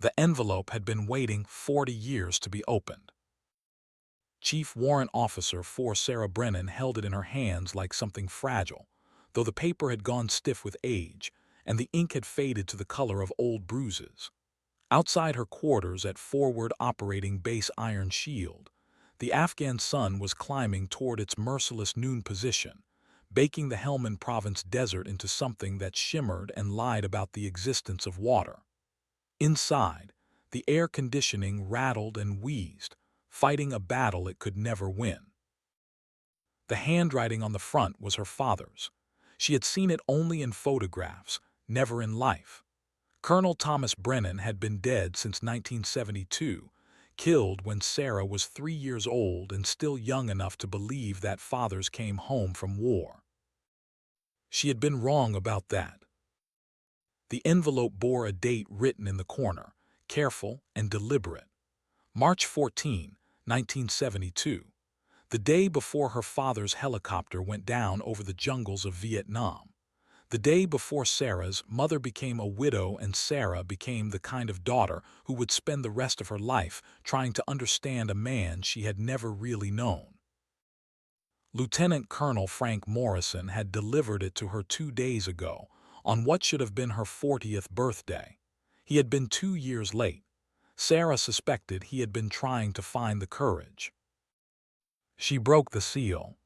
The envelope had been waiting 40 years to be opened. Chief Warrant Officer Sarah Brennan held it in her hands like something fragile, though the paper had gone stiff with age, and the ink had faded to the color of old bruises. Outside her quarters at Forward Operating Base Iron Shield, the Afghan sun was climbing toward its merciless noon position, baking the Helmand Province desert into something that shimmered and lied about the existence of water. Inside, the air conditioning rattled and wheezed, fighting a battle it could never win. The handwriting on the front was her father's. She had seen it only in photographs, never in life. Colonel Thomas Brennan had been dead since 1972, killed when Sarah was 3 years old and still young enough to believe that fathers came home from war. She had been wrong about that. The envelope bore a date written in the corner, careful and deliberate. March 14, 1972, the day before her father's helicopter went down over the jungles of Vietnam. The day before Sarah's mother became a widow and Sarah became the kind of daughter who would spend the rest of her life trying to understand a man she had never really known. Lieutenant Colonel Frank Morrison had delivered it to her 2 days ago, on what should have been her 40th birthday. He had been 2 years late. Sarah suspected he had been trying to find the courage. She broke the seal.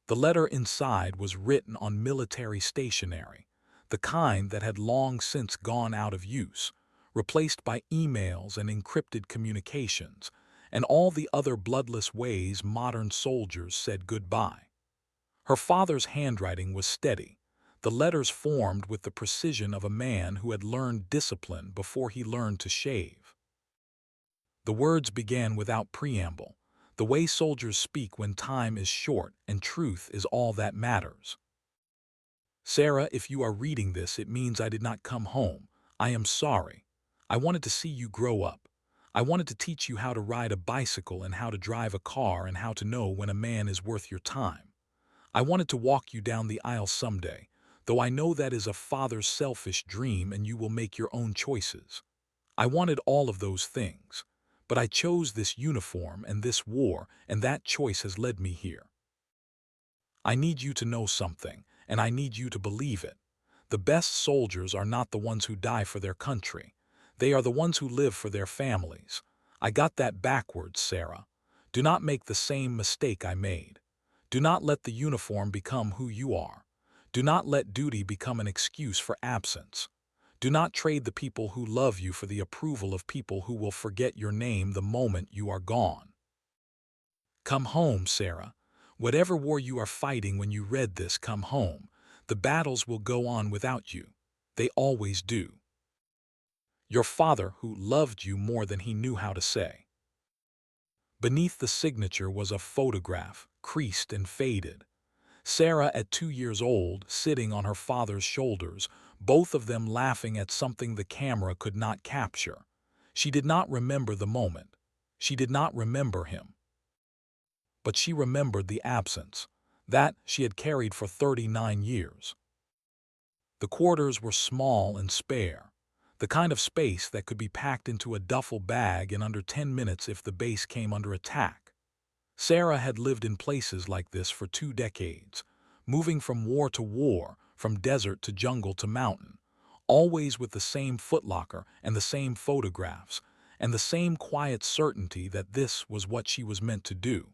The letter inside was written on military stationery, the kind that had long since gone out of use, replaced by emails and encrypted communications, and all the other bloodless ways modern soldiers said goodbye. Her father's handwriting was steady, the letters formed with the precision of a man who had learned discipline before he learned to shave. The words began without preamble, the way soldiers speak when time is short and truth is all that matters. Sarah, if you are reading this, it means I did not come home. I am sorry. I wanted to see you grow up. I wanted to teach you how to ride a bicycle and how to drive a car and how to know when a man is worth your time. I wanted to walk you down the aisle someday, though I know that is a father's selfish dream and you will make your own choices. I wanted all of those things, but I chose this uniform and this war, and that choice has led me here. I need you to know something, and I need you to believe it. The best soldiers are not the ones who die for their country. They are the ones who live for their families. I got that backwards, Sarah. Do not make the same mistake I made. Do not let the uniform become who you are. Do not let duty become an excuse for absence. Do not trade the people who love you for the approval of people who will forget your name the moment you are gone. Come home, Sarah. Whatever war you are fighting when you read this, come home. The battles will go on without you. They always do. Your father, who loved you more than he knew how to say. Beneath the signature was a photograph, creased and faded. Sarah, at 2 years old, sitting on her father's shoulders, both of them laughing at something the camera could not capture. She did not remember the moment. She did not remember him. But she remembered the absence, that she had carried for 39 years. The quarters were small and spare, the kind of space that could be packed into a duffel bag in under 10 minutes if the base came under attack. Sarah had lived in places like this for 2 decades, moving from war to war, from desert to jungle to mountain, always with the same footlocker and the same photographs, and the same quiet certainty that this was what she was meant to do.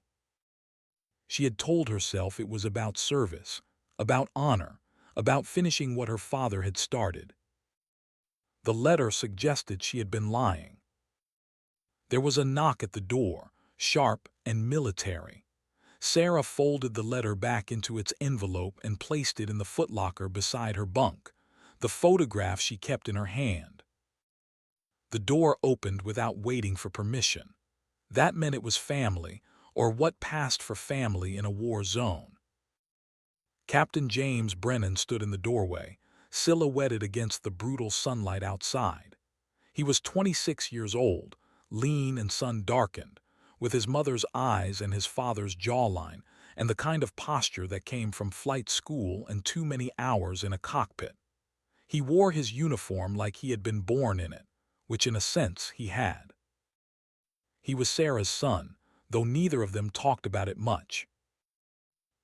She had told herself it was about service, about honor, about finishing what her father had started. The letter suggested she had been lying. There was a knock at the door, sharp and military. Sarah folded the letter back into its envelope and placed it in the footlocker beside her bunk, the photograph she kept in her hand. The door opened without waiting for permission. That meant it was family, or what passed for family in a war zone. Captain James Brennan stood in the doorway, silhouetted against the brutal sunlight outside. He was 26 years old, lean and sun-darkened, with his mother's eyes and his father's jawline, and the kind of posture that came from flight school and too many hours in a cockpit. He wore his uniform like he had been born in it, which in a sense he had. He was Sarah's son, though neither of them talked about it much.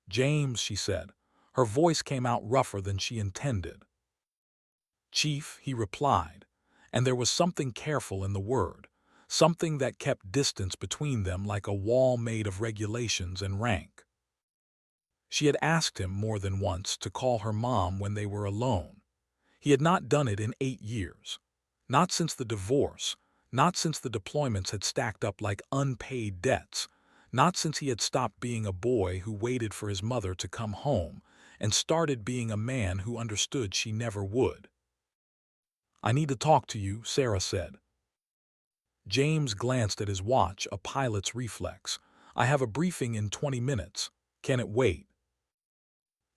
"James," she said. Her voice came out rougher than she intended. "Chief," he replied, and there was something careful in the word, something that kept distance between them like a wall made of regulations and rank. She had asked him more than once to call her mom when they were alone. He had not done it in 8 years. Not since the divorce, not since the deployments had stacked up like unpaid debts, not since he had stopped being a boy who waited for his mother to come home and started being a man who understood she never would. "I need to talk to you," Sarah said. James glanced at his watch, a pilot's reflex. "I have a briefing in 20 minutes. Can it wait?"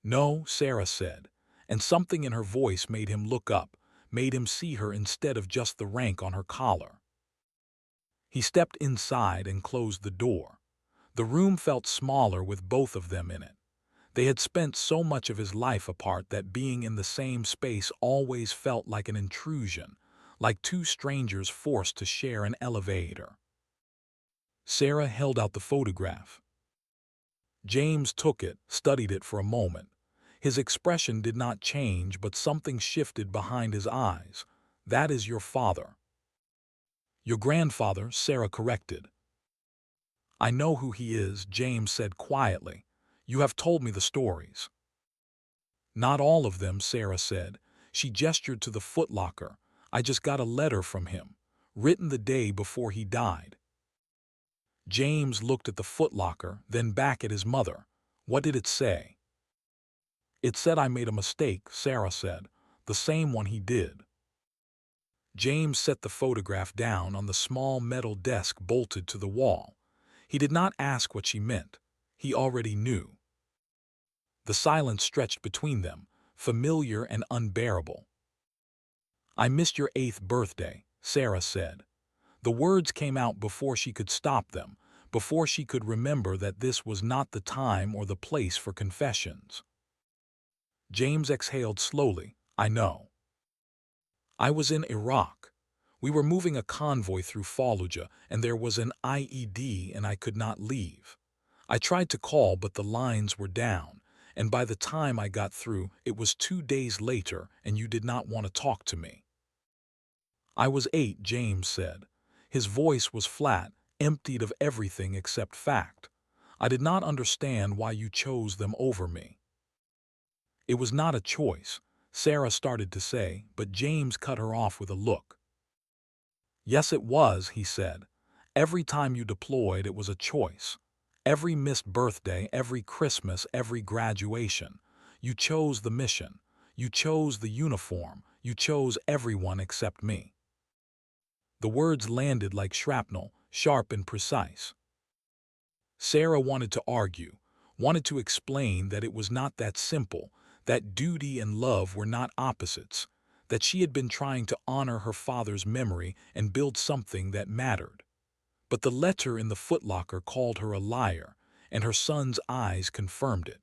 "No," Sarah said, and something in her voice made him look up, made him see her instead of just the rank on her collar. He stepped inside and closed the door. The room felt smaller with both of them in it. They had spent so much of his life apart that being in the same space always felt like an intrusion, like two strangers forced to share an elevator. Sarah held out the photograph. James took it, studied it for a moment. His expression did not change, but something shifted behind his eyes. "That is your father." "Your grandfather," Sarah corrected. "I know who he is," James said quietly. "You have told me the stories." "Not all of them," Sarah said. She gestured to the footlocker. "I just got a letter from him, written the day before he died." James looked at the footlocker, then back at his mother. "What did it say?" "It said I made a mistake," Sarah said. "The same one he did." James set the photograph down on the small metal desk bolted to the wall. He did not ask what she meant. He already knew. The silence stretched between them, familiar and unbearable. "I missed your 8th birthday," Sarah said. The words came out before she could stop them, before she could remember that this was not the time or the place for confessions. James exhaled slowly. "I know. I was in Iraq. We were moving a convoy through Fallujah, and there was an IED and I could not leave. I tried to call, but the lines were down, and by the time I got through, it was 2 days later, and you did not want to talk to me." "I was 8, James said. His voice was flat, emptied of everything except fact. "I did not understand why you chose them over me." "It was not a choice," Sarah started to say, but James cut her off with a look. "Yes, it was," he said. "Every time you deployed, it was a choice. Every missed birthday, every Christmas, every graduation. You chose the mission. You chose the uniform. You chose everyone except me." The words landed like shrapnel, sharp and precise. Sarah wanted to argue, wanted to explain that it was not that simple, that duty and love were not opposites, that she had been trying to honor her father's memory and build something that mattered. But the letter in the footlocker called her a liar, and her son's eyes confirmed it.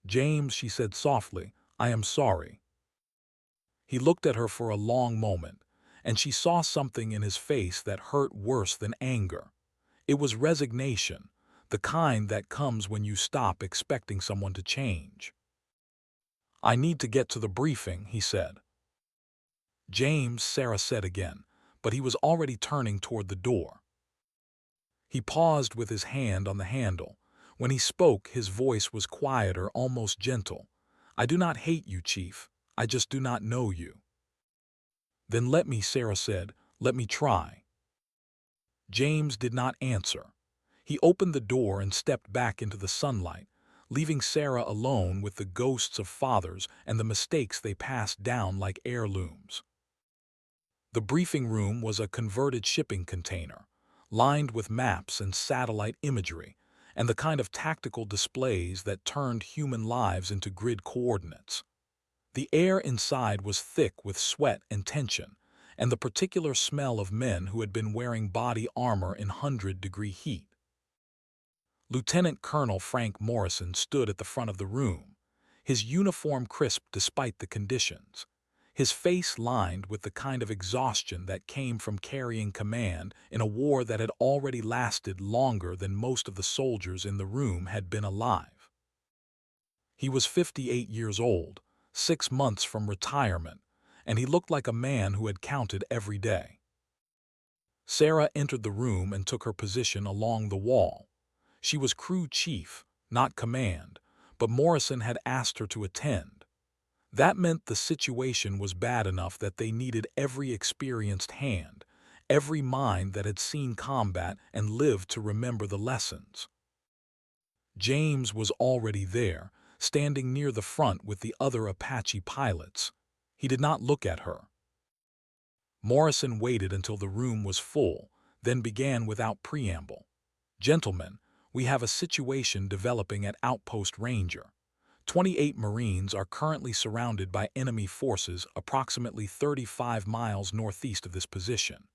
"James," she said softly, "I am sorry." He looked at her for a long moment, and she saw something in his face that hurt worse than anger. It was resignation, the kind that comes when you stop expecting someone to change. "I need to get to the briefing," he said. "James," Sarah said again, but he was already turning toward the door. He paused with his hand on the handle. When he spoke, his voice was quieter, almost gentle. "I do not hate you, Chief. I just do not know you." "Then let me," Sarah said. "Let me try." James did not answer. He opened the door and stepped back into the sunlight, leaving Sarah alone with the ghosts of fathers and the mistakes they passed down like heirlooms. The briefing room was a converted shipping container, lined with maps and satellite imagery, and the kind of tactical displays that turned human lives into grid coordinates. The air inside was thick with sweat and tension, and the particular smell of men who had been wearing body armor in 100-degree heat. Lieutenant Colonel Frank Morrison stood at the front of the room, his uniform crisp despite the conditions. his face lined with the kind of exhaustion that came from carrying command in a war that had already lasted longer than most of the soldiers in the room had been alive. He was 58 years old, 6 months from retirement, and he looked like a man who had counted every day. Sarah entered the room and took her position along the wall. She was crew chief, not command, but Morrison had asked her to attend. That meant the situation was bad enough that they needed every experienced hand, every mind that had seen combat and lived to remember the lessons. James was already there, standing near the front with the other Apache pilots. He did not look at her. Morrison waited until the room was full, then began without preamble. "Gentlemen, we have a situation developing at Outpost Ranger. 28 Marines are currently surrounded by enemy forces approximately 35 miles northeast of this position.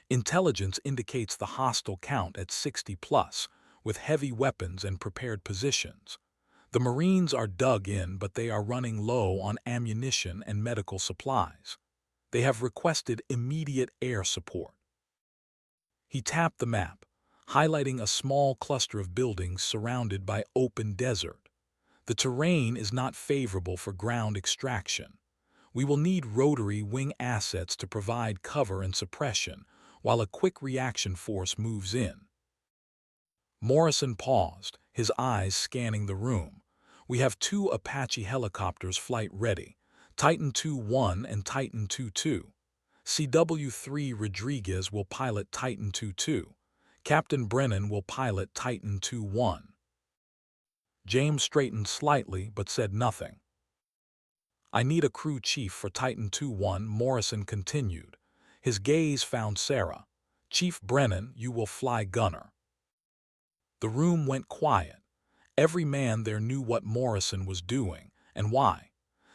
Intelligence indicates the hostile count at 60 plus, with heavy weapons and prepared positions. The Marines are dug in, but they are running low on ammunition and medical supplies. They have requested immediate air support." He tapped the map, highlighting a small cluster of buildings surrounded by open desert. "The terrain is not favorable for ground extraction. We will need rotary wing assets to provide cover and suppression while a quick reaction force moves in." Morrison paused, his eyes scanning the room. "We have 2 Apache helicopters flight ready, Titan II-1 and Titan II-2. CW-3 Rodriguez will pilot Titan II-2. Captain Brennan will pilot Titan II-1. James straightened slightly but said nothing. "I need a crew chief for Titan II-1, Morrison continued. His gaze found Sarah. "Chief Brennan, you will fly gunner." The room went quiet. Every man there knew what Morrison was doing, and why.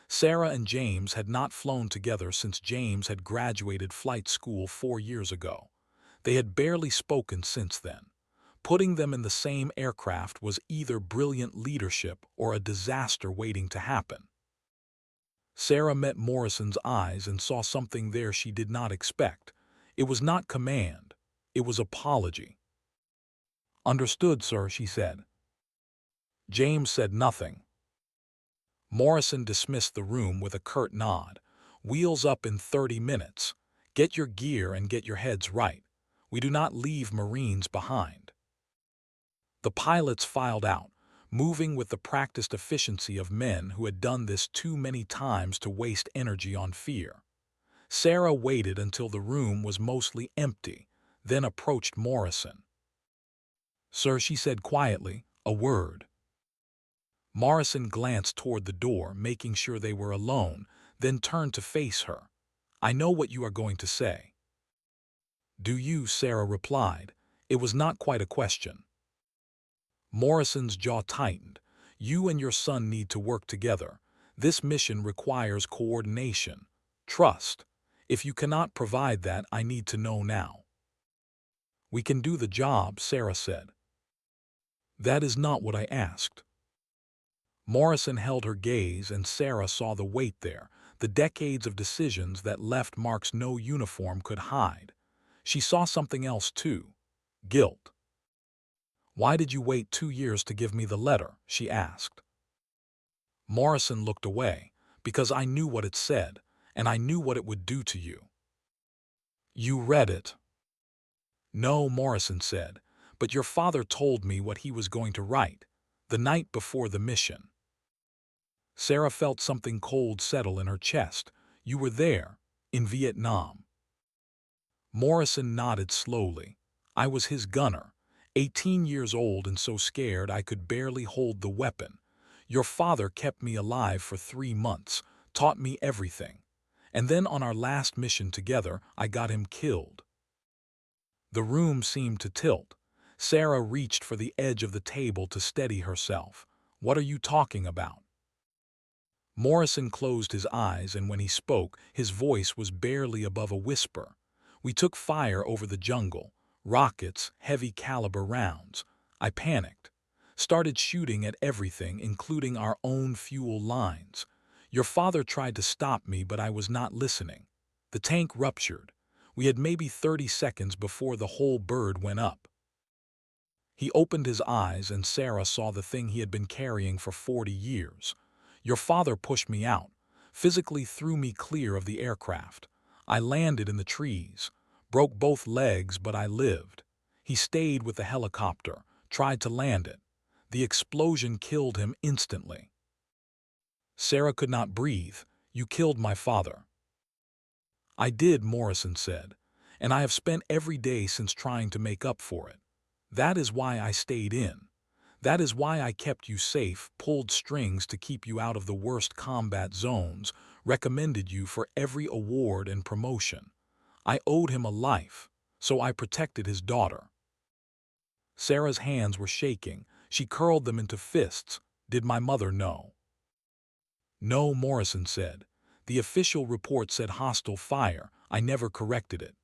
Sarah and James had not flown together since James had graduated flight school 4 years ago. They had barely spoken since then. Putting them in the same aircraft was either brilliant leadership or a disaster waiting to happen. Sarah met Morrison's eyes and saw something there she did not expect. It was not command. It was apology. "Understood, sir," she said. James said nothing. Morrison dismissed the room with a curt nod. "Wheels up in 30 minutes. Get your gear and get your heads right. We do not leave Marines behind." The pilots filed out, moving with the practiced efficiency of men who had done this too many times to waste energy on fear. Sarah waited until the room was mostly empty, then approached Morrison. "Sir," she said quietly, "a word." Morrison glanced toward the door, making sure they were alone, then turned to face her. "I know what you are going to say." "Do you?" Sarah replied. It was not quite a question. Morrison's jaw tightened. "You and your son need to work together. This mission requires coordination, trust. If you cannot provide that, I need to know now." "We can do the job," Sarah said. "That is not what I asked." Morrison held her gaze, and Sarah saw the weight there, the decades of decisions that left marks no uniform could hide. She saw something else too: guilt. "Why did you wait 2 years to give me the letter?" she asked. Morrison looked away. "Because I knew what it said, and I knew what it would do to you." "You read it?" "No," Morrison said, "but your father told me what he was going to write, the night before the mission." Sarah felt something cold settle in her chest. "You were there, in Vietnam." Morrison nodded slowly. "I was his gunner, 18 years old and so scared I could barely hold the weapon. Your father kept me alive for 3 months, taught me everything. And then on our last mission together, I got him killed." The room seemed to tilt. Sarah reached for the edge of the table to steady herself. "What are you talking about?" Morrison closed his eyes, and when he spoke, his voice was barely above a whisper. "We took fire over the jungle. Rockets, heavy caliber rounds. I panicked. Started shooting at everything, including our own fuel lines. Your father tried to stop me, but I was not listening. The tank ruptured. We had maybe 30 seconds before the whole bird went up. He opened his eyes and Sarah saw the thing he had been carrying for 40 years. Your father pushed me out, physically threw me clear of the aircraft. I landed in the trees, broke both legs, but I lived. He stayed with the helicopter, tried to land it. The explosion killed him instantly. Sarah could not breathe. You killed my father. I did, Morrison said, and I have spent every day since trying to make up for it. That is why I stayed in. That is why I kept you safe, pulled strings to keep you out of the worst combat zones, recommended you for every award and promotion. I owed him a life, so I protected his daughter. Sarah's hands were shaking. She curled them into fists. Did my mother know? No, Morrison said. The official report said hostile fire. I never corrected it.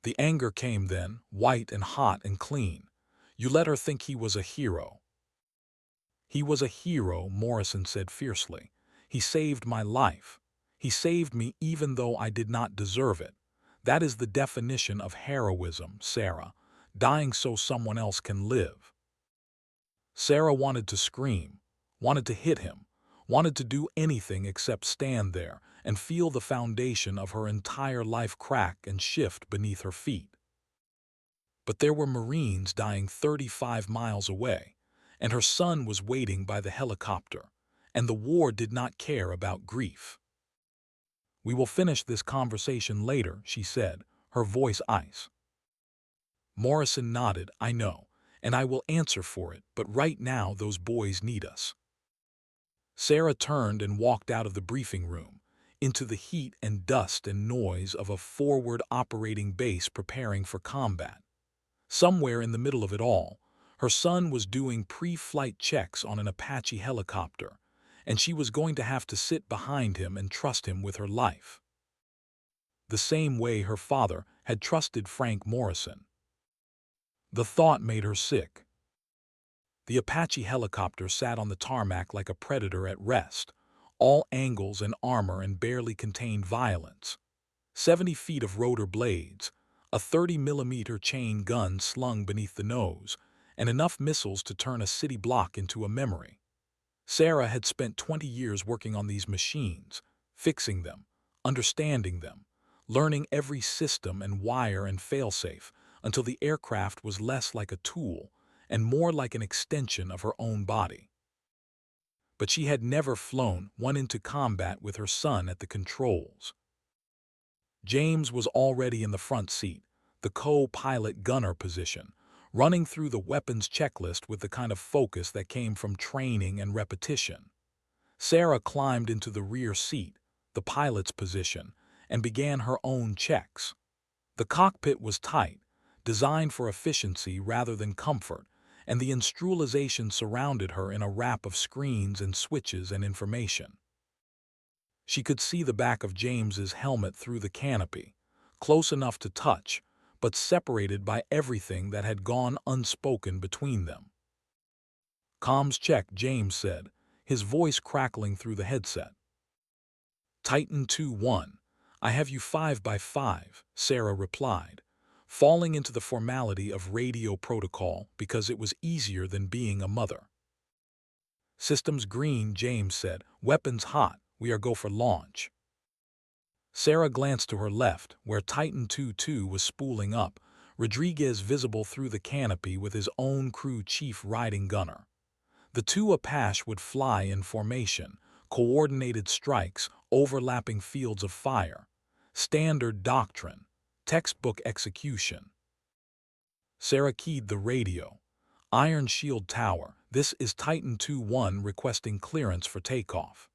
The anger came then, white and hot and clean. You let her think he was a hero. He was a hero, Morrison said fiercely. He saved my life. He saved me even though I did not deserve it. That is the definition of heroism, Sarah. Dying so someone else can live. Sarah wanted to scream, wanted to hit him, wanted to do anything except stand there and feel the foundation of her entire life crack and shift beneath her feet. But there were Marines dying 35 miles away, and her son was waiting by the helicopter, and the war did not care about grief. We will finish this conversation later, she said, her voice ice. Morrison nodded. I know, and I will answer for it, but right now those boys need us. Sarah turned and walked out of the briefing room, into the heat and dust and noise of a forward operating base preparing for combat. Somewhere in the middle of it all, her son was doing pre-flight checks on an Apache helicopter, and she was going to have to sit behind him and trust him with her life. The same way her father had trusted Frank Morrison. The thought made her sick. The Apache helicopter sat on the tarmac like a predator at rest, all angles and armor and barely contained violence. 70 feet of rotor blades, a 30mm chain gun slung beneath the nose, and enough missiles to turn a city block into a memory. Sarah had spent 20 years working on these machines, fixing them, understanding them, learning every system and wire and failsafe, until the aircraft was less like a tool and more like an extension of her own body. But she had never flown one into combat with her son at the controls. James was already in the front seat, the co-pilot gunner position, running through the weapons checklist with the kind of focus that came from training and repetition. Sarah climbed into the rear seat, the pilot's position, and began her own checks. The cockpit was tight, designed for efficiency rather than comfort, and the instrumentalization surrounded her in a wrap of screens and switches and information. She could see the back of James's helmet through the canopy, close enough to touch, but separated by everything that had gone unspoken between them. "Comms check," James said, his voice crackling through the headset. "Titan 2-1, I have you 5x5, Sarah replied, falling into the formality of radio protocol because it was easier than being a mother. "Systems green," James said, "weapons hot, we are go for launch." Sarah glanced to her left, where Titan 2-2 was spooling up, Rodriguez visible through the canopy with his own crew chief riding gunner. The two Apache would fly in formation, coordinated strikes, overlapping fields of fire. Standard doctrine, textbook execution. Sarah keyed the radio. "Iron Shield Tower, this is Titan 2-1 requesting clearance for takeoff."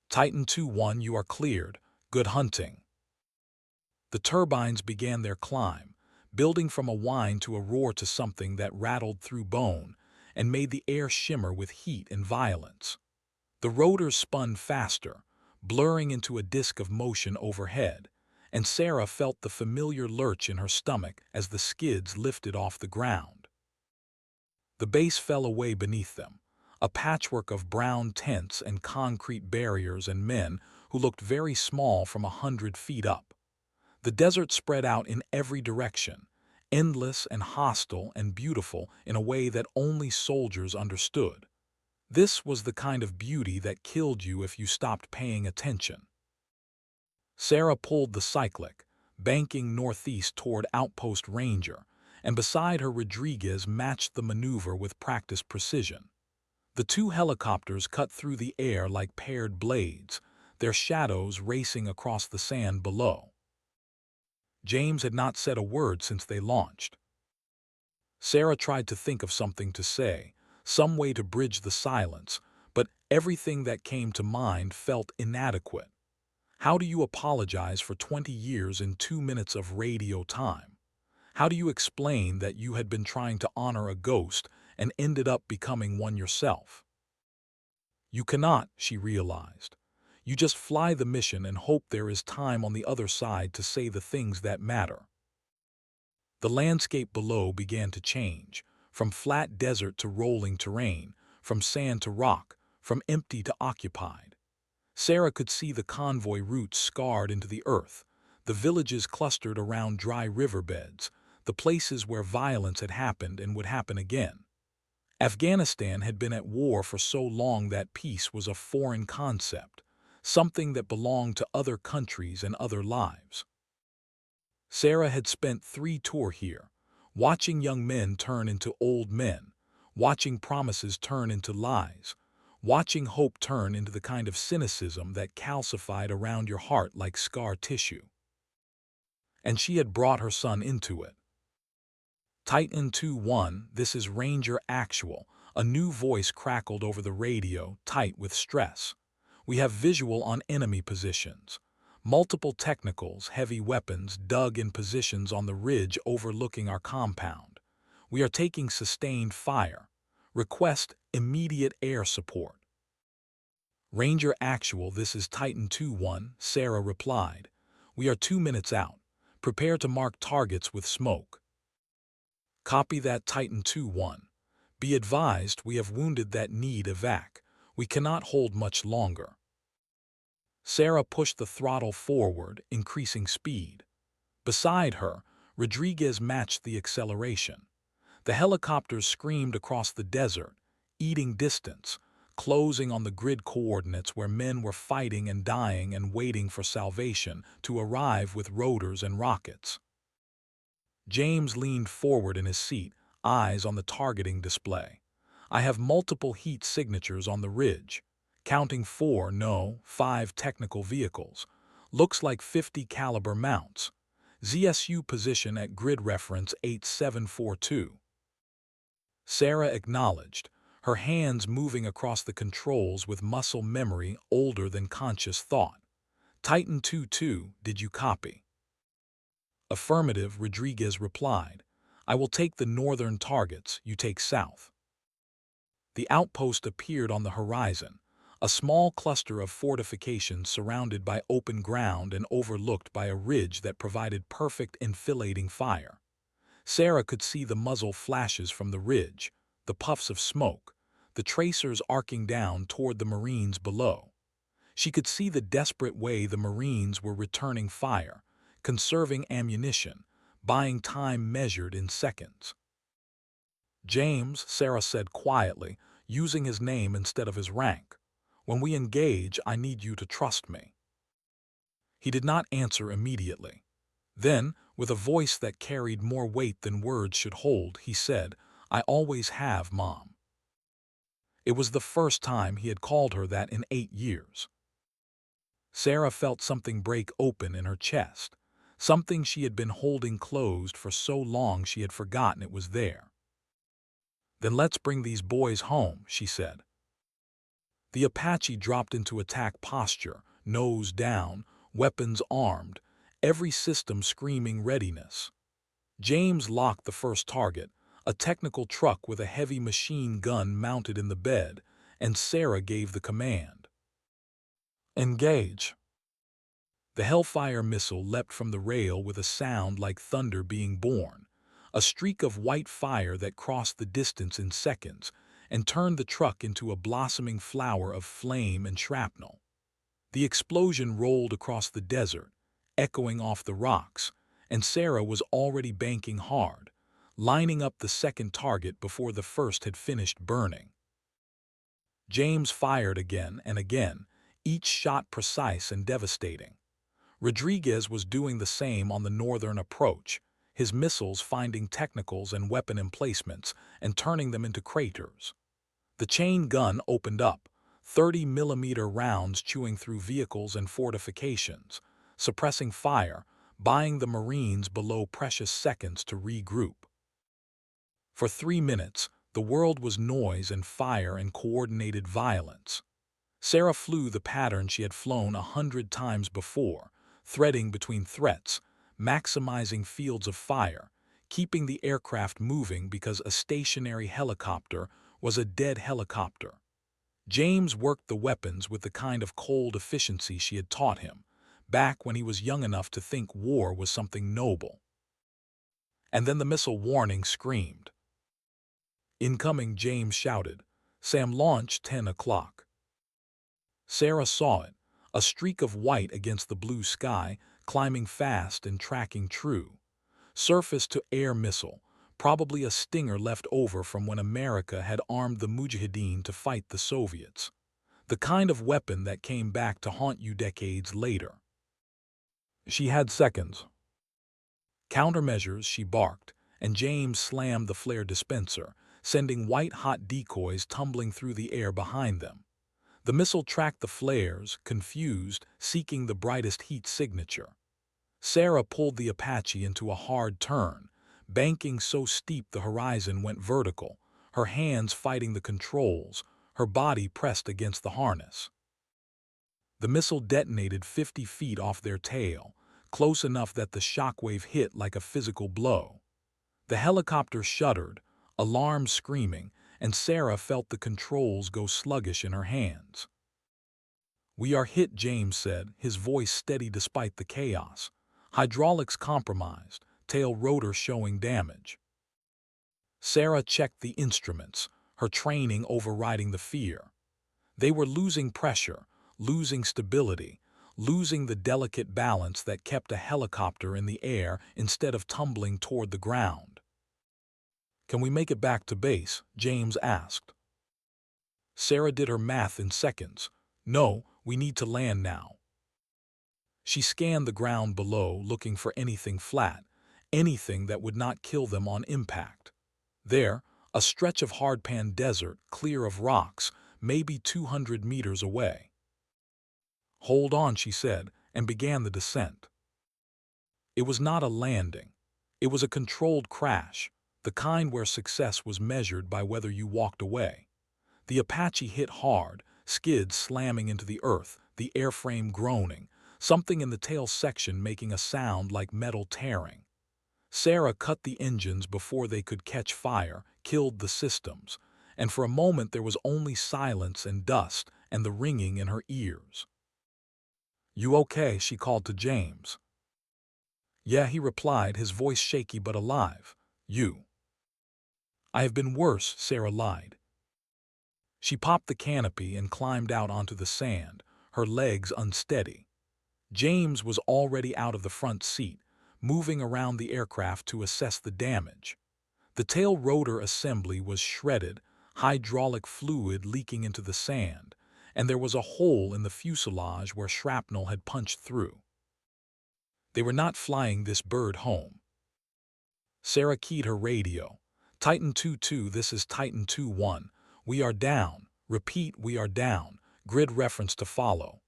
"Titan 2-1, you are cleared. Good hunting." The turbines began their climb, building from a whine to a roar to something that rattled through bone and made the air shimmer with heat and violence. The rotors spun faster, blurring into a disk of motion overhead, and Sarah felt the familiar lurch in her stomach as the skids lifted off the ground. The base fell away beneath them, a patchwork of brown tents and concrete barriers and men who looked very small from 100 feet up. The desert spread out in every direction, endless and hostile and beautiful in a way that only soldiers understood. This was the kind of beauty that killed you if you stopped paying attention. Sarah pulled the cyclic, banking northeast toward Outpost Ranger, and beside her Rodriguez matched the maneuver with practiced precision. The two helicopters cut through the air like paired blades, their shadows racing across the sand below. James had not said a word since they launched. Sarah tried to think of something to say, some way to bridge the silence, but everything that came to mind felt inadequate. How do you apologize for 20 years in 2 minutes of radio time? How do you explain that you had been trying to honor a ghost and ended up becoming one yourself? You cannot, she realized. You just fly the mission and hope there is time on the other side to say the things that matter. The landscape below began to change, from flat desert to rolling terrain, from sand to rock, from empty to occupied. Sarah could see the convoy routes scarred into the earth, the villages clustered around dry riverbeds, the places where violence had happened and would happen again. Afghanistan had been at war for so long that peace was a foreign concept, something that belonged to other countries and other lives. Sarah had spent 3 tours here, watching young men turn into old men, watching promises turn into lies, watching hope turn into the kind of cynicism that calcified around your heart like scar tissue. And she had brought her son into it. Titan 2-1, this is Ranger Actual. A new voice crackled over the radio, tight with stress. We have visual on enemy positions. Multiple technicals, heavy weapons dug in positions on the ridge overlooking our compound. We are taking sustained fire. Request immediate air support. Ranger Actual, this is Titan 2-1, Sarah replied. We are 2 minutes out. Prepare to mark targets with smoke. Copy that, Titan 2-1. Be advised, we have wounded that need evac. We cannot hold much longer. Sarah pushed the throttle forward, increasing speed. Beside her, Rodriguez matched the acceleration. The helicopters screamed across the desert, eating distance, closing on the grid coordinates where men were fighting and dying and waiting for salvation to arrive with rotors and rockets. James leaned forward in his seat, eyes on the targeting display. I have multiple heat signatures on the ridge. Counting 4, no, 5 technical vehicles. Looks like 50 caliber mounts. ZSU position at grid reference 8742. Sarah acknowledged, her hands moving across the controls with muscle memory older than conscious thought. Titan 2-2, did you copy? Affirmative, Rodriguez replied. I will take the northern targets, you take south. The outpost appeared on the horizon, a small cluster of fortifications surrounded by open ground and overlooked by a ridge that provided perfect enfilading fire. Sarah could see the muzzle flashes from the ridge, the puffs of smoke, the tracers arcing down toward the Marines below. She could see the desperate way the Marines were returning fire, conserving ammunition, buying time measured in seconds. James, Sarah said quietly, using his name instead of his rank. When we engage, I need you to trust me. He did not answer immediately. Then, with a voice that carried more weight than words should hold, he said, I always have, Mom. It was the first time he had called her that in 8 years. Sarah felt something break open in her chest, something she had been holding closed for so long she had forgotten it was there. Then let's bring these boys home, she said. The Apache dropped into attack posture, nose down, weapons armed, every system screaming readiness. James locked the first target, a technical truck with a heavy machine gun mounted in the bed, and Sarah gave the command. Engage. The Hellfire missile leapt from the rail with a sound like thunder being born, a streak of white fire that crossed the distance in seconds, and turned the truck into a blossoming flower of flame and shrapnel. The explosion rolled across the desert, echoing off the rocks, and Sarah was already banking hard, lining up the second target before the first had finished burning. James fired again and again, each shot precise and devastating. Rodriguez was doing the same on the northern approach, his missiles finding technicals and weapon emplacements and turning them into craters. The chain gun opened up, 30-millimeter rounds chewing through vehicles and fortifications, suppressing fire, buying the Marines below precious seconds to regroup. For 3 minutes, the world was noise and fire and coordinated violence. Sarah flew the pattern she had flown 100 times before, threading between threats, maximizing fields of fire, keeping the aircraft moving because a stationary helicopter was a dead helicopter. James worked the weapons with the kind of cold efficiency she had taught him, back when he was young enough to think war was something noble. And then the missile warning screamed. "Incoming," James shouted. "Sam, launch 10 o'clock. Sarah saw it, a streak of white against the blue sky, climbing fast and tracking true. Surface-to-air missile, probably a stinger left over from when America had armed the Mujahideen to fight the Soviets. The kind of weapon that came back to haunt you decades later. She had seconds. Countermeasures, she barked, and James slammed the flare dispenser, sending white-hot decoys tumbling through the air behind them. The missile tracked the flares, confused, seeking the brightest heat signature. Sarah pulled the Apache into a hard turn, banking so steep the horizon went vertical, her hands fighting the controls, her body pressed against the harness. The missile detonated 50 feet off their tail, close enough that the shockwave hit like a physical blow. The helicopter shuddered, alarms screaming, and Sarah felt the controls go sluggish in her hands. "We are hit," James said, his voice steady despite the chaos. "Hydraulics compromised, tail rotor showing damage." Sarah checked the instruments, her training overriding the fear. They were losing pressure, losing stability, losing the delicate balance that kept a helicopter in the air instead of tumbling toward the ground. "Can we make it back to base?" James asked. Sarah did her math in seconds. "No, we need to land now." She scanned the ground below, looking for anything flat, anything that would not kill them on impact. There, a stretch of hardpan desert, clear of rocks, maybe 200 meters away. "Hold on," she said, and began the descent. It was not a landing. It was a controlled crash, the kind where success was measured by whether you walked away. The Apache hit hard, skids slamming into the earth, the airframe groaning, something in the tail section making a sound like metal tearing. Sarah cut the engines before they could catch fire, killed the systems, and for a moment there was only silence and dust and the ringing in her ears. "You okay?" she called to James. "Yeah," he replied, his voice shaky but alive. "You?" "I have been worse," Sarah lied. She popped the canopy and climbed out onto the sand, her legs unsteady. James was already out of the front seat, moving around the aircraft to assess the damage. The tail rotor assembly was shredded, hydraulic fluid leaking into the sand, and there was a hole in the fuselage where shrapnel had punched through. They were not flying this bird home. Sarah keyed her radio. "Titan 2-2, this is Titan 2-1. We are down. Repeat, we are down. Grid reference to follow."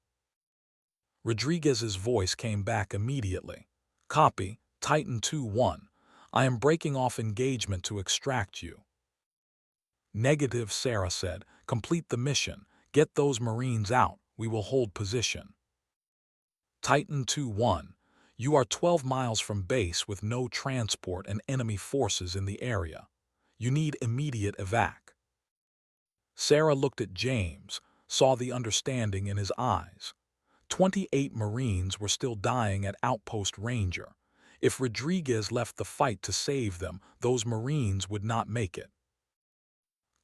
Rodriguez's voice came back immediately. "Copy, Titan 2-1. I am breaking off engagement to extract you." "Negative," Sarah said. "Complete the mission. Get those Marines out. We will hold position." Titan 2-1. You are 12 miles from base with no transport and enemy forces in the area. You need immediate evac. Sarah looked at James, saw the understanding in his eyes. 28 Marines were still dying at Outpost Ranger. If Rodriguez left the fight to save them, those Marines would not make it.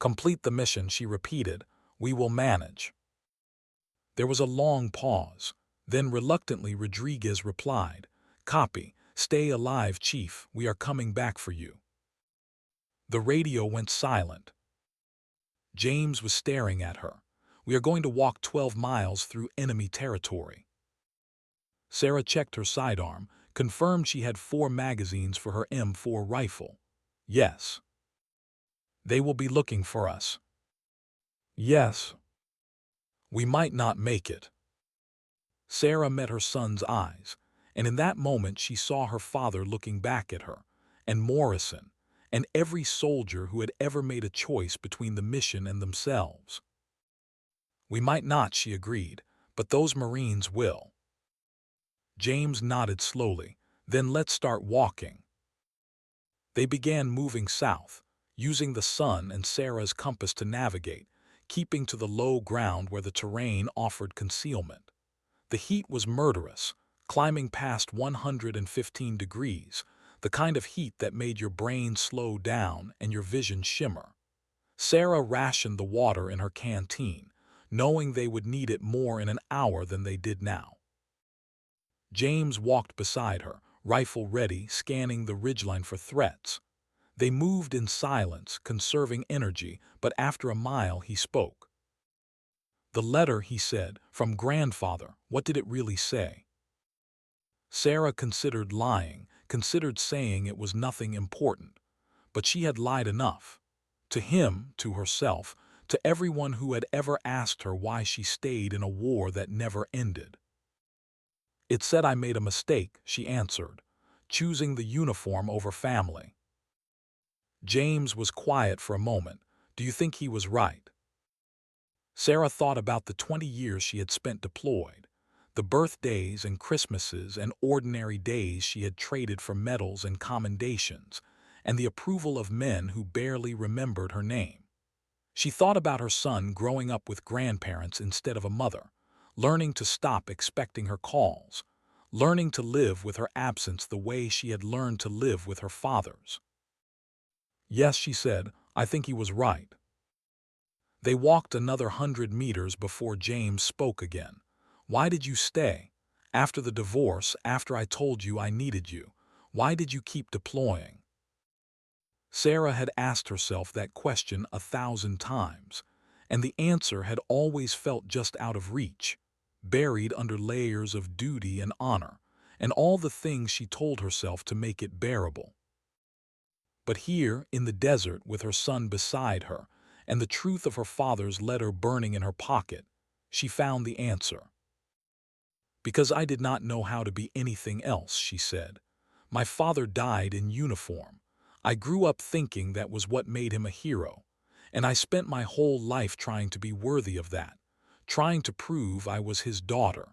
Complete the mission, she repeated. We will manage. There was a long pause. Then reluctantly Rodriguez replied, Copy. Stay alive, Chief. We are coming back for you. The radio went silent. James was staring at her. We are going to walk 12 miles through enemy territory. Sarah checked her sidearm, confirmed she had 4 magazines for her M4 rifle. Yes. They will be looking for us. Yes. We might not make it. Sarah met her son's eyes, and in that moment she saw her father looking back at her, and Morrison, and every soldier who had ever made a choice between the mission and themselves. We might not, she agreed, but those Marines will. James nodded slowly. Then let's start walking. They began moving south, using the sun and Sarah's compass to navigate, keeping to the low ground where the terrain offered concealment. The heat was murderous, climbing past 115 degrees, the kind of heat that made your brain slow down and your vision shimmer. Sarah rationed the water in her canteen, knowing they would need it more in an hour than they did now. James walked beside her, rifle ready, scanning the ridgeline for threats. They moved in silence, conserving energy, but after a mile he spoke. The letter, he said, from grandfather, what did it really say? Sarah considered lying, considered saying it was nothing important. But she had lied enough. To him, to herself, to everyone who had ever asked her why she stayed in a war that never ended. It said I made a mistake, she answered, choosing the uniform over family. James was quiet for a moment. Do you think he was right? Sarah thought about the 20 years she had spent deployed, the birthdays and Christmases and ordinary days she had traded for medals and commendations, and the approval of men who barely remembered her name. She thought about her son growing up with grandparents instead of a mother, learning to stop expecting her calls, learning to live with her absence the way she had learned to live with her father's. Yes, she said, I think he was right. They walked another 100 meters before James spoke again. Why did you stay? After the divorce, after I told you I needed you, why did you keep deploying? Sarah had asked herself that question 1,000 times, and the answer had always felt just out of reach, buried under layers of duty and honor, and all the things she told herself to make it bearable. But here, in the desert, with her son beside her, and the truth of her father's letter burning in her pocket, she found the answer. Because I did not know how to be anything else, she said. My father died in uniform. I grew up thinking that was what made him a hero, and I spent my whole life trying to be worthy of that, trying to prove I was his daughter.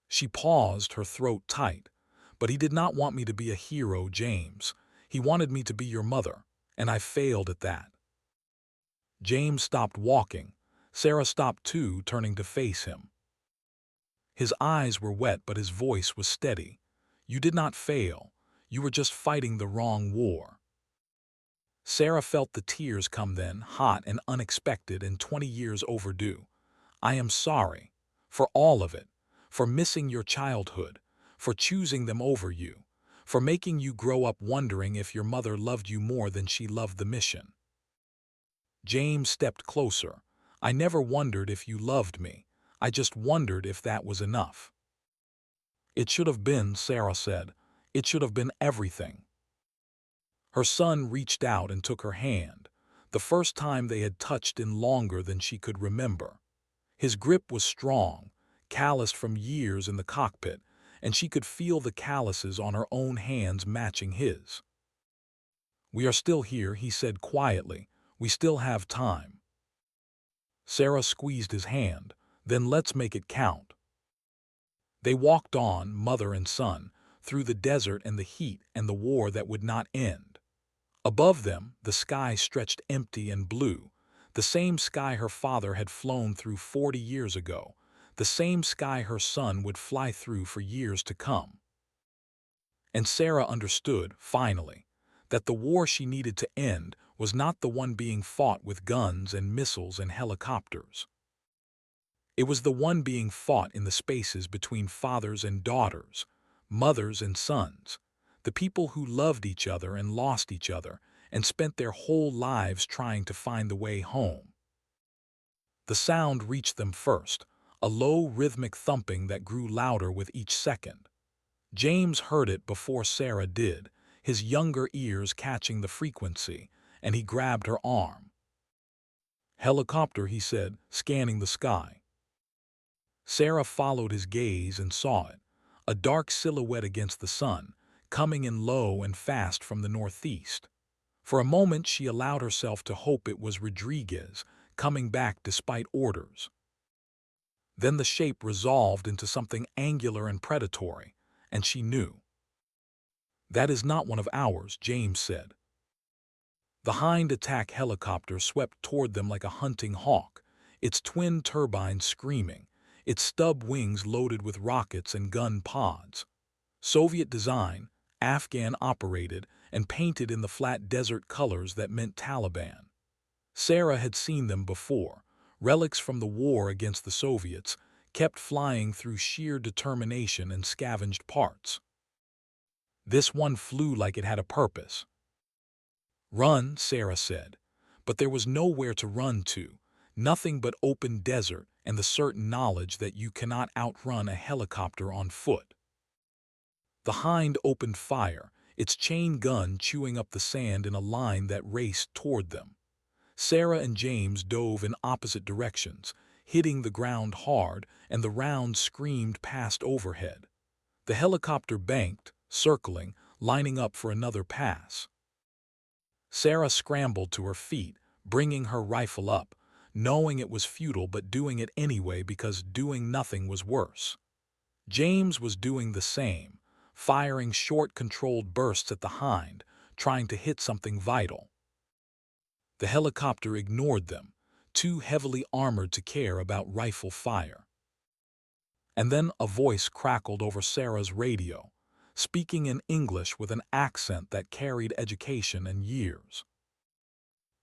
She paused, her throat tight. But he did not want me to be a hero, James. He wanted me to be your mother, and I failed at that. James stopped walking. Sarah stopped too, turning to face him. His eyes were wet, but his voice was steady. You did not fail. You were just fighting the wrong war. Sarah felt the tears come then, hot and unexpected and 20 years overdue. I am sorry. For all of it. For missing your childhood. For choosing them over you. For making you grow up wondering if your mother loved you more than she loved the mission. James stepped closer. I never wondered if you loved me. I just wondered if that was enough. It should have been, Sarah said. It should have been everything. Her son reached out and took her hand, the first time they had touched in longer than she could remember. His grip was strong, calloused from years in the cockpit, and she could feel the calluses on her own hands matching his. We are still here, he said quietly. We still have time. Sarah squeezed his hand. Then let's make it count. They walked on, mother and son, through the desert and the heat and the war that would not end. Above them, the sky stretched empty and blue, the same sky her father had flown through 40 years ago, the same sky her son would fly through for years to come. And Sarah understood, finally. that the war she needed to end was not the one being fought with guns and missiles and helicopters. It was the one being fought in the spaces between fathers and daughters, mothers and sons, the people who loved each other and lost each other and spent their whole lives trying to find the way home. The sound reached them first, a low rhythmic thumping that grew louder with each second. James heard it before Sarah did, his younger ears catching the frequency, and he grabbed her arm. "Helicopter," he said, scanning the sky. Sarah followed his gaze and saw it, a dark silhouette against the sun, coming in low and fast from the northeast. For a moment she allowed herself to hope it was Rodriguez, coming back despite orders. Then the shape resolved into something angular and predatory, and she knew. "That is not one of ours," James said. The hind attack helicopter swept toward them like a hunting hawk, its twin turbines screaming, its stub wings loaded with rockets and gun pods. Soviet design, Afghan operated, and painted in the flat desert colors that meant Taliban. Sarah had seen them before, relics from the war against the Soviets, kept flying through sheer determination and scavenged parts. This one flew like it had a purpose. "Run," Sarah said, but there was nowhere to run to, nothing but open desert and the certain knowledge that you cannot outrun a helicopter on foot. The hind opened fire, its chain gun chewing up the sand in a line that raced toward them. Sarah and James dove in opposite directions, hitting the ground hard, and the rounds screamed past overhead. The helicopter banked, circling, lining up for another pass. Sarah scrambled to her feet, bringing her rifle up, knowing it was futile but doing it anyway because doing nothing was worse. James was doing the same, firing short controlled bursts at the hind, trying to hit something vital. The helicopter ignored them, too heavily armored to care about rifle fire. And then a voice crackled over Sarah's radio, speaking in English with an accent that carried education and years.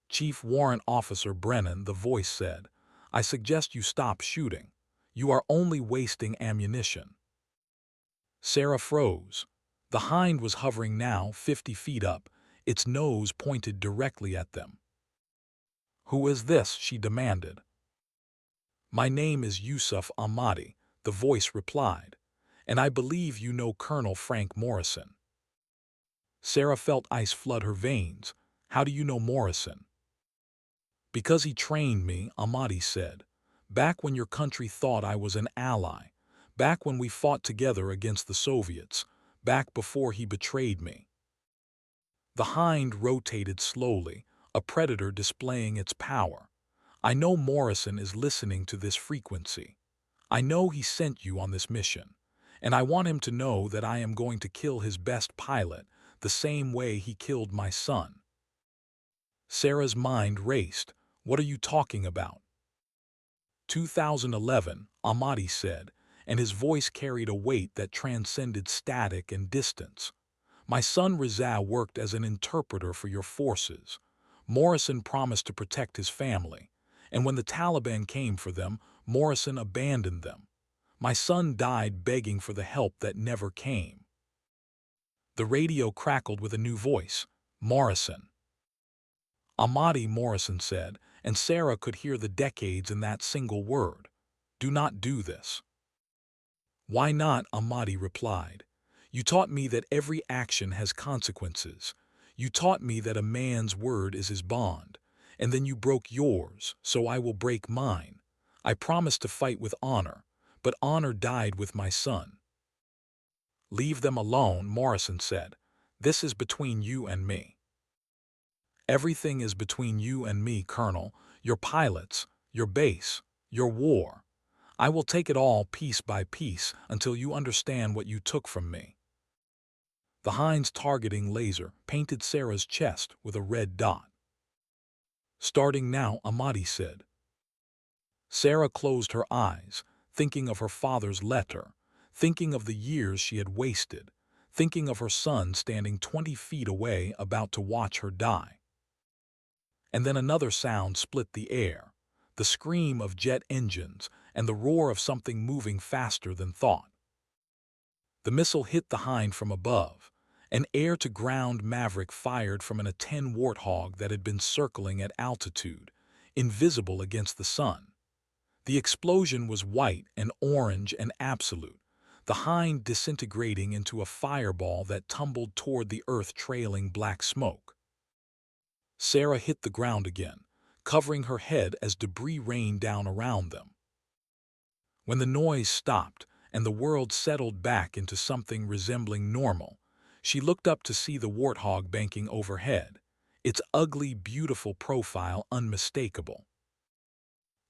"Chief Warrant Officer Brennan," the voice said, "I suggest you stop shooting. You are only wasting ammunition." Sarah froze. The hind was hovering now 50 feet up, its nose pointed directly at them. "Who is this?" she demanded. "My name is Yusuf Ahmadi," the voice replied, "and I believe you know Colonel Frank Morrison." Sarah felt ice flood her veins. "How do you know Morrison?" "Because he trained me," Ahmadi said, "back when your country thought I was an ally, back when we fought together against the Soviets, back before he betrayed me." The hind rotated slowly, a predator displaying its power. "I know Morrison is listening to this frequency. I know he sent you on this mission, and I want him to know that I am going to kill his best pilot the same way he killed my son." Sarah's mind raced. "What are you talking about?" 2011, Ahmadi said, and his voice carried a weight that transcended static and distance. "My son Rizal worked as an interpreter for your forces. Morrison promised to protect his family, and when the Taliban came for them, Morrison abandoned them. My son died begging for the help that never came." The radio crackled with a new voice. "Morrison." "Ahmadi," Morrison said, and Sarah could hear the decades in that single word. "Do not do this." "Why not?" Ahmadi replied. "You taught me that every action has consequences. You taught me that a man's word is his bond, and then you broke yours, so I will break mine. I promised to fight with honor, but honor died with my son." "Leave them alone," Morrison said. "This is between you and me." "Everything is between you and me, Colonel. Your pilots, your base, your war. I will take it all piece by piece until you understand what you took from me." The hind's targeting laser painted Sarah's chest with a red dot. "Starting now," Ahmadi said. Sarah closed her eyes, thinking of her father's letter, thinking of the years she had wasted, thinking of her son standing 20 feet away about to watch her die. And then another sound split the air, the scream of jet engines and the roar of something moving faster than thought. The missile hit the hind from above, an air-to-ground Maverick fired from an A-10 Warthog that had been circling at altitude, invisible against the sun. The explosion was white and orange and absolute, the hind disintegrating into a fireball that tumbled toward the earth trailing black smoke. Sarah hit the ground again, covering her head as debris rained down around them. When the noise stopped and the world settled back into something resembling normal, she looked up to see the Warthog banking overhead, its ugly, beautiful profile unmistakable.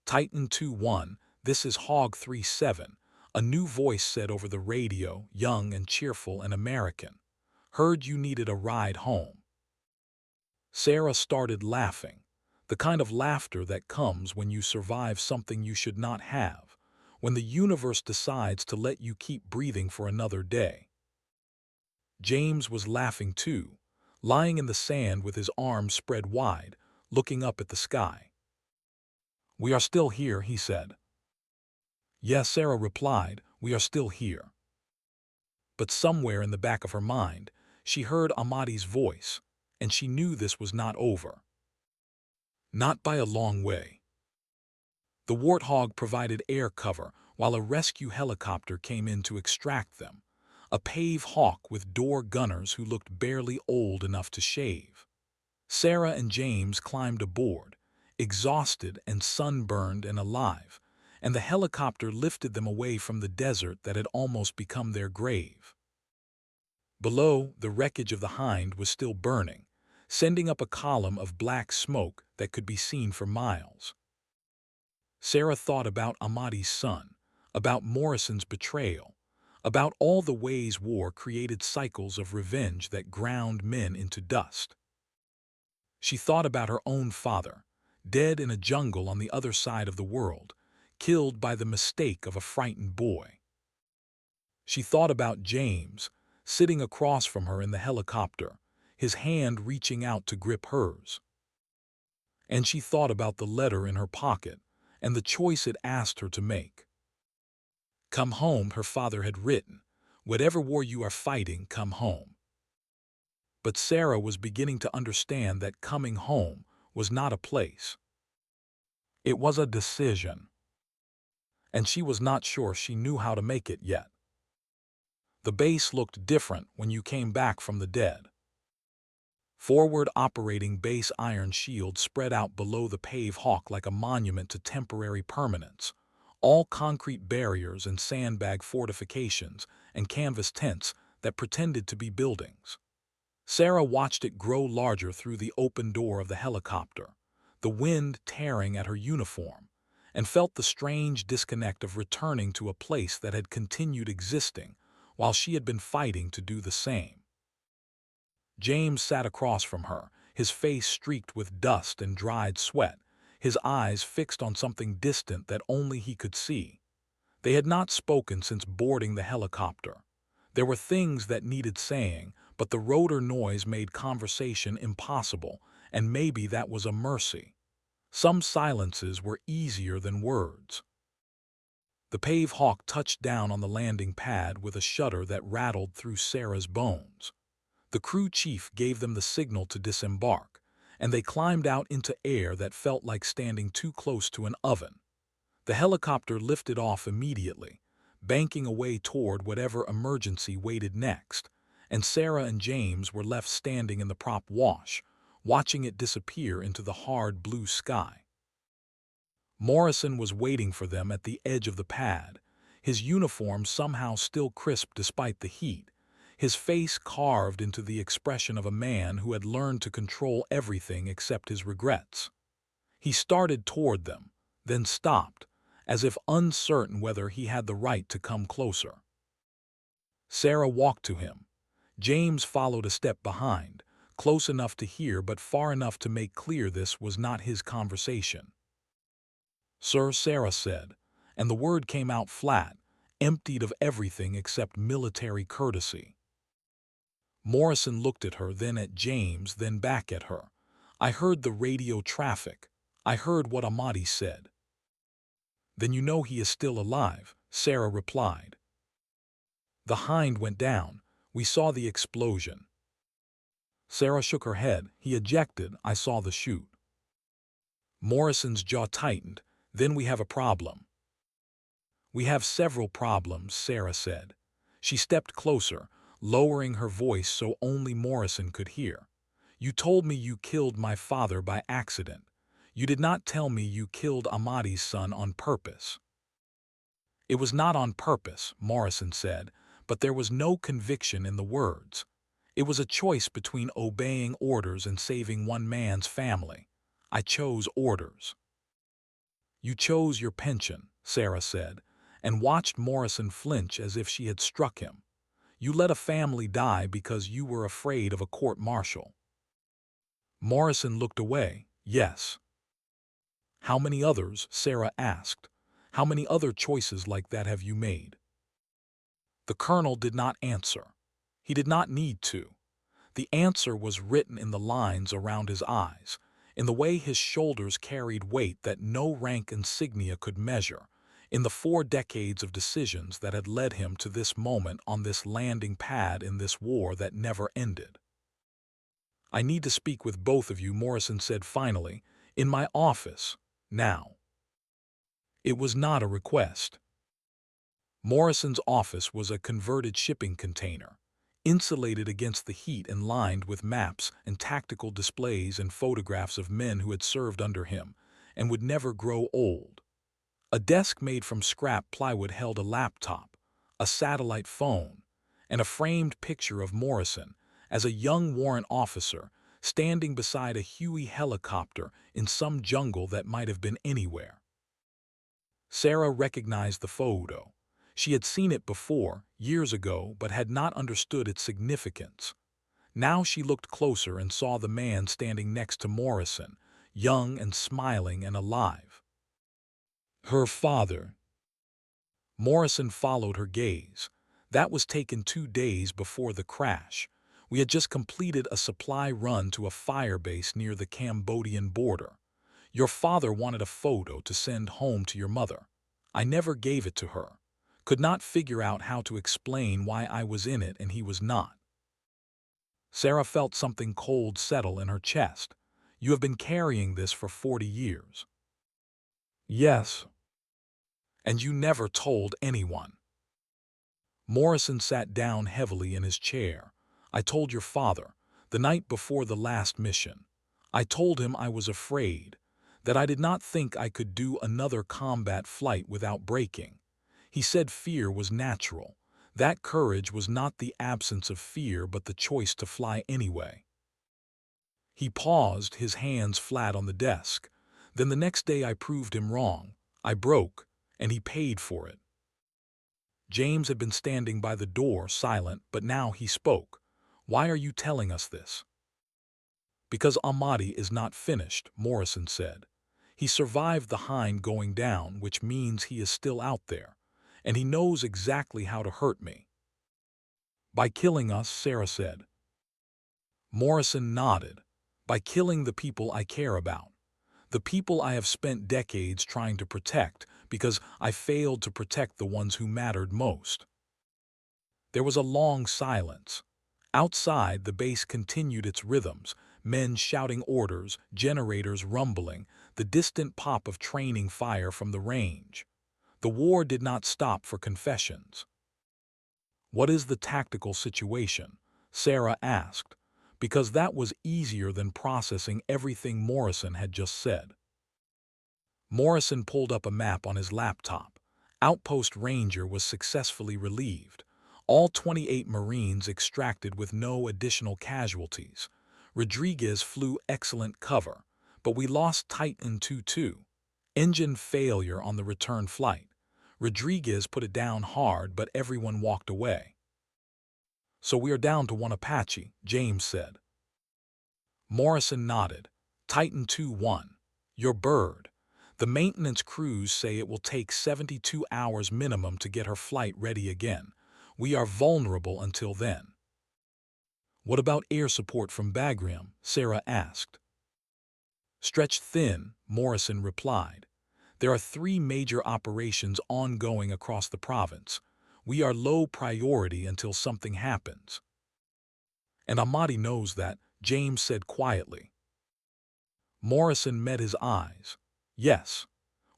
Titan 2-1, this is Hog 3-7, a new voice said over the radio, young and cheerful and American. Heard you needed a ride home. Sarah started laughing, the kind of laughter that comes when you survive something you should not have, when the universe decides to let you keep breathing for another day. James was laughing too, lying in the sand with his arms spread wide, looking up at the sky. We are still here, he said. Yes, Sarah replied, we are still here. But somewhere in the back of her mind, she heard Ahmadi's voice, and she knew this was not over. Not by a long way. The Warthog provided air cover while a rescue helicopter came in to extract them, a Pave Hawk with door gunners who looked barely old enough to shave. Sarah and James climbed aboard, exhausted and sunburned and alive, and the helicopter lifted them away from the desert that had almost become their grave. Below, the wreckage of the hind was still burning, sending up a column of black smoke that could be seen for miles. Sarah thought about Ahmadi's son, about Morrison's betrayal, about all the ways war created cycles of revenge that ground men into dust. She thought about her own father, dead in a jungle on the other side of the world, killed by the mistake of a frightened boy. She thought about James, sitting across from her in the helicopter, his hand reaching out to grip hers. And she thought about the letter in her pocket and the choice it asked her to make. Come home, her father had written. Whatever war you are fighting, come home. But Sarah was beginning to understand that coming home was not a place. It was a decision. And she was not sure she knew how to make it yet. The base looked different when you came back from the dead. Forward operating base iron shields spread out below the Pave Hawk like a monument to temporary permanence, all concrete barriers and sandbag fortifications and canvas tents that pretended to be buildings. Sarah watched it grow larger through the open door of the helicopter, the wind tearing at her uniform, and felt the strange disconnect of returning to a place that had continued existing while she had been fighting to do the same. James sat across from her, his face streaked with dust and dried sweat, his eyes fixed on something distant that only he could see. They had not spoken since boarding the helicopter. There were things that needed saying, but the rotor noise made conversation impossible, and maybe that was a mercy. Some silences were easier than words. The Pave Hawk touched down on the landing pad with a shudder that rattled through Sarah's bones. The crew chief gave them the signal to disembark, and they climbed out into air that felt like standing too close to an oven. The helicopter lifted off immediately, banking away toward whatever emergency waited next, and Sarah and James were left standing in the prop wash, watching it disappear into the hard blue sky. Morrison was waiting for them at the edge of the pad, his uniform somehow still crisp despite the heat, his face carved into the expression of a man who had learned to control everything except his regrets. He started toward them, then stopped, as if uncertain whether he had the right to come closer. Sarah walked to him. James followed a step behind, close enough to hear but far enough to make clear this was not his conversation. Sir, Sarah said, and the word came out flat, emptied of everything except military courtesy. Morrison looked at her, then at James, then back at her. I heard the radio traffic. I heard what Ahmadi said. Then you know he is still alive, Sarah replied. The hind went down. We saw the explosion. Sarah shook her head. He ejected. I saw the chute. Morrison's jaw tightened. Then we have a problem. We have several problems, Sarah said. She stepped closer, lowering her voice so only Morrison could hear. You told me you killed my father by accident. You did not tell me you killed Ahmadi's son on purpose. It was not on purpose, Morrison said, but there was no conviction in the words. It was a choice between obeying orders and saving one man's family. I chose orders. You chose your pension, Sarah said, and watched Morrison flinch as if she had struck him. You let a family die because you were afraid of a court-martial. Morrison looked away. Yes. How many others, Sarah asked. How many other choices like that have you made? The colonel did not answer. He did not need to. The answer was written in the lines around his eyes, in the way his shoulders carried weight that no rank insignia could measure, in the 4 decades of decisions that had led him to this moment on this landing pad in this war that never ended. I need to speak with both of you, Morrison said finally, in my office, now. It was not a request. Morrison's office was a converted shipping container, insulated against the heat and lined with maps and tactical displays and photographs of men who had served under him and would never grow old. A desk made from scrap plywood held a laptop, a satellite phone, and a framed picture of Morrison as a young warrant officer standing beside a Huey helicopter in some jungle that might have been anywhere. Sarah recognized the photo. She had seen it before, years ago, but had not understood its significance. Now she looked closer and saw the man standing next to Morrison, young and smiling and alive. Her father. Morrison followed her gaze. That was taken 2 days before the crash. We had just completed a supply run to a fire base near the Cambodian border. Your father wanted a photo to send home to your mother. I never gave it to her. Could not figure out how to explain why I was in it and he was not. Sarah felt something cold settle in her chest. You have been carrying this for 40 years. Yes. And you never told anyone. Morrison sat down heavily in his chair. I told your father, the night before the last mission. I told him I was afraid, that I did not think I could do another combat flight without breaking. He said fear was natural. That courage was not the absence of fear but the choice to fly anyway. He paused, his hands flat on the desk. Then the next day I proved him wrong. I broke, and he paid for it. James had been standing by the door, silent, but now he spoke. Why are you telling us this? Because Ahmadi is not finished, Morrison said. He survived the hind going down, which means he is still out there, and he knows exactly how to hurt me. By killing us, Sarah said. Morrison nodded. By killing the people I care about. The people I have spent decades trying to protect, because I failed to protect the ones who mattered most. There was a long silence. Outside, the base continued its rhythms, men shouting orders, generators rumbling, the distant pop of training fire from the range. The war did not stop for confessions. What is the tactical situation? Sarah asked, because that was easier than processing everything Morrison had just said. Morrison pulled up a map on his laptop. Outpost Ranger was successfully relieved. All 28 Marines extracted with no additional casualties. Rodriguez flew excellent cover, but we lost Titan II-2. Engine failure on the return flight. Rodriguez put it down hard, but everyone walked away. So we are down to 1 Apache, James said. Morrison nodded. Titan II-1. Your bird. The maintenance crews say it will take 72 hours minimum to get her flight ready again. We are vulnerable until then. What about air support from Bagram? Sarah asked. Stretched thin, Morrison replied. There are 3 major operations ongoing across the province. We are low priority until something happens. And Ahmadi knows that, James said quietly. Morrison met his eyes. Yes,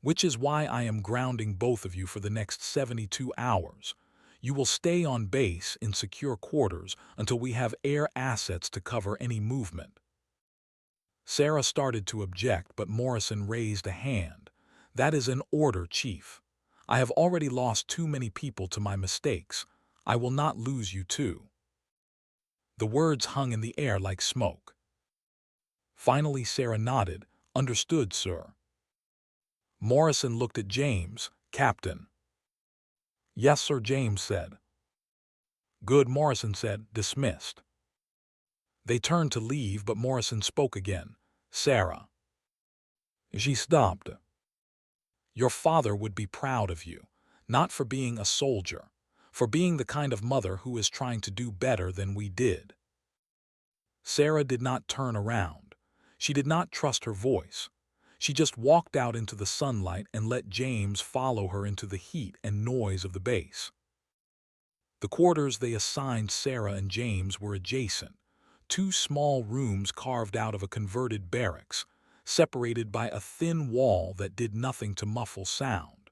which is why I am grounding both of you for the next 72 hours. You will stay on base in secure quarters until we have air assets to cover any movement. Sarah started to object, but Morrison raised a hand. That is an order, Chief. I have already lost too many people to my mistakes. I will not lose you too. The words hung in the air like smoke. Finally, Sarah nodded. Understood, sir. Morrison looked at James. Captain. Yes, sir, James said. Good, Morrison said. Dismissed. They turned to leave, but Morrison spoke again. Sarah. She stopped. Your father would be proud of you, not for being a soldier, for being the kind of mother who is trying to do better than we did. Sarah did not turn around. She did not trust her voice. She just walked out into the sunlight and let James follow her into the heat and noise of the base. The quarters they assigned Sarah and James were adjacent, 2 small rooms carved out of a converted barracks, separated by a thin wall that did nothing to muffle sound.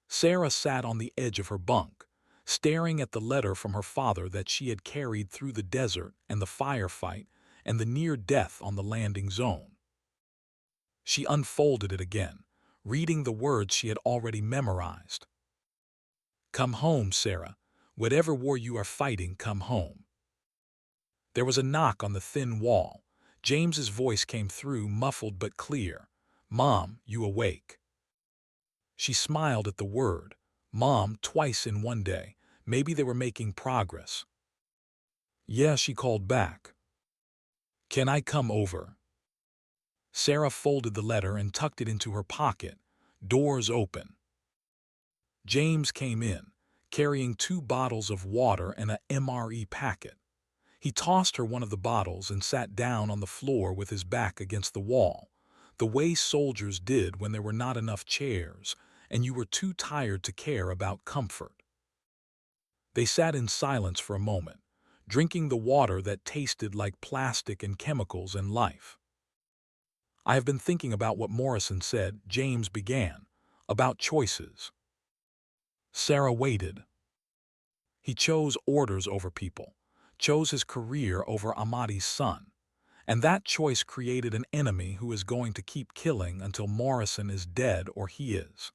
Sarah sat on the edge of her bunk, staring at the letter from her father that she had carried through the desert and the firefight and the near death on the landing zone. She unfolded it again, reading the words she had already memorized. Come home, Sarah. Whatever war you are fighting, come home. There was a knock on the thin wall. James's voice came through, muffled but clear. Mom, you awake? She smiled at the word. Mom, twice in one day. Maybe they were making progress. Yeah, she called back. Can I come over? Sarah folded the letter and tucked it into her pocket. Doors open. James came in, carrying 2 bottles of water and a MRE packet. He tossed her one of the bottles and sat down on the floor with his back against the wall, the way soldiers did when there were not enough chairs and you were too tired to care about comfort. They sat in silence for a moment, drinking the water that tasted like plastic and chemicals and life. I have been thinking about what Morrison said, James began, about choices. Sarah waited. He chose orders over people, chose his career over Ahmadi's son, and that choice created an enemy who is going to keep killing until Morrison is dead or he is.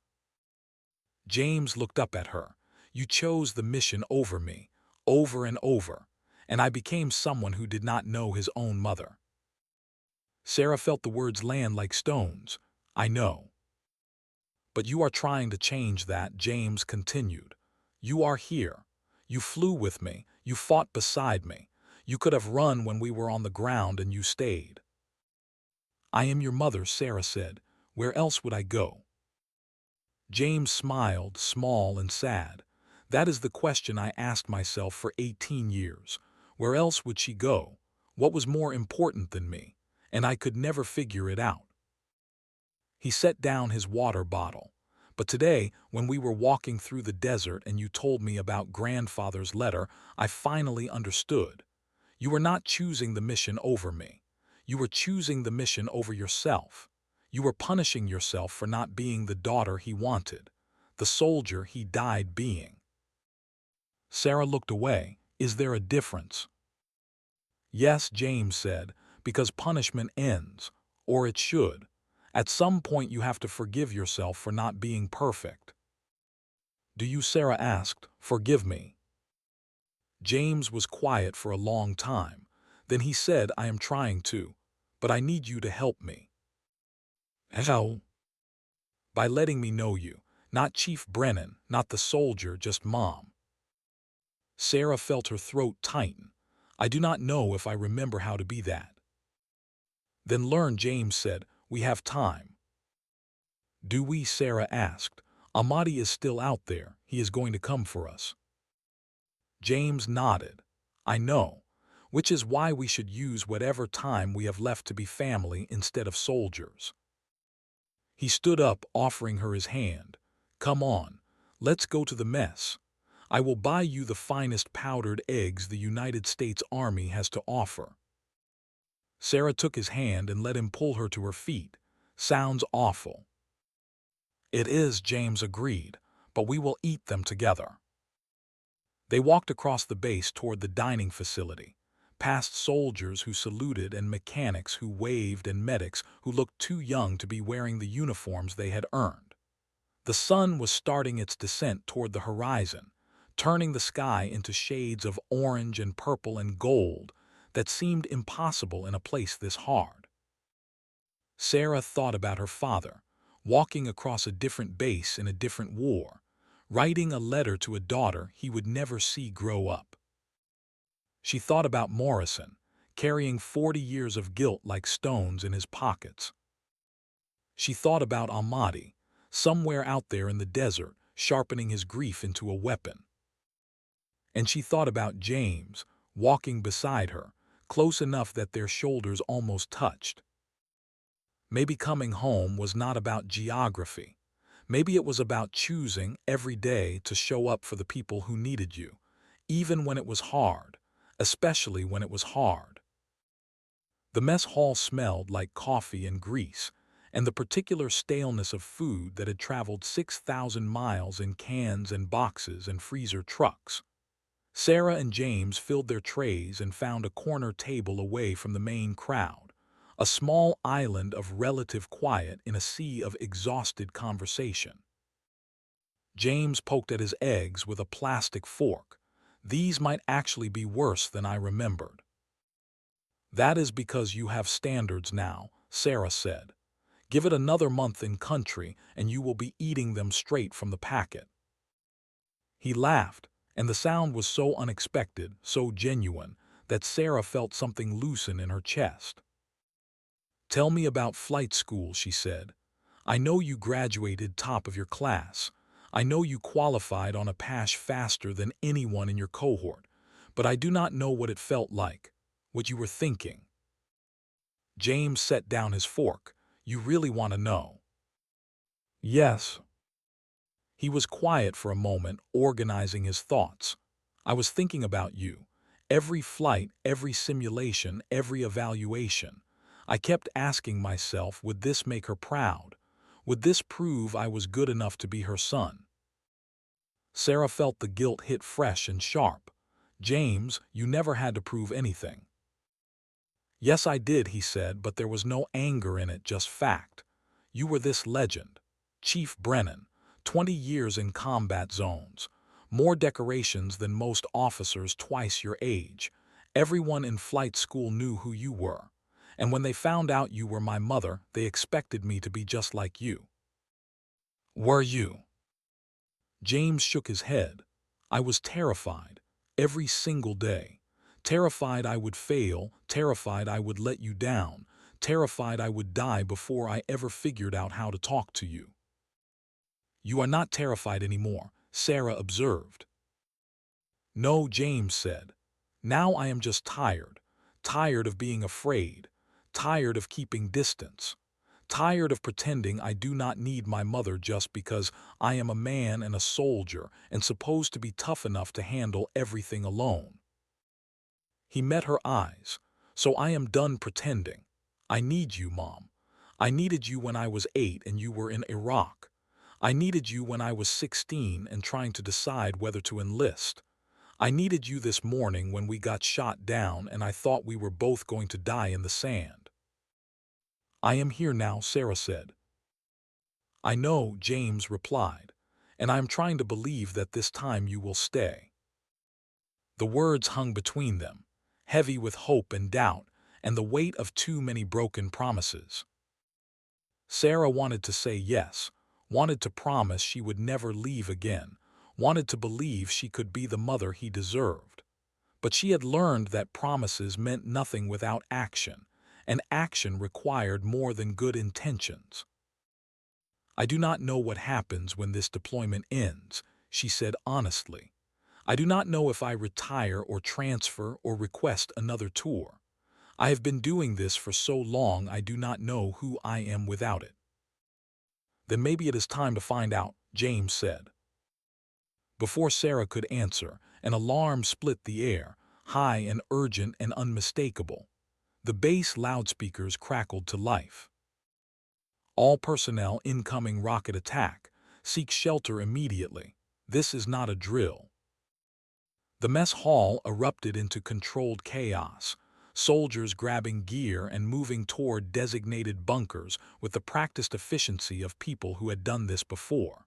James looked up at her. You chose the mission over me, over and over, and I became someone who did not know his own mother. Sarah felt the words land like stones. I know. But you are trying to change that, James continued. You are here. You flew with me. You fought beside me. You could have run when we were on the ground and you stayed. I am your mother, Sarah said. Where else would I go? James smiled, small and sad. That is the question I asked myself for 18 years. Where else would she go? What was more important than me? And I could never figure it out. He set down his water bottle. But today, when we were walking through the desert and you told me about grandfather's letter, I finally understood. You were not choosing the mission over me. You were choosing the mission over yourself. You were punishing yourself for not being the daughter he wanted, the soldier he died being. Sarah looked away. Is there a difference? Yes, James said, because punishment ends, or it should. At some point you have to forgive yourself for not being perfect. Do you, Sarah asked, forgive me? James was quiet for a long time. Then he said, I am trying to, but I need you to help me. How? By letting me know you, not Chief Brennan, not the soldier, just Mom. Sarah felt her throat tighten. I do not know if I remember how to be that. Then learn, James said. We have time. Do we? Sarah asked. Ahmadi is still out there. He is going to come for us. James nodded. I know. which is why we should use whatever time we have left to be family instead of soldiers." He stood up, offering her his hand. "Come on, let's go to the mess. I will buy you the finest powdered eggs the United States Army has to offer." Sarah took his hand and let him pull her to her feet. "Sounds awful." "It is," James agreed, "but we will eat them together." They walked across the base toward the dining facility, past soldiers who saluted and mechanics who waved and medics who looked too young to be wearing the uniforms they had earned. The sun was starting its descent toward the horizon, turning the sky into shades of orange and purple and gold that seemed impossible in a place this hard. Sarah thought about her father, walking across a different base in a different war, writing a letter to a daughter he would never see grow up. She thought about Morrison, carrying 40 years of guilt like stones in his pockets. She thought about Ahmadi, somewhere out there in the desert, sharpening his grief into a weapon. And she thought about James, walking beside her, close enough that their shoulders almost touched. Maybe coming home was not about geography. Maybe it was about choosing every day to show up for the people who needed you, even when it was hard, especially when it was hard. The mess hall smelled like coffee and grease, and the particular staleness of food that had traveled 6,000 miles in cans and boxes and freezer trucks. Sarah and James filled their trays and found a corner table away from the main crowd, a small island of relative quiet in a sea of exhausted conversation. James poked at his eggs with a plastic fork. "These might actually be worse than I remembered." "That is because you have standards now," Sarah said. "Give it another month in country and you will be eating them straight from the packet." He laughed, and the sound was so unexpected, so genuine, that Sarah felt something loosen in her chest. "Tell me about flight school," she said. "I know you graduated top of your class. I know you qualified on Apache faster than anyone in your cohort, but I do not know what it felt like, what you were thinking." James set down his fork. "You really want to know?" "Yes." He was quiet for a moment, organizing his thoughts. "I was thinking about you. Every flight, every simulation, every evaluation. I kept asking myself, would this make her proud? Would this prove I was good enough to be her son?" Sarah felt the guilt hit fresh and sharp. "James, you never had to prove anything." "Yes, I did," he said, "but there was no anger in it, just fact. You were this legend. Chief Brennan, 20 years in combat zones, more decorations than most officers twice your age. Everyone in flight school knew who you were. And when they found out you were my mother, they expected me to be just like you." "Were you?" James shook his head. "I was terrified, every single day. Terrified I would fail, terrified I would let you down, terrified I would die before I ever figured out how to talk to you." "You are not terrified anymore," Sarah observed. "No," James said. "Now I am just tired. Tired of being afraid. Tired of keeping distance. Tired of pretending I do not need my mother just because I am a man and a soldier and supposed to be tough enough to handle everything alone." He met her eyes. "So I am done pretending. I need you, Mom. I needed you when I was 8 and you were in Iraq. I needed you when I was 16 and trying to decide whether to enlist. I needed you this morning when we got shot down and I thought we were both going to die in the sand." "I am here now," Sarah said. "I know," James replied, "and I am trying to believe that this time you will stay." The words hung between them, heavy with hope and doubt, and the weight of too many broken promises. Sarah wanted to say yes, wanted to promise she would never leave again, wanted to believe she could be the mother he deserved. But she had learned that promises meant nothing without action, and action required more than good intentions. "I do not know what happens when this deployment ends," she said honestly. I do not know if I retire or transfer or request another tour. I have been doing this for so long I do not know who I am without it. Then maybe it is time to find out, James said. Before Sarah could answer, an alarm split the air, high and urgent and unmistakable. The base loudspeakers crackled to life. All personnel incoming rocket attack. Seek shelter immediately. This is not a drill. The mess hall erupted into controlled chaos, soldiers grabbing gear and moving toward designated bunkers with the practiced efficiency of people who had done this before.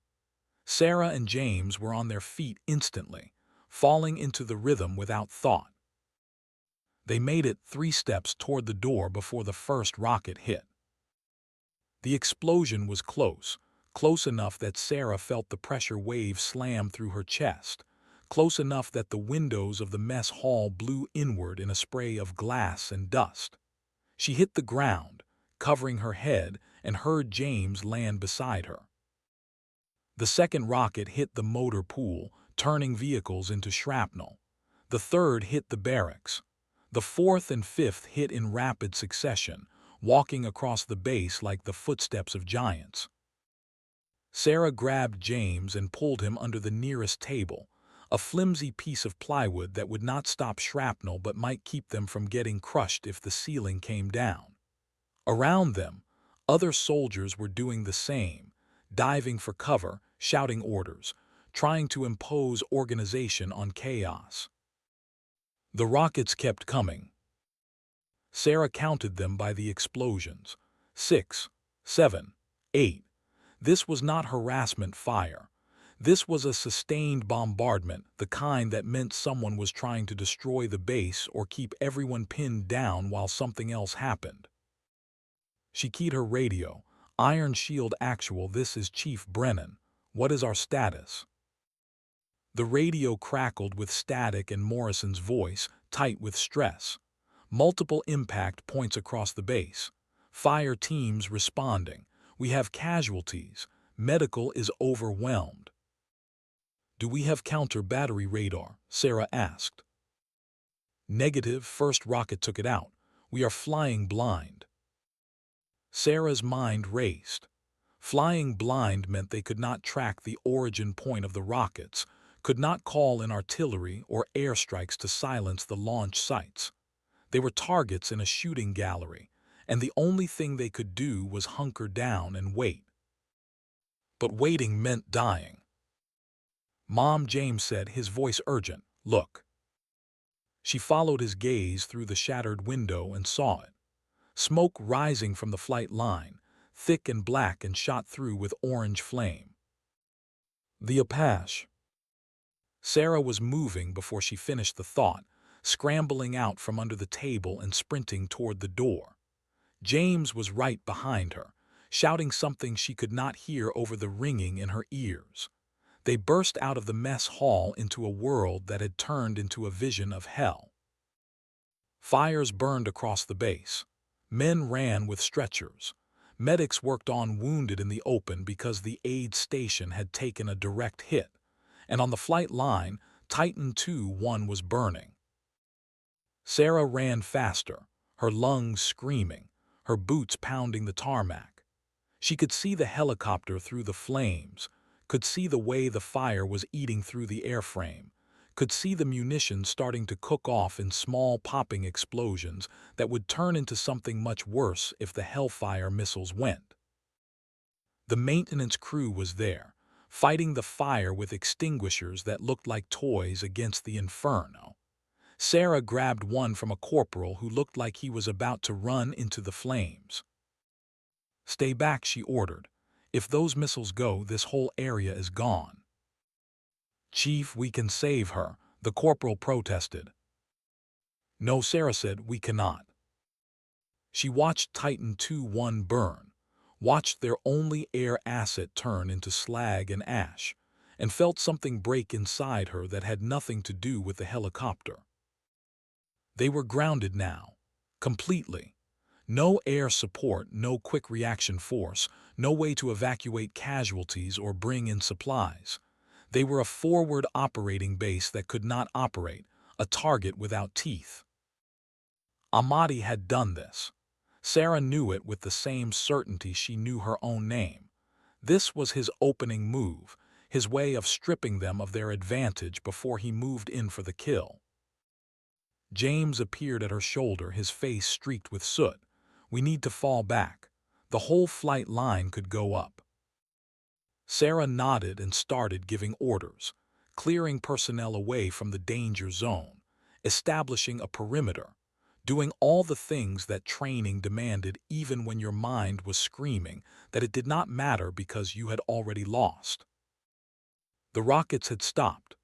Sarah and James were on their feet instantly, falling into the rhythm without thought. They made it 3 steps toward the door before the first rocket hit. The explosion was close, close enough that Sarah felt the pressure wave slam through her chest, close enough that the windows of the mess hall blew inward in a spray of glass and dust. She hit the ground, covering her head, and heard James land beside her. The second rocket hit the motor pool, turning vehicles into shrapnel. The third hit the barracks. The fourth and fifth hit in rapid succession, walking across the base like the footsteps of giants. Sarah grabbed James and pulled him under the nearest table, a flimsy piece of plywood that would not stop shrapnel but might keep them from getting crushed if the ceiling came down. Around them, other soldiers were doing the same, diving for cover, shouting orders, trying to impose organization on chaos. The rockets kept coming. Sarah counted them by the explosions. 6, 7, 8. This was not harassment fire. This was a sustained bombardment, the kind that meant someone was trying to destroy the base or keep everyone pinned down while something else happened. She keyed her radio. Iron Shield Actual, this is Chief Brennan. What is our status? The radio crackled with static and Morrison's voice, tight with stress. Multiple impact points across the base. Fire teams responding. We have casualties. Medical is overwhelmed. Do we have counter-battery radar? Sarah asked. Negative, first rocket took it out. We are flying blind. Sarah's mind raced. Flying blind meant they could not track the origin point of the rockets, could not call in artillery or airstrikes to silence the launch sites. They were targets in a shooting gallery, and the only thing they could do was hunker down and wait. But waiting meant dying. Mom, James said, his voice urgent, look. She followed his gaze through the shattered window and saw it. Smoke rising from the flight line, thick and black and shot through with orange flame. The Apache. Sarah was moving before she finished the thought, scrambling out from under the table and sprinting toward the door. James was right behind her, shouting something she could not hear over the ringing in her ears. They burst out of the mess hall into a world that had turned into a vision of hell. Fires burned across the base. Men ran with stretchers. Medics worked on wounded in the open because the aid station had taken a direct hit, and on the flight line, Titan II-1 was burning. Sarah ran faster, her lungs screaming, her boots pounding the tarmac. She could see the helicopter through the flames, could see the way the fire was eating through the airframe, could see the munitions starting to cook off in small popping explosions that would turn into something much worse if the Hellfire missiles went. The maintenance crew was there, fighting the fire with extinguishers that looked like toys against the inferno. Sarah grabbed one from a corporal who looked like he was about to run into the flames. Stay back, she ordered. If those missiles go, this whole area is gone. Chief, we can save her, the corporal protested. No, Sarah said, we cannot. She watched Titan II-1 burn, watched their only air asset turn into slag and ash, and felt something break inside her that had nothing to do with the helicopter. They were grounded now, completely. No air support, no quick reaction force, no way to evacuate casualties or bring in supplies. They were a forward operating base that could not operate, a target without teeth. Ahmadi had done this. Sarah knew it with the same certainty she knew her own name. This was his opening move, his way of stripping them of their advantage before he moved in for the kill. James appeared at her shoulder, his face streaked with soot. "We need to fall back. The whole flight line could go up." Sarah nodded and started giving orders, clearing personnel away from the danger zone, establishing a perimeter, doing all the things that training demanded even when your mind was screaming that it did not matter because you had already lost. The rockets had stopped.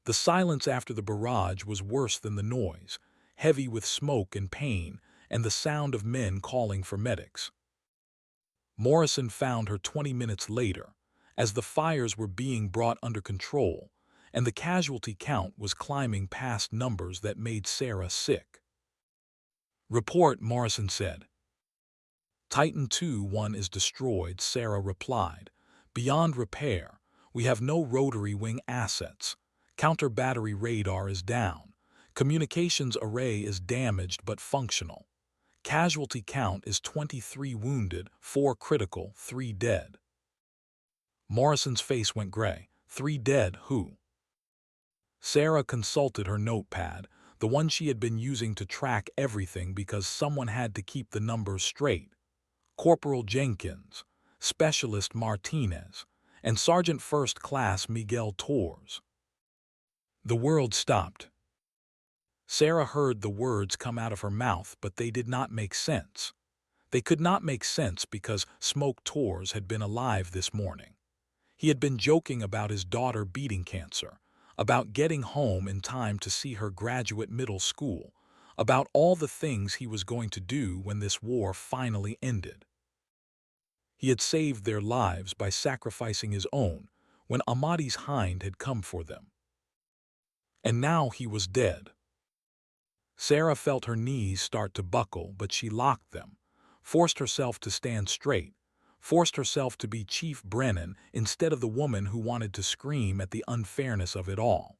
The silence after the barrage was worse than the noise, heavy with smoke and pain and the sound of men calling for medics. Morrison found her 20 minutes later, as the fires were being brought under control, and the casualty count was climbing past numbers that made Sarah sick. "Report," Morrison said. "Titan II-1 is destroyed," Sarah replied. "Beyond repair. We have no rotary wing assets. Counter-battery radar is down. Communications array is damaged but functional. Casualty count is 23 wounded, 4 critical, 3 dead." Morrison's face went gray. 3 dead, who? Sarah consulted her notepad, the one she had been using to track everything because someone had to keep the numbers straight. Corporal Jenkins, Specialist Martinez, and Sergeant First Class Miguel Torres. The world stopped. Sarah heard the words come out of her mouth, but they did not make sense. They could not make sense because Smoke Torres had been alive this morning. He had been joking about his daughter beating cancer, about getting home in time to see her graduate middle school, about all the things he was going to do when this war finally ended. He had saved their lives by sacrificing his own when Ahmadi's hind had come for them. And now he was dead. Sarah felt her knees start to buckle, but she locked them, forced herself to stand straight, forced herself to be Chief Brennan instead of the woman who wanted to scream at the unfairness of it all.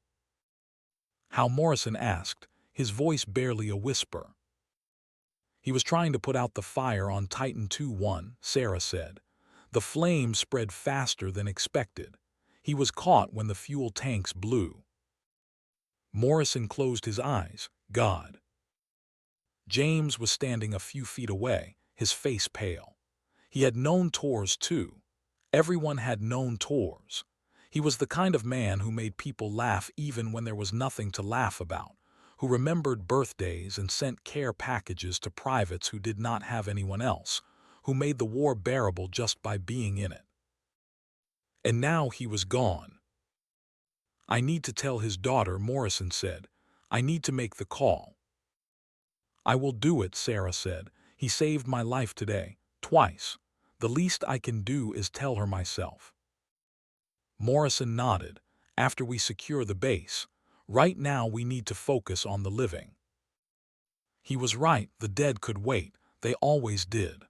"How?" Morrison asked, his voice barely a whisper. "He was trying to put out the fire on Titan II-1, Sarah said. "The flames spread faster than expected. He was caught when the fuel tanks blew." Morrison closed his eyes. "God." James was standing a few feet away, his face pale. He had known Torres too. Everyone had known Torres. He was the kind of man who made people laugh even when there was nothing to laugh about, who remembered birthdays and sent care packages to privates who did not have anyone else, who made the war bearable just by being in it. And now he was gone. "I need to tell his daughter," Morrison said. "I need to make the call." "I will do it," Sarah said. "He saved my life today, twice. The least I can do is tell her myself." Morrison nodded. "After we secure the base. Right now we need to focus on the living." He was right, the dead could wait. They always did.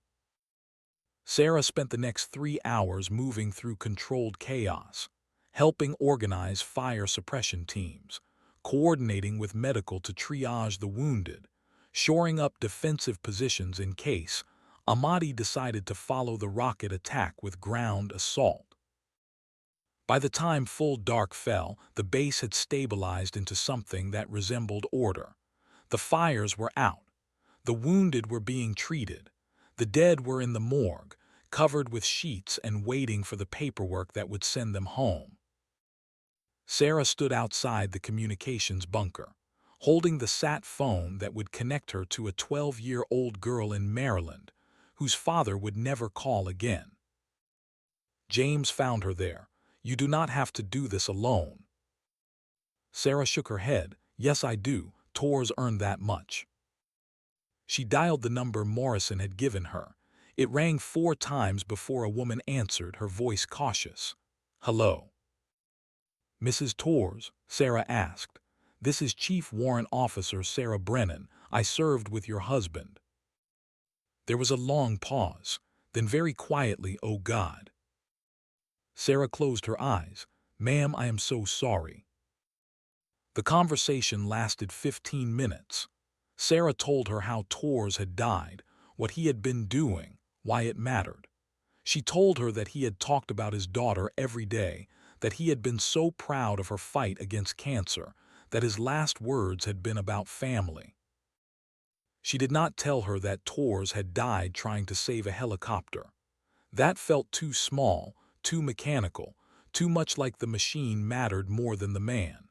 Sarah spent the next 3 hours moving through controlled chaos, helping organize fire suppression teams, coordinating with medical to triage the wounded, shoring up defensive positions in case Ahmadi decided to follow the rocket attack with ground assault. By the time full dark fell, the base had stabilized into something that resembled order. The fires were out. The wounded were being treated. The dead were in the morgue, covered with sheets and waiting for the paperwork that would send them home. Sarah stood outside the communications bunker, holding the sat phone that would connect her to a 12-year-old girl in Maryland, whose father would never call again. James found her there. "You do not have to do this alone." Sarah shook her head. "Yes, I do. Torres earned that much." She dialed the number Morrison had given her. It rang 4 times before a woman answered, her voice cautious. "Hello." "Mrs. Torres?" Sarah asked. "This is Chief Warrant Officer Sarah Brennan. I served with your husband." There was a long pause, then very quietly, "Oh God." Sarah closed her eyes. "Ma'am, I am so sorry." The conversation lasted 15 minutes. Sarah told her how Tors had died, what he had been doing, why it mattered. She told her that he had talked about his daughter every day, that he had been so proud of her fight against cancer, that his last words had been about family. She did not tell her that Tors had died trying to save a helicopter. That felt too small, too mechanical, too much like the machine mattered more than the man.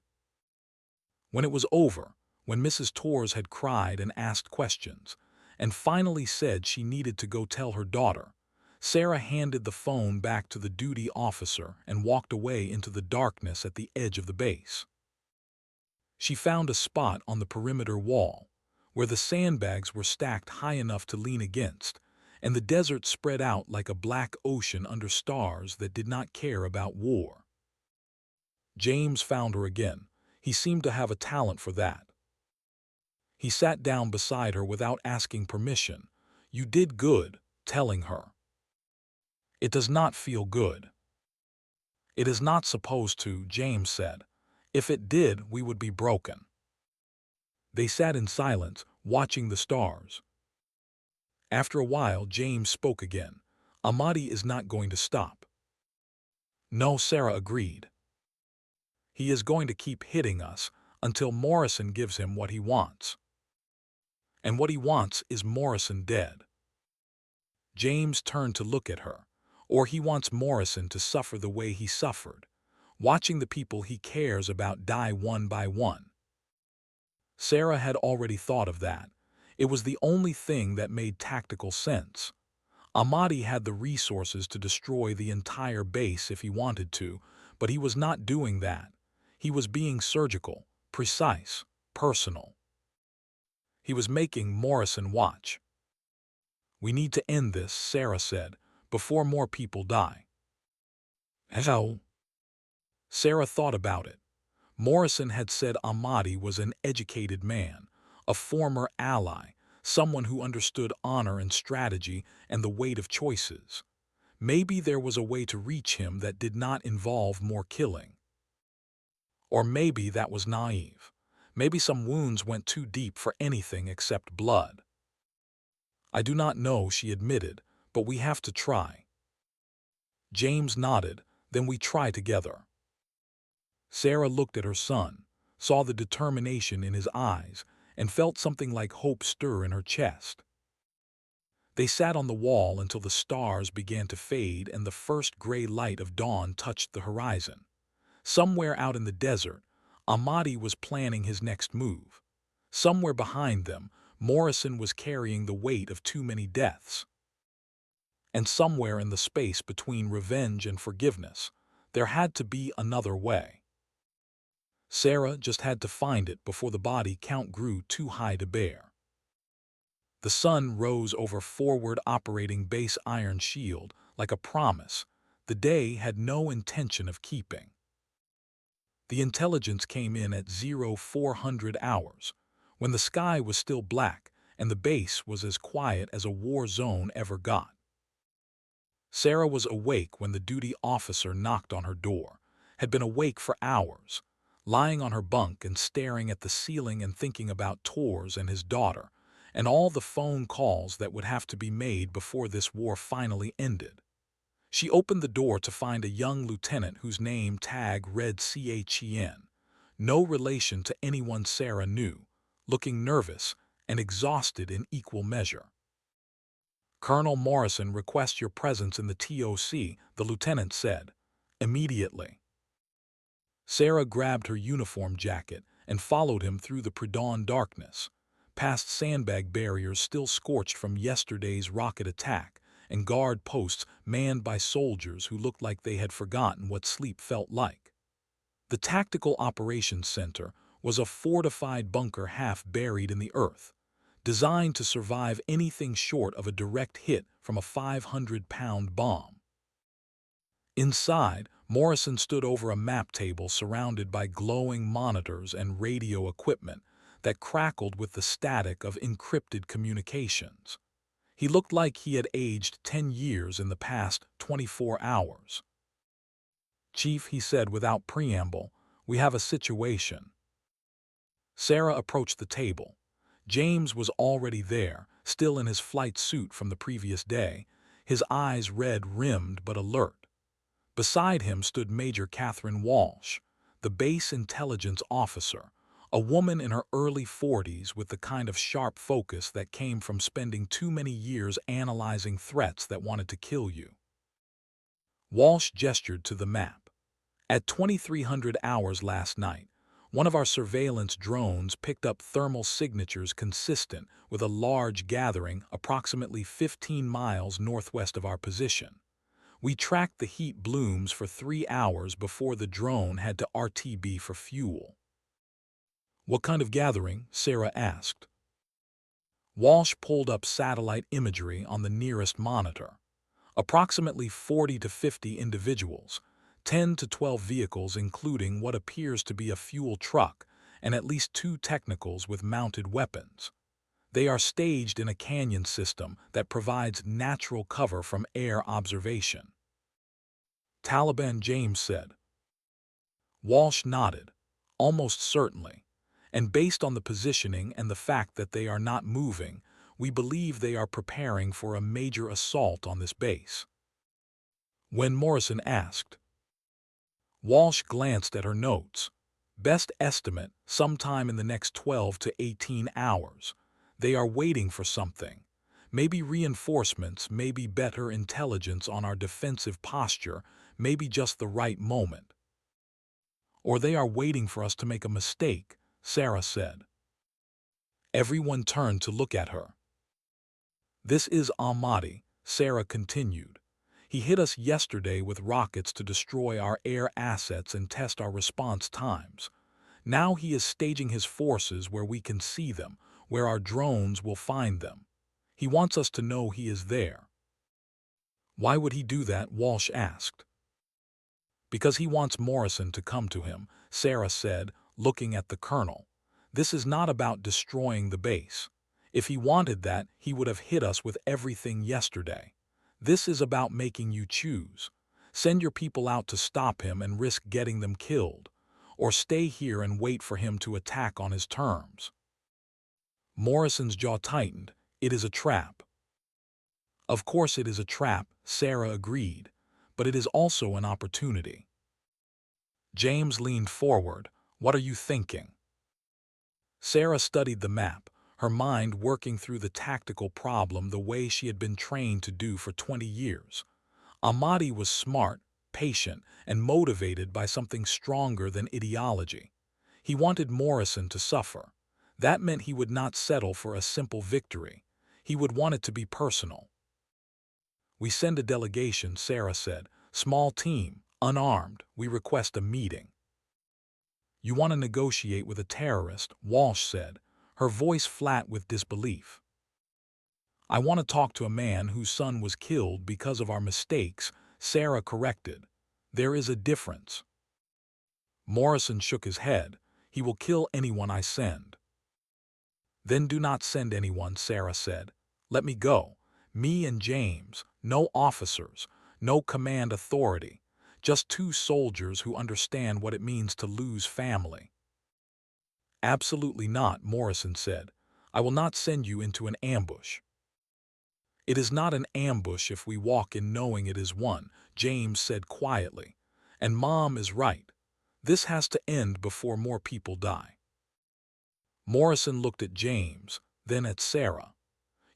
When it was over, when Mrs. Tors had cried and asked questions, and finally said she needed to go tell her daughter, Sarah handed the phone back to the duty officer and walked away into the darkness at the edge of the base. She found a spot on the perimeter wall, where the sandbags were stacked high enough to lean against, and the desert spread out like a black ocean under stars that did not care about war. James found her again. He seemed to have a talent for that. He sat down beside her without asking permission. "You did good," telling her. "It does not feel good." "It is not supposed to," James said. "If it did, we would be broken." They sat in silence, watching the stars. After a while, James spoke again. "Ahmadi is not going to stop." "No," Sarah agreed. "He is going to keep hitting us until Morrison gives him what he wants. And what he wants is Morrison dead." James turned to look at her. "Or he wants Morrison to suffer the way he suffered, watching the people he cares about die one by one." Sarah had already thought of that. It was the only thing that made tactical sense. Ahmadi had the resources to destroy the entire base if he wanted to, but he was not doing that. He was being surgical, precise, personal. He was making Morrison watch. "We need to end this," Sarah said, "before more people die." "How?" Sarah thought about it. Morrison had said Ahmadi was an educated man, a former ally, someone who understood honor and strategy and the weight of choices. Maybe there was a way to reach him that did not involve more killing. Or maybe that was naive. Maybe some wounds went too deep for anything except blood. "I do not know," she admitted, "but we have to try." James nodded. "Then we try together." Sarah looked at her son, saw the determination in his eyes, and felt something like hope stir in her chest. They sat on the wall until the stars began to fade and the first gray light of dawn touched the horizon. Somewhere out in the desert, Ahmadi was planning his next move. Somewhere behind them, Morrison was carrying the weight of too many deaths. And somewhere in the space between revenge and forgiveness, there had to be another way. Sarah just had to find it before the body count grew too high to bear. The sun rose over forward operating base iron shield like a promise the day had no intention of keeping. The intelligence came in at 0400 hours, when the sky was still black and the base was as quiet as a war zone ever got. Sarah was awake when the duty officer knocked on her door, had been awake for hours, lying on her bunk and staring at the ceiling and thinking about Tors and his daughter, and all the phone calls that would have to be made before this war finally ended. She opened the door to find a young lieutenant whose name tag read CHEN, no relation to anyone Sarah knew, looking nervous and exhausted in equal measure. "Colonel Morrison requests your presence in the TOC," the lieutenant said. "Immediately." Sarah grabbed her uniform jacket and followed him through the pre-dawn darkness, past sandbag barriers still scorched from yesterday's rocket attack and guard posts manned by soldiers who looked like they had forgotten what sleep felt like. The Tactical Operations Center was a fortified bunker half buried in the earth, designed to survive anything short of a direct hit from a 500-pound bomb. Inside, Morrison stood over a map table surrounded by glowing monitors and radio equipment that crackled with the static of encrypted communications. He looked like he had aged 10 years in the past 24 hours. "Chief," he said without preamble, "we have a situation." Sarah approached the table. James was already there, still in his flight suit from the previous day, his eyes red-rimmed but alert. Beside him stood Major Catherine Walsh, the base intelligence officer, a woman in her early 40s with the kind of sharp focus that came from spending too many years analyzing threats that wanted to kill you. Walsh gestured to the map. At 2300 hours last night, one of our surveillance drones picked up thermal signatures consistent with a large gathering approximately 15 miles northwest of our position. We tracked the heat blooms for 3 hours before the drone had to RTB for fuel. "What kind of gathering?" Sarah asked. Walsh pulled up satellite imagery on the nearest monitor. Approximately 40 to 50 individuals, 10 to 12 vehicles including what appears to be a fuel truck, and at least 2 technicals with mounted weapons. They are staged in a canyon system that provides natural cover from air observation. "Taliban," James said. Walsh nodded, almost certainly, and based on the positioning and the fact that they are not moving, we believe they are preparing for a major assault on this base. When Morrison asked, Walsh glanced at her notes. "Best estimate, sometime in the next 12 to 18 hours. They are waiting for something. Maybe reinforcements, maybe better intelligence on our defensive posture, maybe just the right moment." "Or they are waiting for us to make a mistake," Sarah said. Everyone turned to look at her. "This is Ahmadi," Sarah continued. "He hit us yesterday with rockets to destroy our air assets and test our response times. Now he is staging his forces where we can see them, where our drones will find them. He wants us to know he is there." "Why would he do that?" Walsh asked. "Because he wants Morrison to come to him," Sarah said, looking at the colonel. "This is not about destroying the base. If he wanted that, he would have hit us with everything yesterday. This is about making you choose. Send your people out to stop him and risk getting them killed, or stay here and wait for him to attack on his terms." Morrison's jaw tightened. "It is a trap." "Of course it is a trap," Sarah agreed, "but it is also an opportunity." James leaned forward. "What are you thinking?" Sarah studied the map, her mind working through the tactical problem the way she had been trained to do for 20 years. Ahmadi was smart, patient, and motivated by something stronger than ideology. He wanted Morrison to suffer. That meant he would not settle for a simple victory. He would want it to be personal. "We send a delegation," Sarah said. "Small team, unarmed. We request a meeting." "You want to negotiate with a terrorist," Walsh said, her voice flat with disbelief. "I want to talk to a man whose son was killed because of our mistakes," Sarah corrected. "There is a difference." Morrison shook his head. "He will kill anyone I send." "Then do not send anyone," Sarah said. "Let me go. Me and James. No officers. No command authority. Just 2 soldiers who understand what it means to lose family." "Absolutely not," Morrison said. "I will not send you into an ambush." "It is not an ambush if we walk in knowing it is one," James said quietly. "And Mom is right. This has to end before more people die." Morrison looked at James, then at Sarah.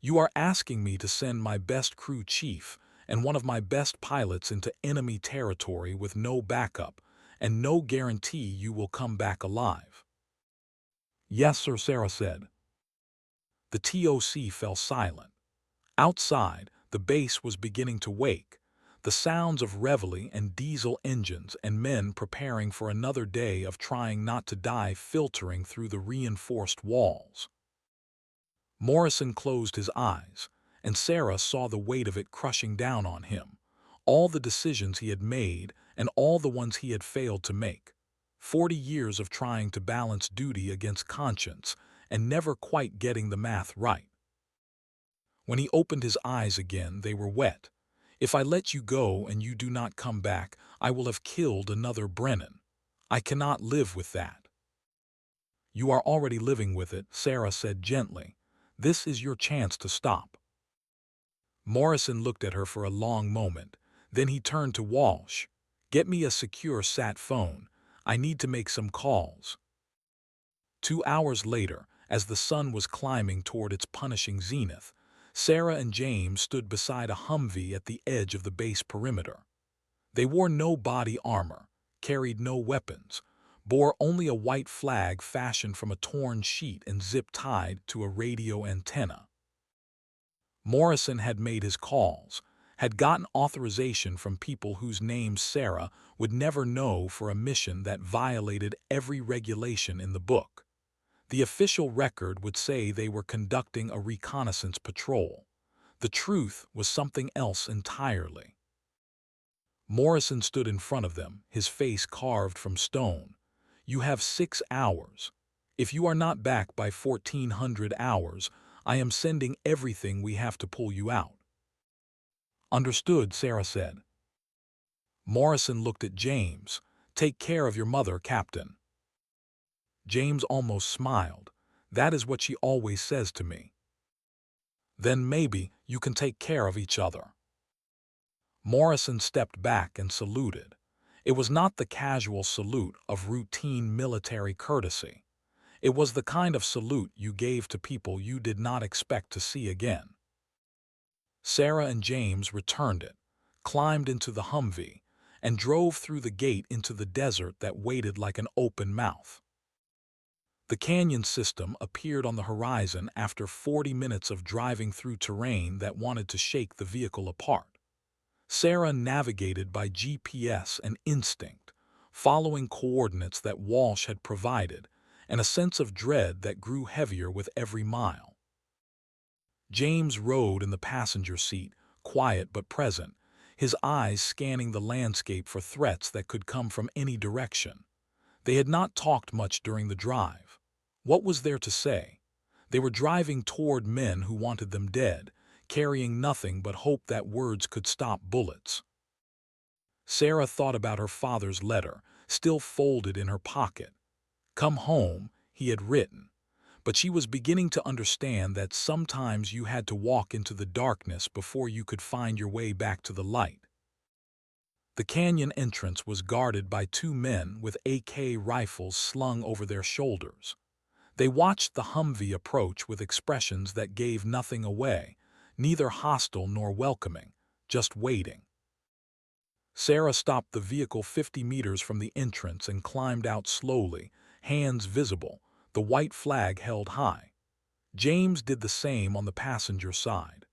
"You are asking me to send my best crew chief and one of my best pilots into enemy territory with no backup and no guarantee you will come back alive." "Yes, sir," Sarah said. The TOC fell silent. Outside, the base was beginning to wake, the sounds of reveille and diesel engines and men preparing for another day of trying not to die filtering through the reinforced walls. Morrison closed his eyes, and Sarah saw the weight of it crushing down on him, all the decisions he had made and all the ones he had failed to make. 40 years of trying to balance duty against conscience and never quite getting the math right. When he opened his eyes again, they were wet. If I let you go and you do not come back, I will have killed another Brennan. I cannot live with that." "You are already living with it," Sarah said gently. "This is your chance to stop." Morrison looked at her for a long moment. Then he turned to Walsh. "Get me a secure sat phone. I need to make some calls." 2 hours later, as the sun was climbing toward its punishing zenith, Sarah and James stood beside a Humvee at the edge of the base perimeter. They wore no body armor, carried no weapons, bore only a white flag fashioned from a torn sheet and zip-tied to a radio antenna. Morrison had made his calls, had gotten authorization from people whose names Sarah would never know for a mission that violated every regulation in the book. The official record would say they were conducting a reconnaissance patrol. The truth was something else entirely. Morrison stood in front of them, his face carved from stone. "You have 6 hours. If you are not back by 1400 hours, I am sending everything we have to pull you out." "Understood," Sarah said. Morrison looked at James. "Take care of your mother, Captain." James almost smiled. "That is what she always says to me." "Then maybe you can take care of each other." Morrison stepped back and saluted. It was not the casual salute of routine military courtesy. It was the kind of salute you gave to people you did not expect to see again. Sarah and James returned it, climbed into the Humvee, and drove through the gate into the desert that waited like an open mouth. The canyon system appeared on the horizon after 40 minutes of driving through terrain that wanted to shake the vehicle apart. Sarah navigated by GPS and instinct, following coordinates that Walsh had provided, and a sense of dread that grew heavier with every mile. James rode in the passenger seat, quiet but present, his eyes scanning the landscape for threats that could come from any direction. They had not talked much during the drive. What was there to say? They were driving toward men who wanted them dead, carrying nothing but hope that words could stop bullets. Sarah thought about her father's letter, still folded in her pocket. "Come home," he had written. But she was beginning to understand that sometimes you had to walk into the darkness before you could find your way back to the light. The canyon entrance was guarded by 2 men with AK rifles slung over their shoulders. They watched the Humvee approach with expressions that gave nothing away, neither hostile nor welcoming, just waiting. Sarah stopped the vehicle 50 meters from the entrance and climbed out slowly, hands visible, the white flag held high. James did the same on the passenger side.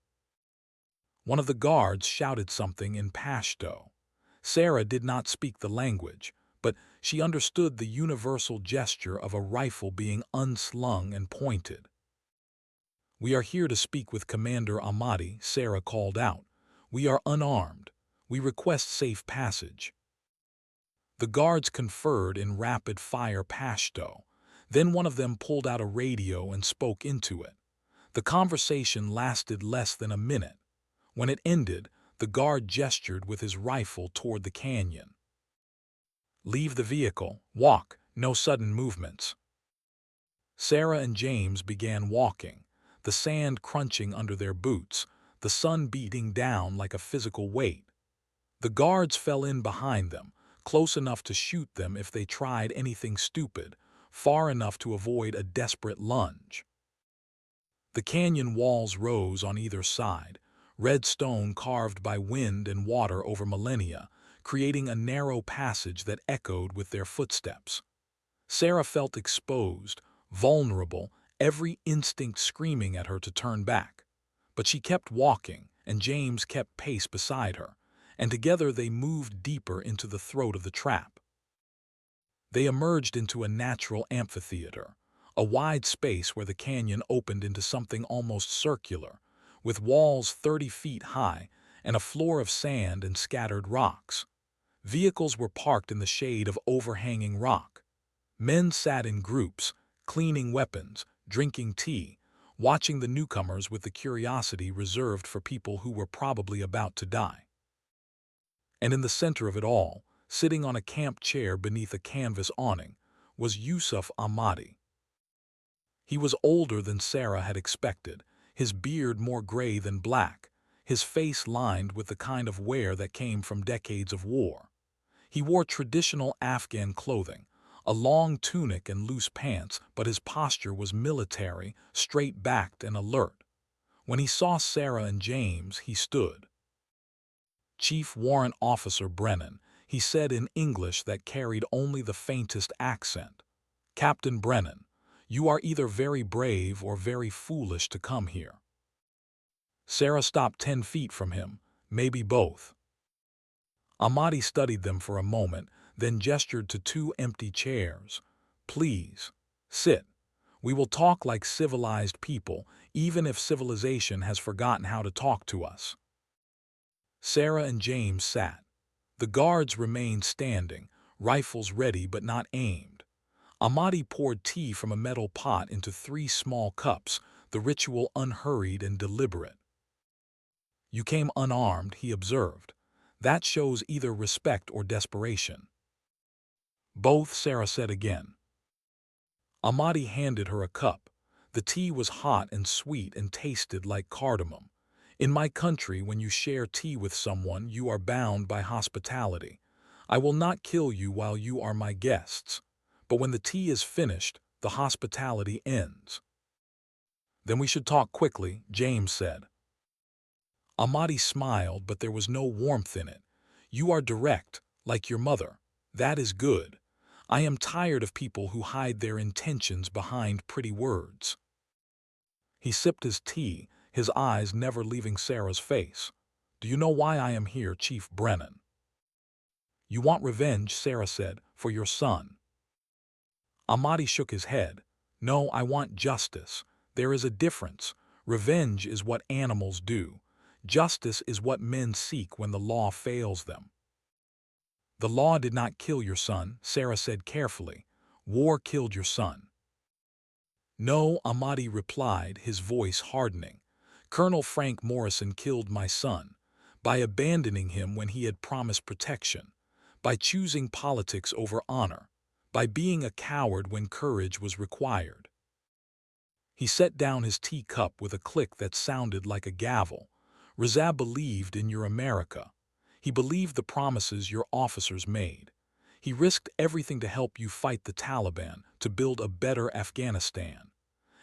One of the guards shouted something in Pashto. Sarah did not speak the language, but she understood the universal gesture of a rifle being unslung and pointed. "We are here to speak with Commander Ahmadi," Sarah called out. "We are unarmed. We request safe passage." The guards conferred in rapid-fire Pashto. Then one of them pulled out a radio and spoke into it. The conversation lasted less than a minute. When it ended, the guard gestured with his rifle toward the canyon. "Leave the vehicle. Walk. No sudden movements." Sarah and James began walking, the sand crunching under their boots, the sun beating down like a physical weight. The guards fell in behind them, close enough to shoot them if they tried anything stupid, far enough to avoid a desperate lunge. The canyon walls rose on either side, red stone carved by wind and water over millennia, creating a narrow passage that echoed with their footsteps. Sarah felt exposed, vulnerable, every instinct screaming at her to turn back. But she kept walking, and James kept pace beside her, and together they moved deeper into the throat of the trap. They emerged into a natural amphitheater, a wide space where the canyon opened into something almost circular, with walls 30 feet high and a floor of sand and scattered rocks. Vehicles were parked in the shade of overhanging rock. Men sat in groups, cleaning weapons, drinking tea, watching the newcomers with the curiosity reserved for people who were probably about to die. And in the center of it all, sitting on a camp chair beneath a canvas awning, was Yusuf Ahmadi. He was older than Sarah had expected, his beard more gray than black, his face lined with the kind of wear that came from decades of war. He wore traditional Afghan clothing, a long tunic and loose pants, but his posture was military, straight-backed and alert. When he saw Sarah and James, he stood. "Chief Warrant Officer Brennan," he said in English that carried only the faintest accent. "Captain Brennan, you are either very brave or very foolish to come here." Sarah stopped 10 feet from him, maybe both. Ahmadi studied them for a moment, then gestured to 2 empty chairs. "Please, sit. We will talk like civilized people, even if civilization has forgotten how to talk to us." Sarah and James sat. The guards remained standing, rifles ready but not aimed. Ahmadi poured tea from a metal pot into 3 small cups, the ritual unhurried and deliberate. "You came unarmed," he observed. "That shows either respect or desperation." "Both," Sarah said again. Ahmadi handed her a cup. The tea was hot and sweet and tasted like cardamom. "In my country, when you share tea with someone, you are bound by hospitality. I will not kill you while you are my guests. But when the tea is finished, the hospitality ends." "Then we should talk quickly," James said. Ahmadi smiled, but there was no warmth in it. "You are direct, like your mother. That is good. I am tired of people who hide their intentions behind pretty words." He sipped his tea, his eyes never leaving Sarah's face. "Do you know why I am here, Chief Brennan?" "You want revenge," Sarah said, "for your son." Ahmadi shook his head. "No, I want justice. There is a difference. Revenge is what animals do. Justice is what men seek when the law fails them." "The law did not kill your son," Sarah said carefully. "War killed your son." "No," Ahmadi replied, his voice hardening. "Colonel Frank Morrison killed my son, by abandoning him when he had promised protection, by choosing politics over honor, by being a coward when courage was required." He set down his teacup with a click that sounded like a gavel. "Reza believed in your America. He believed the promises your officers made. He risked everything to help you fight the Taliban, to build a better Afghanistan.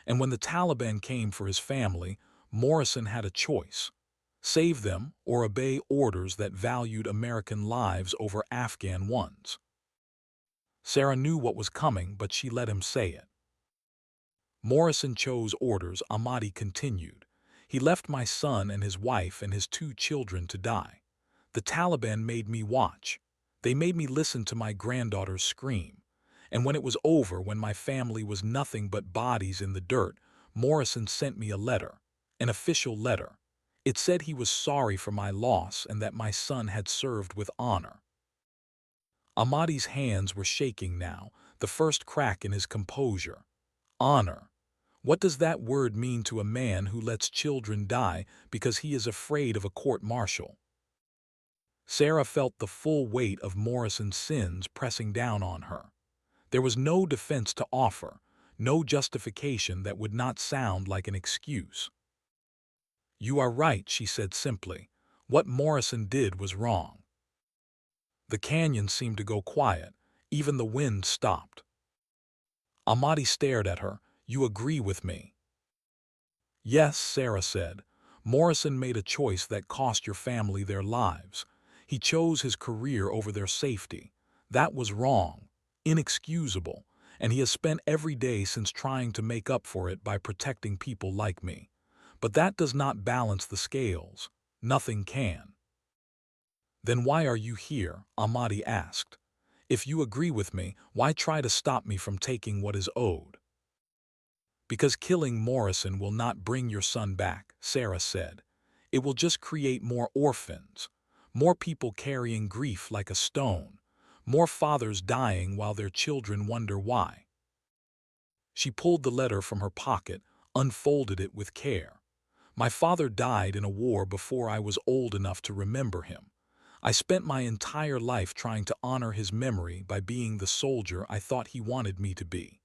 And when the Taliban came for his family, Morrison had a choice: save them or obey orders that valued American lives over Afghan ones." Sarah knew what was coming, but she let him say it. "Morrison chose orders," Ahmadi continued. "He left my son and his wife and his 2 children to die. The Taliban made me watch. They made me listen to my granddaughters scream. And when it was over, when my family was nothing but bodies in the dirt, Morrison sent me a letter, an official letter. It said he was sorry for my loss and that my son had served with honor." Ahmadi's hands were shaking now, the first crack in his composure. Honor. What does that word mean to a man who lets children die because he is afraid of a court-martial? Sarah felt the full weight of Morrison's sins pressing down on her. There was no defense to offer, no justification that would not sound like an excuse. "You are right," she said simply. "What Morrison did was wrong." The canyon seemed to go quiet. Even the wind stopped. Ahmadi stared at her. "You agree with me?" "Yes," Sarah said. "Morrison made a choice that cost your family their lives. He chose his career over their safety. That was wrong, inexcusable, and he has spent every day since trying to make up for it by protecting people like me. But that does not balance the scales. Nothing can." "Then why are you here?" Ahmadi asked. "If you agree with me, why try to stop me from taking what is owed?" "Because killing Morrison will not bring your son back," Sarah said. "It will just create more orphans, more people carrying grief like a stone, more fathers dying while their children wonder why." She pulled the letter from her pocket, unfolded it with care. "My father died in a war before I was old enough to remember him. I spent my entire life trying to honor his memory by being the soldier I thought he wanted me to be.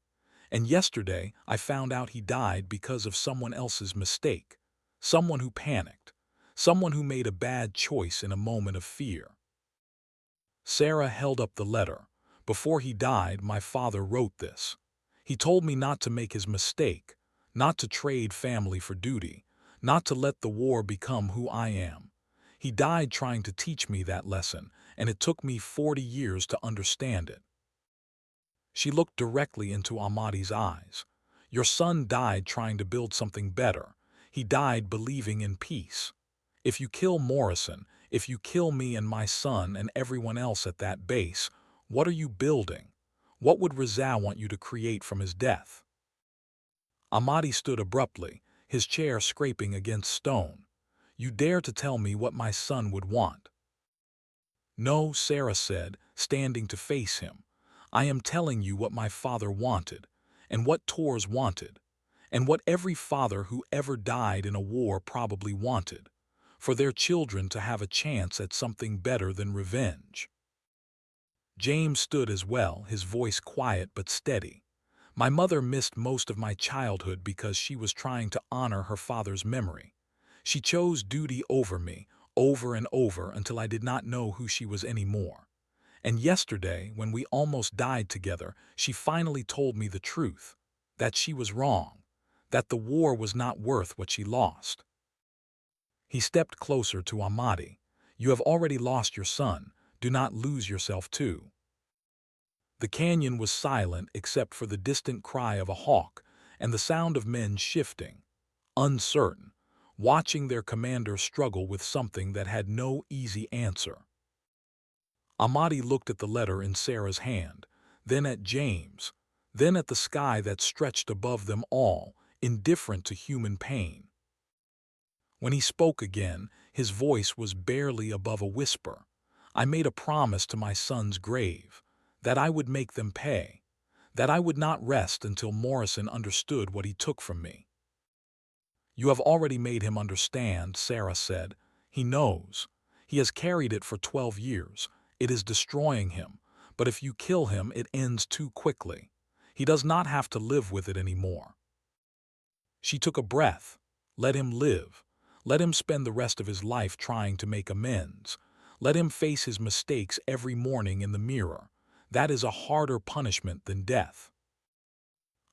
And yesterday, I found out he died because of someone else's mistake. Someone who panicked. Someone who made a bad choice in a moment of fear. Sarah held up the letter. Before he died, my father wrote this. He told me not to make his mistake, not to trade family for duty, not to let the war become who I am. He died trying to teach me that lesson, and it took me 40 years to understand it. She looked directly into Ahmadi's eyes. Your son died trying to build something better. He died believing in peace. If you kill Morrison, if you kill me and my son and everyone else at that base, what are you building? What would Rizal want you to create from his death? Ahmadi stood abruptly, his chair scraping against stone. You dare to tell me what my son would want? No, Sarah said, standing to face him. I am telling you what my father wanted, and what Torres wanted, and what every father who ever died in a war probably wanted, for their children to have a chance at something better than revenge. James stood as well, his voice quiet but steady. My mother missed most of my childhood because she was trying to honor her father's memory. She chose duty over me, over and over until I did not know who she was anymore. And yesterday, when we almost died together, she finally told me the truth, that she was wrong, that the war was not worth what she lost. He stepped closer to Ahmadi. You have already lost your son. Do not lose yourself too. The canyon was silent except for the distant cry of a hawk and the sound of men shifting, uncertain, watching their commander struggle with something that had no easy answer. Ahmadi looked at the letter in Sarah's hand, then at James, then at the sky that stretched above them all, indifferent to human pain. When he spoke again, his voice was barely above a whisper. I made a promise to my son's grave, that I would make them pay, that I would not rest until Morrison understood what he took from me. You have already made him understand, Sarah said. He knows. He has carried it for 12 years. It is destroying him, but if you kill him, it ends too quickly. He does not have to live with it anymore. She took a breath. Let him live. Let him spend the rest of his life trying to make amends. Let him face his mistakes every morning in the mirror. That is a harder punishment than death.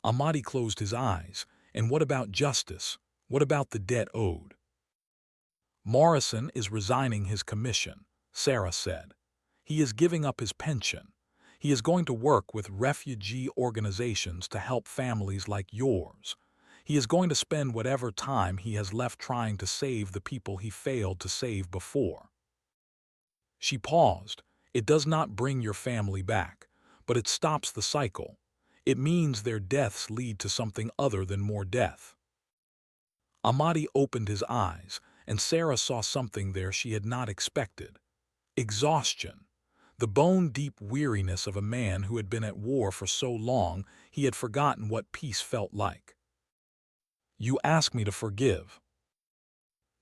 Ahmadi closed his eyes. And what about justice? What about the debt owed? Morrison is resigning his commission, Sarah said. He is giving up his pension. He is going to work with refugee organizations to help families like yours. He is going to spend whatever time he has left trying to save the people he failed to save before. She paused. It does not bring your family back, but it stops the cycle. It means their deaths lead to something other than more death. Ahmadi opened his eyes, and Sarah saw something there she had not expected. Exhaustion. The bone-deep weariness of a man who had been at war for so long he had forgotten what peace felt like. You ask me to forgive.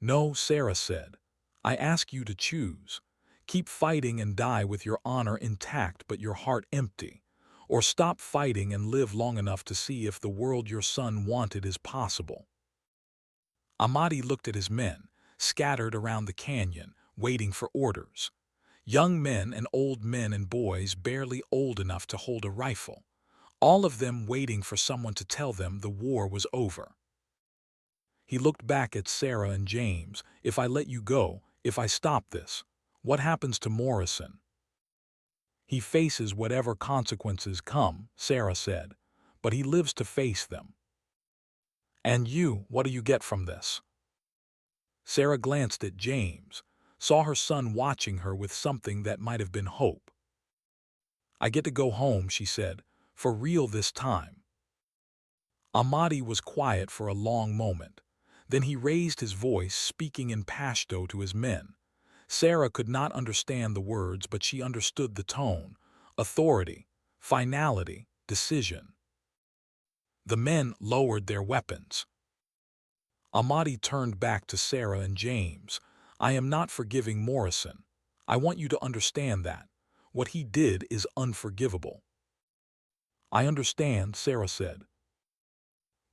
No, Sarah said. I ask you to choose. Keep fighting and die with your honor intact but your heart empty, or stop fighting and live long enough to see if the world your son wanted is possible. Ahmadi looked at his men, scattered around the canyon, waiting for orders. Young men and old men and boys barely old enough to hold a rifle, all of them waiting for someone to tell them the war was over. He looked back at Sarah and James. If I let you go, if I stop this, what happens to Morrison? He faces whatever consequences come, Sarah said, but he lives to face them. And you, what do you get from this? Sarah glanced at James, saw her son watching her with something that might have been hope. I get to go home, she said, for real this time. Ahmadi was quiet for a long moment. Then he raised his voice, speaking in Pashto to his men. Sarah could not understand the words, but she understood the tone, authority, finality, decision. The men lowered their weapons. Ahmadi turned back to Sarah and James. I am not forgiving Morrison. I want you to understand that. What he did is unforgivable." "I understand," Sarah said.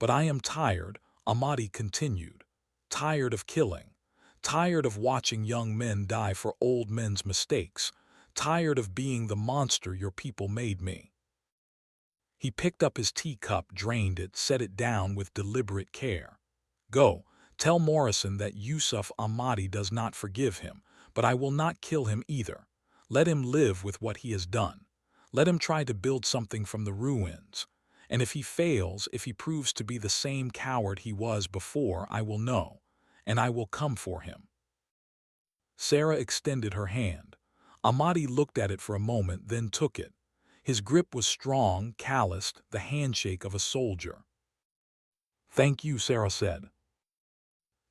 "But I am tired," Ahmadi continued. "Tired of killing. Tired of watching young men die for old men's mistakes. Tired of being the monster your people made me." He picked up his teacup, drained it, set it down with deliberate care. "Go, tell Morrison that Yusuf Ahmadi does not forgive him, but I will not kill him either. Let him live with what he has done. Let him try to build something from the ruins. And if he fails, if he proves to be the same coward he was before, I will know, and I will come for him." Sarah extended her hand. Ahmadi looked at it for a moment, then took it. His grip was strong, calloused, the handshake of a soldier. "Thank you," Sarah said.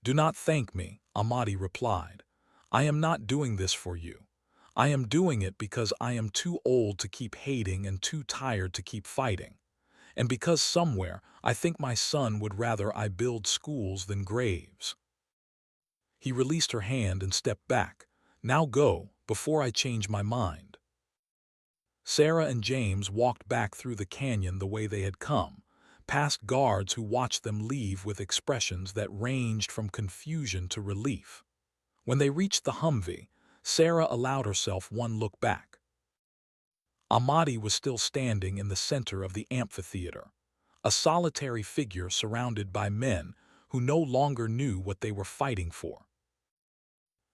"Do not thank me," Ahmadi replied. "I am not doing this for you. I am doing it because I am too old to keep hating and too tired to keep fighting. And because somewhere I think my son would rather I build schools than graves." He released her hand and stepped back. "Now go, before I change my mind." Sarah and James walked back through the canyon the way they had come, past guards who watched them leave with expressions that ranged from confusion to relief. When they reached the Humvee, Sarah allowed herself one look back. Ahmadi was still standing in the center of the amphitheater, a solitary figure surrounded by men who no longer knew what they were fighting for.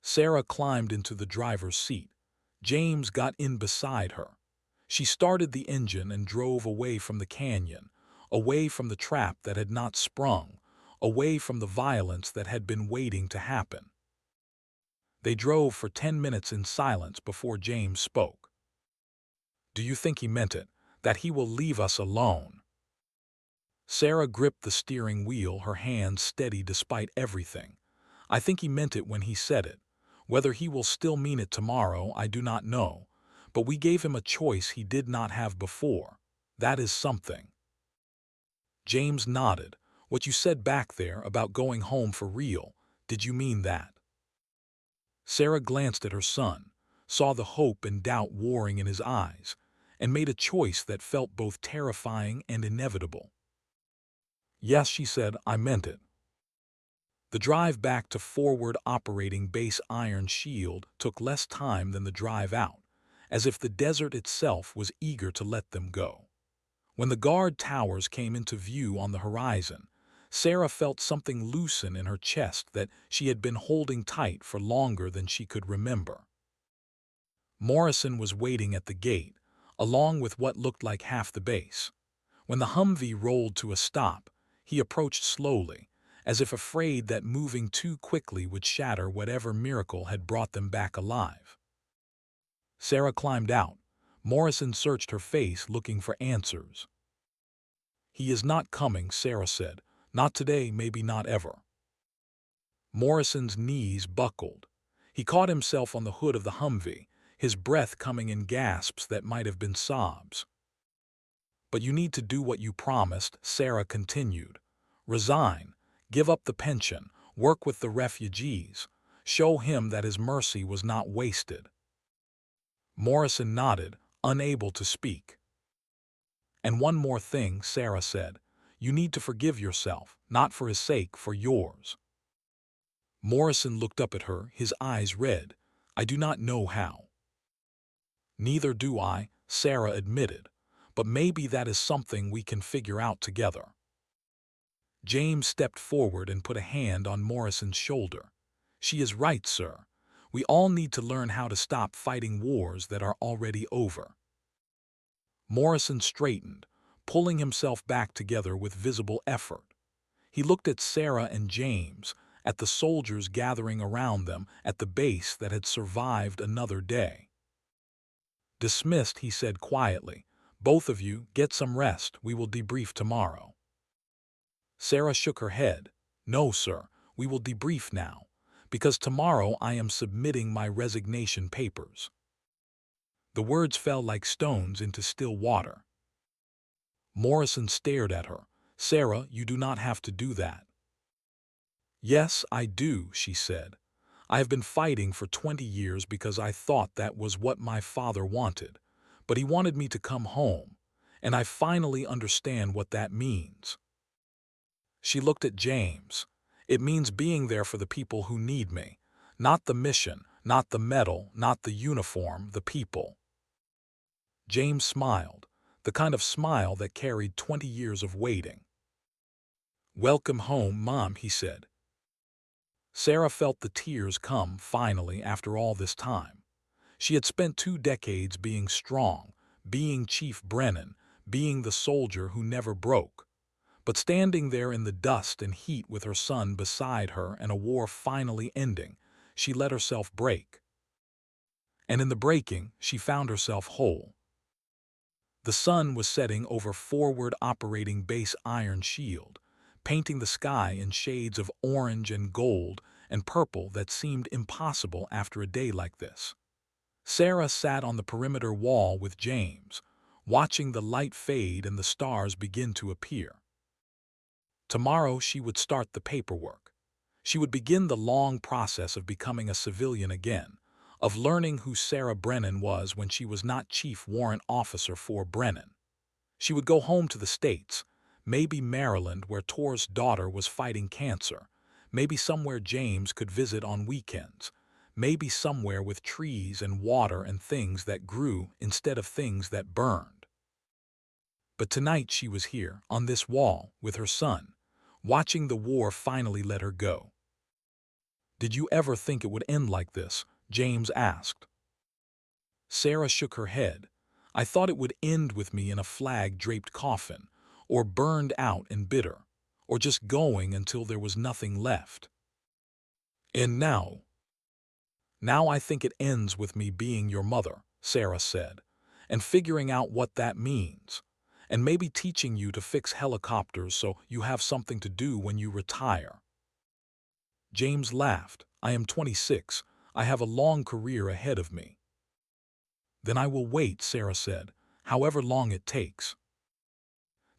Sarah climbed into the driver's seat. James got in beside her. She started the engine and drove away from the canyon, away from the trap that had not sprung, away from the violence that had been waiting to happen. They drove for 10 minutes in silence before James spoke. "Do you think he meant it, that he will leave us alone?" Sarah gripped the steering wheel, her hands steady despite everything. "I think he meant it when he said it. Whether he will still mean it tomorrow, I do not know. But we gave him a choice he did not have before. That is something." James nodded. "What you said back there about going home for real, did you mean that?" Sarah glanced at her son, saw the hope and doubt warring in his eyes, and made a choice that felt both terrifying and inevitable. "Yes," she said, "I meant it." The drive back to forward operating base Iron Shield took less time than the drive out, as if the desert itself was eager to let them go. When the guard towers came into view on the horizon, Sarah felt something loosen in her chest that she had been holding tight for longer than she could remember. Morrison was waiting at the gate, along with what looked like half the base. When the Humvee rolled to a stop, he approached slowly, as if afraid that moving too quickly would shatter whatever miracle had brought them back alive. Sarah climbed out. Morrison searched her face, looking for answers. "He is not coming," Sarah said. "Not today, maybe not ever." Morrison's knees buckled. He caught himself on the hood of the Humvee, his breath coming in gasps that might have been sobs. "But you need to do what you promised," Sarah continued. "Resign, give up the pension, work with the refugees. Show him that his mercy was not wasted." Morrison nodded, unable to speak. "And one more thing," Sarah said. "You need to forgive yourself, not for his sake, for yours." Morrison looked up at her, his eyes red. "I do not know how." "Neither do I," Sarah admitted. "But maybe that is something we can figure out together." James stepped forward and put a hand on Morrison's shoulder. "She is right, sir. We all need to learn how to stop fighting wars that are already over." Morrison straightened, pulling himself back together with visible effort. He looked at Sarah and James, at the soldiers gathering around them, at the base that had survived another day. "Dismissed," he said quietly. "Both of you, get some rest. We will debrief tomorrow." Sarah shook her head. "No, sir, we will debrief now, because tomorrow I am submitting my resignation papers." The words fell like stones into still water. Morrison stared at her. "Sarah, you do not have to do that." "Yes, I do," she said. I have been fighting for 20 years because I thought that was what my father wanted, but he wanted me to come home, and I finally understand what that means." She looked at James. "It means being there for the people who need me. Not the mission, not the medal, not the uniform, the people." James smiled, the kind of smile that carried 20 years of waiting. "Welcome home, Mom," he said. Sarah felt the tears come finally after all this time. She had spent 2 decades being strong, being Chief Brennan, being the soldier who never broke. But standing there in the dust and heat with her son beside her and a war finally ending, she let herself break. And in the breaking, she found herself whole. The sun was setting over forward operating base Iron Shield, painting the sky in shades of orange and gold and purple that seemed impossible after a day like this. Sarah sat on the perimeter wall with James, watching the light fade and the stars begin to appear. Tomorrow she would start the paperwork. She would begin the long process of becoming a civilian again, of learning who Sarah Brennan was when she was not Chief Warrant Officer for Brennan. She would go home to the States, maybe Maryland where Tor's daughter was fighting cancer, maybe somewhere James could visit on weekends, maybe somewhere with trees and water and things that grew instead of things that burned. But tonight she was here, on this wall, with her son, watching the war finally let her go. "Did you ever think it would end like this?" James asked. Sarah shook her head. "I thought it would end with me in a flag-draped coffin, or burned out and bitter, or just going until there was nothing left. And now I think it ends with me being your mother," Sarah said, "and figuring out what that means, and maybe teaching you to fix helicopters so you have something to do when you retire." James laughed. "I am 26. I have a long career ahead of me." "Then I will wait," Sarah said, "however long it takes."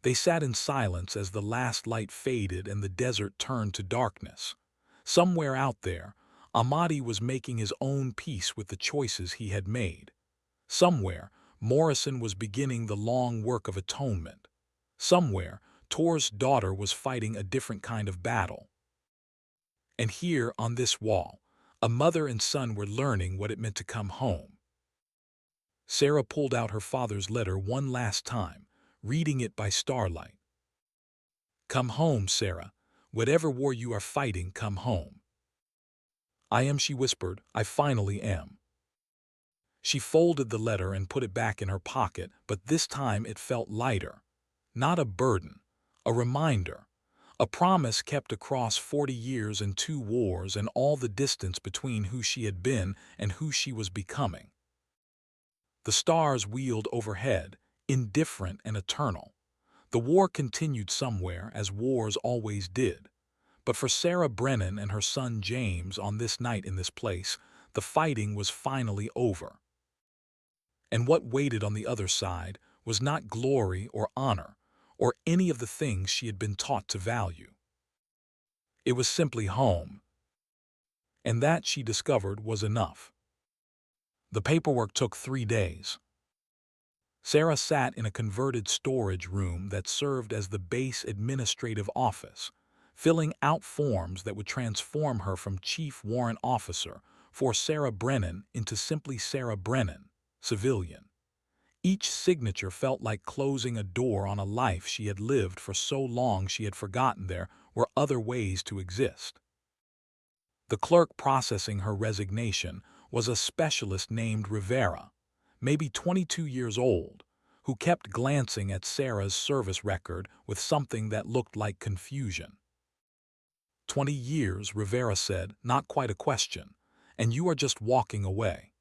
They sat in silence as the last light faded and the desert turned to darkness. Somewhere out there, Ahmadi was making his own peace with the choices he had made. Somewhere, Morrison was beginning the long work of atonement. Somewhere, Tor's daughter was fighting a different kind of battle. And here, on this wall, a mother and son were learning what it meant to come home. Sarah pulled out her father's letter one last time, reading it by starlight. "Come home, Sarah. Whatever war you are fighting, come home." "I am," she whispered. "I finally am." She folded the letter and put it back in her pocket, but this time it felt lighter. Not a burden, a reminder. A promise kept across 40 years and 2 wars and all the distance between who she had been and who she was becoming. The stars wheeled overhead, indifferent and eternal. The war continued somewhere, as wars always did. But for Sarah Brennan and her son James on this night in this place, the fighting was finally over. And what waited on the other side was not glory or honor, or any of the things she had been taught to value. It was simply home. And that, she discovered, was enough. The paperwork took 3 days. Sarah sat in a converted storage room that served as the base administrative office, filling out forms that would transform her from Chief Warrant Officer for Sarah Brennan into simply Sarah Brennan, civilian. Each signature felt like closing a door on a life she had lived for so long she had forgotten there were other ways to exist. The clerk processing her resignation was a specialist named Rivera, maybe 22 years old, who kept glancing at Sarah's service record with something that looked like confusion. 20 years, Rivera said, not quite a question, and you are just walking away.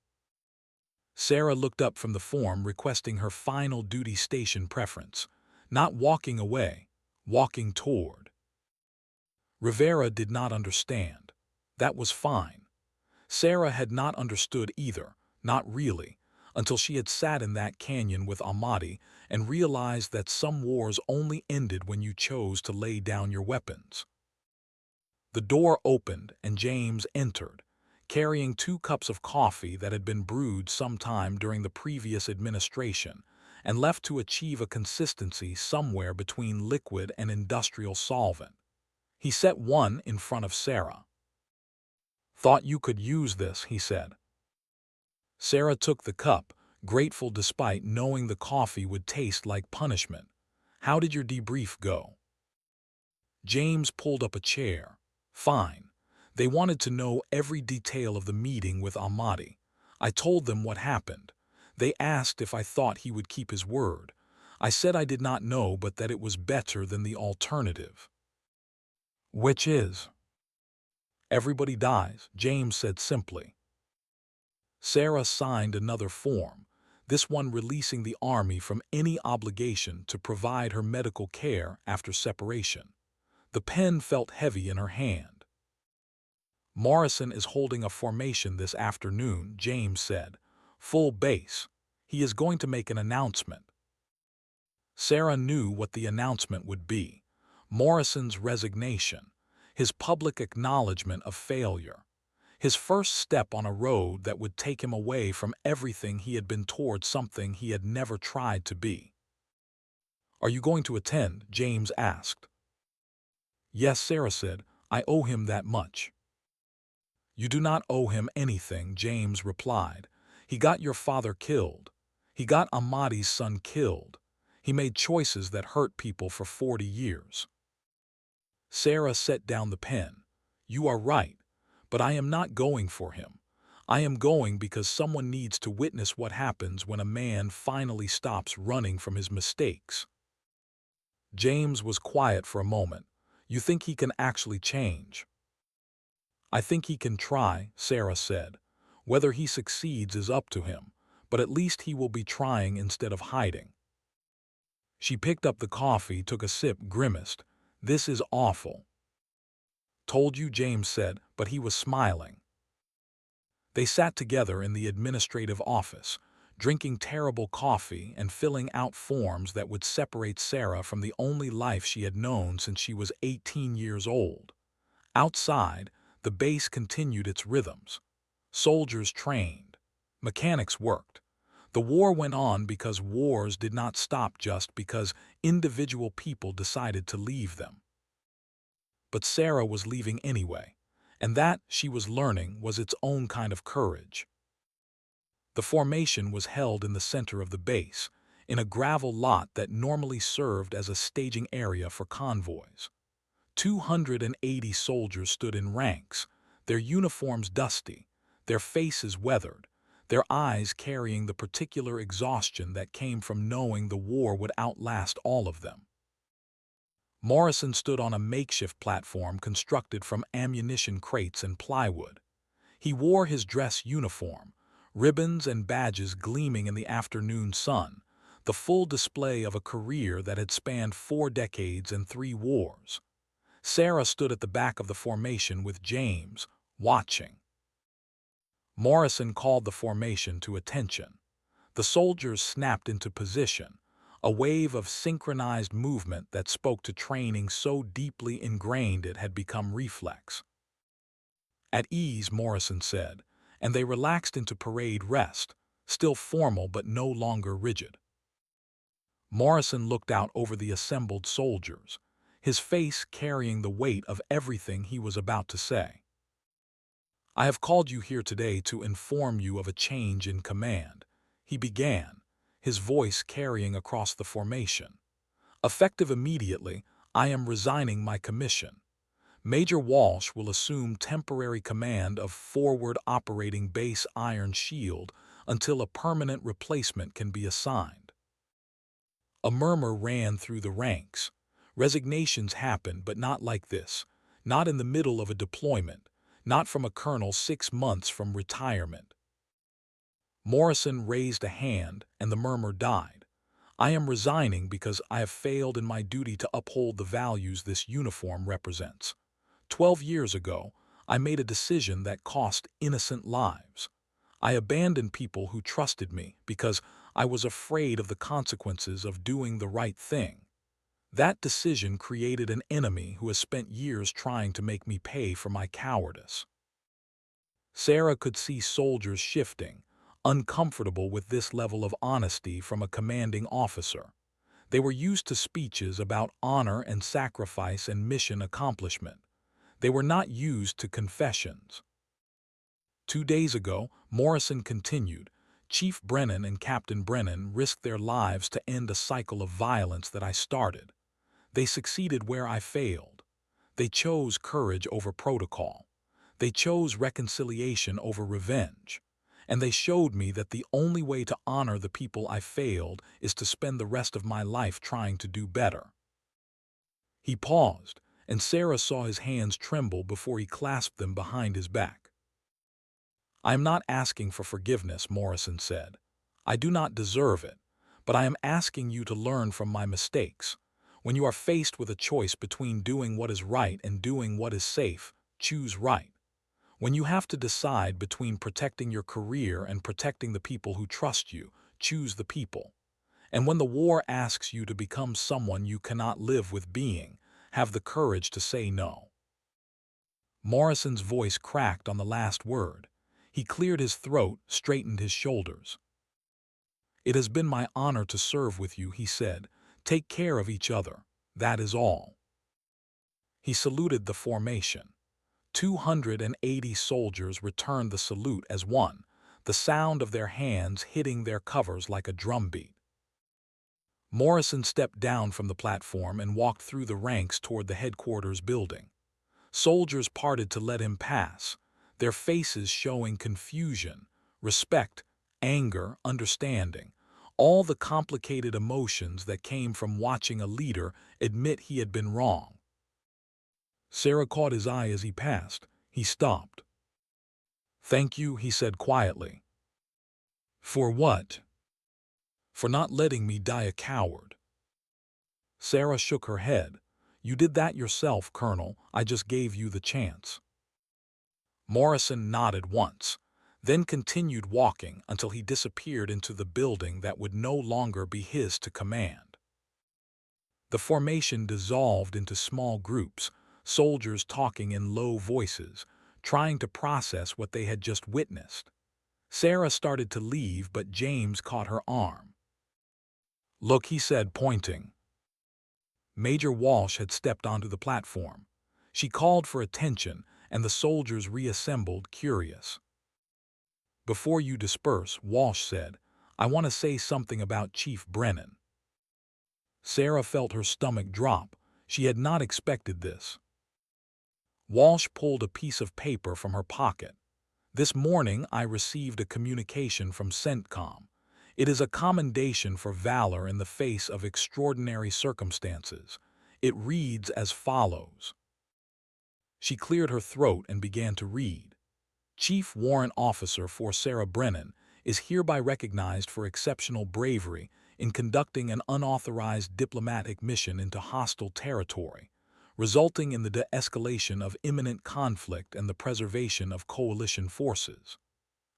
Sarah looked up from the form requesting her final duty station preference, not walking away, walking toward. Rivera did not understand. That was fine. Sarah had not understood either, not really, until she had sat in that canyon with Ahmadi and realized that some wars only ended when you chose to lay down your weapons. The door opened and James entered, carrying 2 cups of coffee that had been brewed sometime during the previous administration and left to achieve a consistency somewhere between liquid and industrial solvent. He set one in front of Sarah. "Thought you could use this," he said. Sarah took the cup, grateful despite knowing the coffee would taste like punishment. "How did your debrief go?" James pulled up a chair. "Fine. They wanted to know every detail of the meeting with Ahmadi. I told them what happened. They asked if I thought he would keep his word. I said I did not know, but that it was better than the alternative." "Which is?" "Everybody dies," James said simply. Sarah signed another form, this one releasing the Army from any obligation to provide her medical care after separation. The pen felt heavy in her hand. "Morrison is holding a formation this afternoon," James said. "Full base. He is going to make an announcement." Sarah knew what the announcement would be. Morrison's resignation, his public acknowledgement of failure, his first step on a road that would take him away from everything he had been toward something he had never tried to be. "Are you going to attend?" James asked. "Yes," Sarah said. "I owe him that much." "You do not owe him anything," James replied. "He got your father killed. He got Ahmadi's son killed. He made choices that hurt people for 40 years. Sarah set down the pen. "You are right, but I am not going for him. I am going because someone needs to witness what happens when a man finally stops running from his mistakes." James was quiet for a moment. "You think he can actually change?" "I think he can try," Sarah said. "Whether he succeeds is up to him, but at least he will be trying instead of hiding." She picked up the coffee, took a sip, grimaced. "This is awful." "Told you," James said, but he was smiling. They sat together in the administrative office, drinking terrible coffee and filling out forms that would separate Sarah from the only life she had known since she was 18 years old. Outside, the base continued its rhythms. Soldiers trained. Mechanics worked. The war went on because wars did not stop just because individual people decided to leave them. But Sarah was leaving anyway, and that, she was learning, was its own kind of courage. The formation was held in the center of the base, in a gravel lot that normally served as a staging area for convoys. 280 soldiers stood in ranks, their uniforms dusty, their faces weathered, their eyes carrying the particular exhaustion that came from knowing the war would outlast all of them. Morrison stood on a makeshift platform constructed from ammunition crates and plywood. He wore his dress uniform, ribbons and badges gleaming in the afternoon sun, the full display of a career that had spanned 4 decades and 3 wars. Sarah stood at the back of the formation with James, watching. Morrison called the formation to attention. The soldiers snapped into position, a wave of synchronized movement that spoke to training so deeply ingrained it had become reflex. "At ease," Morrison said, and they relaxed into parade rest, still formal but no longer rigid. Morrison looked out over the assembled soldiers, his face carrying the weight of everything he was about to say. "I have called you here today to inform you of a change in command," he began, his voice carrying across the formation. "Effective immediately, I am resigning my commission. Major Walsh will assume temporary command of Forward Operating Base Iron Shield until a permanent replacement can be assigned." A murmur ran through the ranks. Resignations happen, but not like this, not in the middle of a deployment, not from a colonel 6 months from retirement. Morrison raised a hand, and the murmur died. "I am resigning because I have failed in my duty to uphold the values this uniform represents. 12 years ago, I made a decision that cost innocent lives. I abandoned people who trusted me because I was afraid of the consequences of doing the right thing. That decision created an enemy who has spent years trying to make me pay for my cowardice." Sarah could see soldiers shifting, uncomfortable with this level of honesty from a commanding officer. They were used to speeches about honor and sacrifice and mission accomplishment. They were not used to confessions. 2 days ago, Morrison continued, Chief Brennan and Captain Brennan risked their lives to end a cycle of violence that I started. They succeeded where I failed. They chose courage over protocol. They chose reconciliation over revenge. And they showed me that the only way to honor the people I failed is to spend the rest of my life trying to do better. He paused, and Sarah saw his hands tremble before he clasped them behind his back. I am not asking for forgiveness, Morrison said. I do not deserve it, but I am asking you to learn from my mistakes. When you are faced with a choice between doing what is right and doing what is safe, choose right. When you have to decide between protecting your career and protecting the people who trust you, choose the people. And when the war asks you to become someone you cannot live with being, have the courage to say no. Morrison's voice cracked on the last word. He cleared his throat, straightened his shoulders. It has been my honor to serve with you, he said. Take care of each other. That is all. He saluted the formation. 280 soldiers returned the salute as one, the sound of their hands hitting their covers like a drumbeat. Morrison stepped down from the platform and walked through the ranks toward the headquarters building. Soldiers parted to let him pass, their faces showing confusion, respect, anger, understanding, all the complicated emotions that came from watching a leader admit he had been wrong. Sarah caught his eye as he passed. He stopped. Thank you, he said quietly. For what? For not letting me die a coward. Sarah shook her head. You did that yourself, Colonel. I just gave you the chance. Morrison nodded once, then continued walking until he disappeared into the building that would no longer be his to command. The formation dissolved into small groups, soldiers talking in low voices, trying to process what they had just witnessed. Sarah started to leave, but James caught her arm. Look, he said, pointing. Major Walsh had stepped onto the platform. She called for attention, and the soldiers reassembled, curious. Before you disperse, Walsh said, I want to say something about Chief Brennan. Sarah felt her stomach drop. She had not expected this. Walsh pulled a piece of paper from her pocket. This morning I received a communication from CENTCOM. It is a commendation for valor in the face of extraordinary circumstances. It reads as follows. She cleared her throat and began to read. Chief Warrant Officer Sarah Brennan is hereby recognized for exceptional bravery in conducting an unauthorized diplomatic mission into hostile territory, resulting in the de-escalation of imminent conflict and the preservation of coalition forces.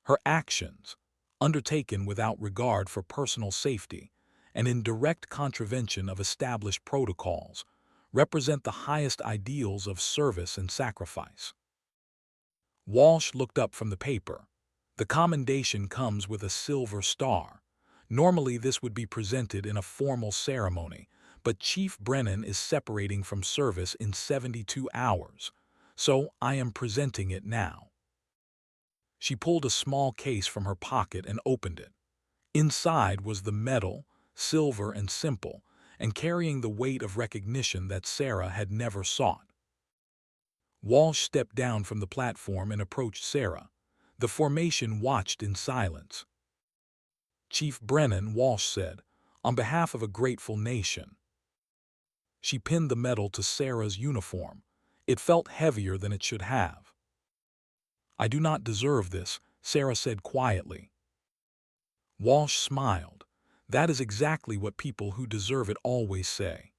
Her actions, undertaken without regard for personal safety and in direct contravention of established protocols, represent the highest ideals of service and sacrifice. Walsh looked up from the paper. The commendation comes with a silver star. Normally this would be presented in a formal ceremony, but Chief Brennan is separating from service in 72 hours, so I am presenting it now. She pulled a small case from her pocket and opened it. Inside was the medal, silver and simple, and carrying the weight of recognition that Sarah had never sought. Walsh stepped down from the platform and approached Sarah. The formation watched in silence. Chief Brennan, Walsh said, on behalf of a grateful nation. She pinned the medal to Sarah's uniform. It felt heavier than it should have. I do not deserve this, Sarah said quietly. Walsh smiled. That is exactly what people who deserve it always say.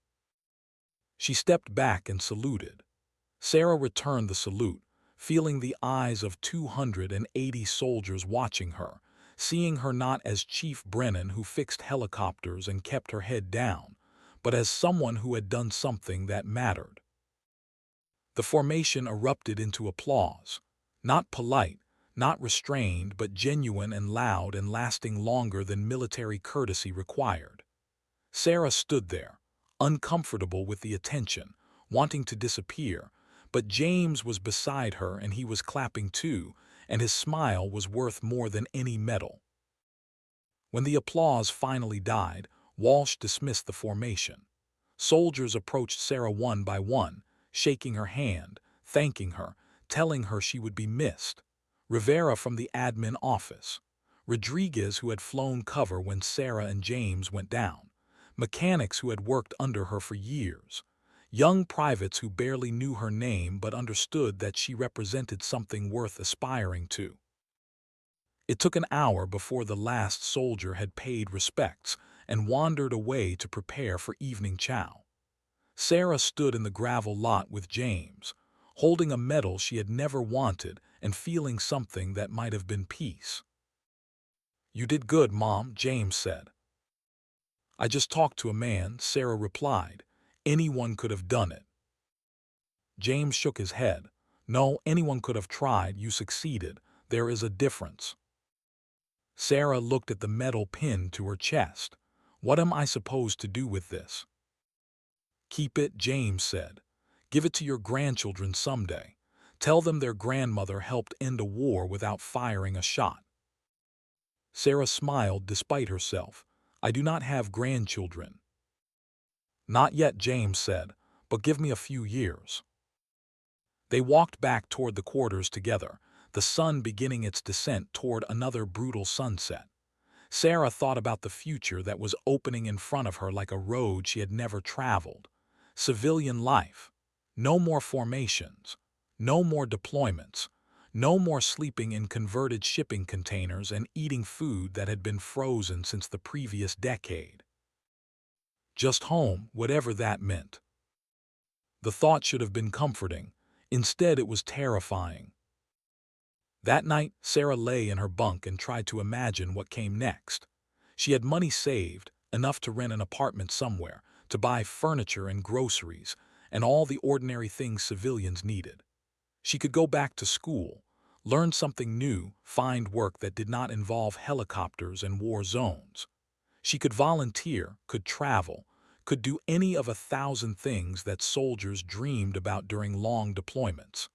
She stepped back and saluted. Sarah returned the salute, feeling the eyes of 280 soldiers watching her, seeing her not as Chief Brennan who fixed helicopters and kept her head down, but as someone who had done something that mattered. The formation erupted into applause, not polite, not restrained but genuine and loud and lasting longer than military courtesy required. Sarah stood there, uncomfortable with the attention, wanting to disappear, but James was beside her and he was clapping too, and his smile was worth more than any medal. When the applause finally died, Walsh dismissed the formation. Soldiers approached Sarah one by one, shaking her hand, thanking her, telling her she would be missed. Rivera from the admin office. Rodriguez, who had flown cover when Sarah and James went down. Mechanics who had worked under her for years. Young privates who barely knew her name but understood that she represented something worth aspiring to. It took an hour before the last soldier had paid respects and wandered away to prepare for evening chow. Sarah stood in the gravel lot with James, holding a medal she had never wanted and feeling something that might have been peace. "You did good, Mom," James said. "I just talked to a man," Sarah replied. "Anyone could have done it." James shook his head. "No, anyone could have tried. You succeeded. There is a difference." Sarah looked at the medal pinned to her chest. "What am I supposed to do with this?" "Keep it," James said. "Give it to your grandchildren someday. Tell them their grandmother helped end a war without firing a shot." Sarah smiled despite herself. "I do not have grandchildren." "Not yet," James said, "but give me a few years." They walked back toward the quarters together, the sun beginning its descent toward another brutal sunset. Sarah thought about the future that was opening in front of her like a road she had never traveled. Civilian life. No more formations. No more deployments. No more sleeping in converted shipping containers and eating food that had been frozen since the previous decade. Just home, whatever that meant. The thought should have been comforting. Instead, it was terrifying. That night, Sarah lay in her bunk and tried to imagine what came next. She had money saved, enough to rent an apartment somewhere, to buy furniture and groceries, and all the ordinary things civilians needed. She could go back to school, learn something new, find work that did not involve helicopters and war zones. She could volunteer, could travel, could do any of 1,000 things that soldiers dreamed about during long deployments.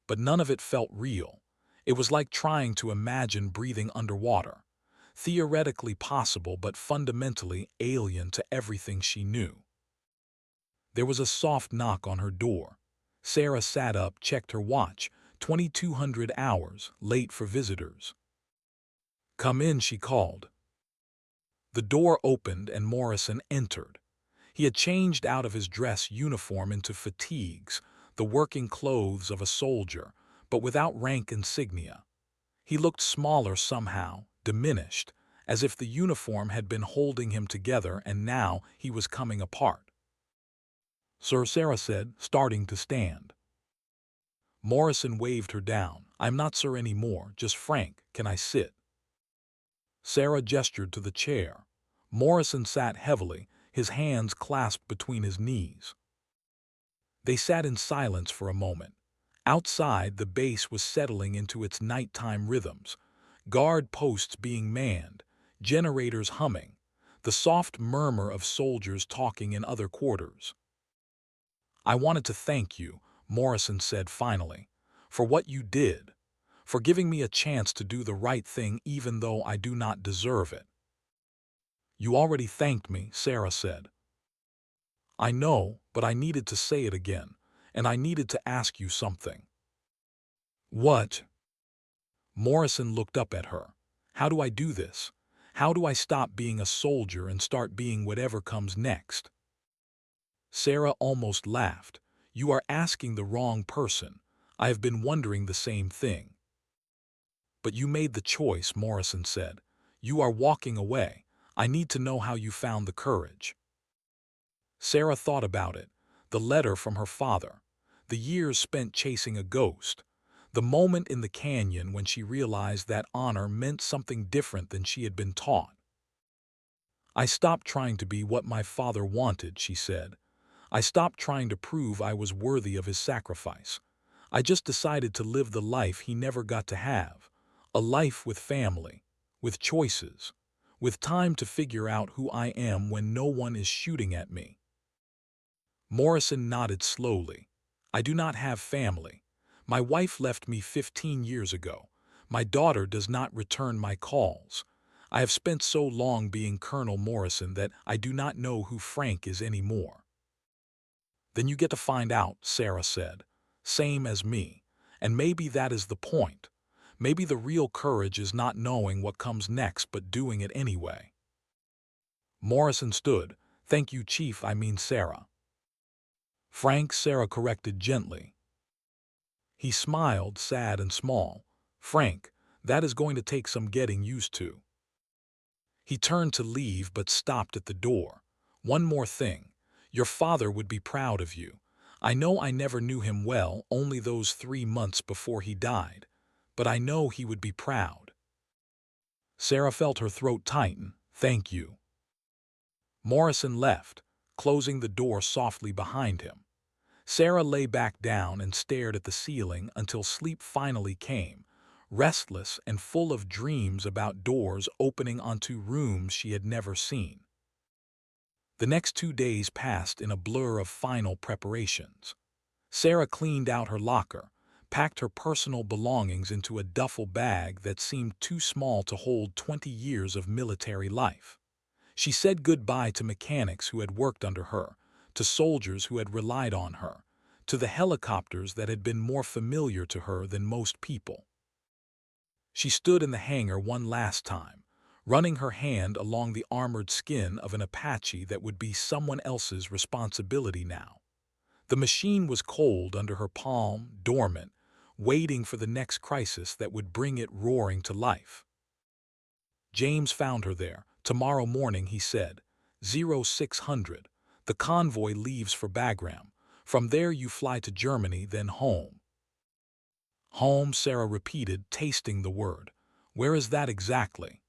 But none of it felt real. It was like trying to imagine breathing underwater. Theoretically possible, but fundamentally alien to everything she knew. There was a soft knock on her door. Sarah sat up, checked her watch. 2200 hours, late for visitors. "Come in," she called. The door opened and Morrison entered. He had changed out of his dress uniform into fatigues, the working clothes of a soldier, but without rank insignia. He looked smaller somehow, diminished, as if the uniform had been holding him together and now he was coming apart. "Sir," Sarah said, starting to stand. Morrison waved her down. "I'm not sir anymore, just Frank. Can I sit?" Sarah gestured to the chair. Morrison sat heavily, his hands clasped between his knees. They sat in silence for a moment. Outside, the base was settling into its nighttime rhythms, guard posts being manned, generators humming, the soft murmur of soldiers talking in other quarters. "I wanted to thank you," Morrison said finally, "for what you did, for giving me a chance to do the right thing even though I do not deserve it." "You already thanked me," Sarah said. "I know, but I needed to say it again, and I needed to ask you something." "What?" Morrison looked up at her. "How do I do this? How do I stop being a soldier and start being whatever comes next?" Sarah almost laughed. "You are asking the wrong person. I have been wondering the same thing." "But you made the choice," Morrison said. "You are walking away. I need to know how you found the courage." Sarah thought about it. The letter from her father. The years spent chasing a ghost. The moment in the canyon when she realized that honor meant something different than she had been taught. "I stopped trying to be what my father wanted," she said. "I stopped trying to prove I was worthy of his sacrifice. I just decided to live the life he never got to have. A life with family, with choices, with time to figure out who I am when no one is shooting at me. Morrison nodded slowly. I do not have family. My wife left me 15 years ago. My daughter does not return my calls. I have spent so long being Colonel Morrison that I do not know who Frank is anymore. Then you get to find out, Sarah said. Same as me. And maybe that is the point. Maybe the real courage is not knowing what comes next but doing it anyway. Morrison stood. Thank you, Chief, I mean Sarah. Frank, Sarah corrected gently. He smiled, sad and small. Frank, that is going to take some getting used to. He turned to leave but stopped at the door. One more thing. Your father would be proud of you. I know I never knew him well, only those 3 months before he died. But I know he would be proud. Sarah felt her throat tighten. Thank you. Morrison left, closing the door softly behind him. Sarah lay back down and stared at the ceiling until sleep finally came, restless and full of dreams about doors opening onto rooms she had never seen. The next 2 days passed in a blur of final preparations. Sarah cleaned out her locker, packed her personal belongings into a duffel bag that seemed too small to hold 20 years of military life. She said goodbye to mechanics who had worked under her, to soldiers who had relied on her, to the helicopters that had been more familiar to her than most people. She stood in the hangar one last time, running her hand along the armored skin of an Apache that would be someone else's responsibility now. The machine was cold under her palm, dormant, waiting for the next crisis that would bring it roaring to life. James found her there. Tomorrow morning, he said. 0600. The convoy leaves for Bagram. From there you fly to Germany, then home. Home, Sarah repeated, tasting the word. Where is that exactly?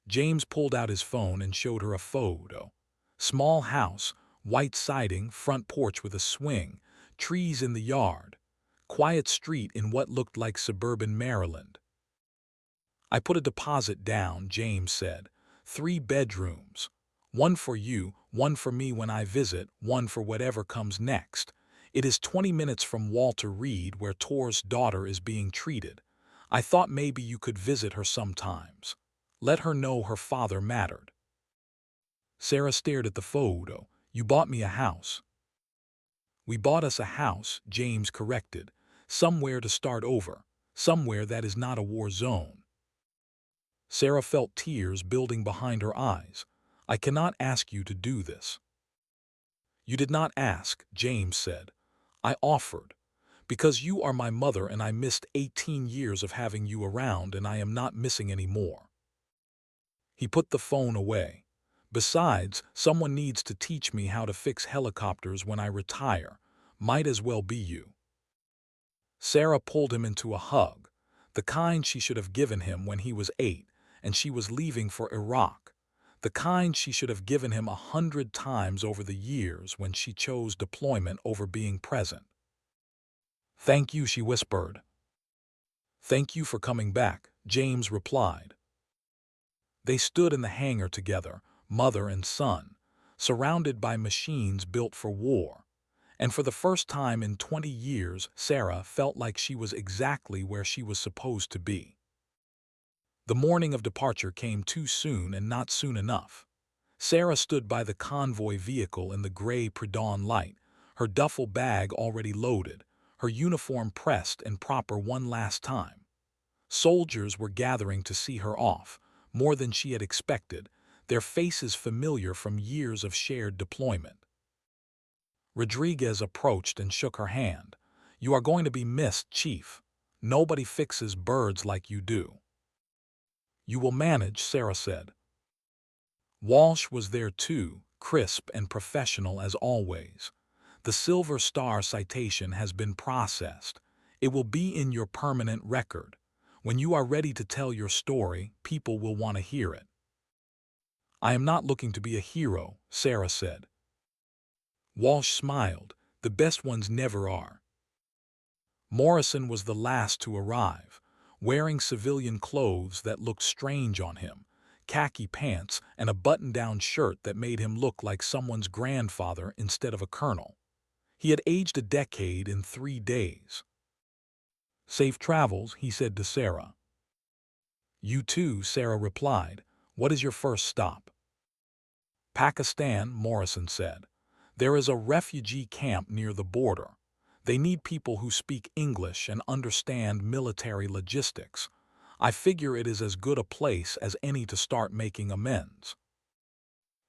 James pulled out his phone and showed her a photo. Small house, white siding, front porch with a swing, trees in the yard. Quiet street in what looked like suburban Maryland. I put a deposit down, James said. 3 bedrooms. One for you, one for me when I visit, one for whatever comes next. It is 20 minutes from Walter Reed where Tor's daughter is being treated. I thought maybe you could visit her sometimes. Let her know her father mattered. Sarah stared at the photo. You bought me a house. We bought us a house, James corrected. Somewhere to start over. Somewhere that is not a war zone. Sarah felt tears building behind her eyes. I cannot ask you to do this. You did not ask, James said. I offered. Because you are my mother and I missed 18 years of having you around and I am not missing any more. He put the phone away. Besides, someone needs to teach me how to fix helicopters when I retire. Might as well be you. Sarah pulled him into a hug, the kind she should have given him when he was 8 and she was leaving for Iraq, the kind she should have given him 100 times over the years when she chose deployment over being present. Thank you, she whispered. Thank you for coming back, James replied. They stood in the hangar together, mother and son, surrounded by machines built for war. And for the first time in 20 years, Sarah felt like she was exactly where she was supposed to be. The morning of departure came too soon and not soon enough. Sarah stood by the convoy vehicle in the gray pre-dawn light, her duffel bag already loaded, her uniform pressed and proper one last time. Soldiers were gathering to see her off, more than she had expected, their faces familiar from years of shared deployment. Rodriguez approached and shook her hand. You are going to be missed, Chief. Nobody fixes birds like you do. You will manage, Sarah said. Walsh was there too, crisp and professional as always. The Silver Star citation has been processed. It will be in your permanent record. When you are ready to tell your story, people will want to hear it. I am not looking to be a hero, Sarah said. Walsh smiled. The best ones never are. Morrison was the last to arrive, wearing civilian clothes that looked strange on him, khaki pants and a button-down shirt that made him look like someone's grandfather instead of a colonel. He had aged a decade in 3 days. "Safe travels," he said to Sarah. "You too," Sarah replied. "What is your first stop?" "Pakistan," Morrison said. "There is a refugee camp near the border. They need people who speak English and understand military logistics. I figure it is as good a place as any to start making amends."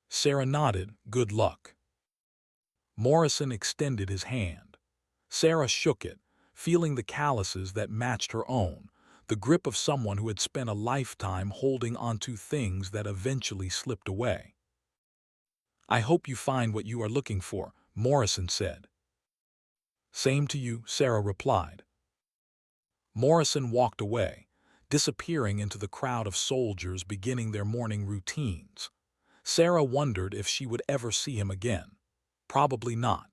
Sarah nodded. "Good luck." Morrison extended his hand. Sarah shook it, feeling the calluses that matched her own, the grip of someone who had spent a lifetime holding onto things that eventually slipped away. "I hope you find what you are looking for," Morrison said. "Same to you," Sarah replied. Morrison walked away, disappearing into the crowd of soldiers beginning their morning routines. Sarah wondered if she would ever see him again. Probably not.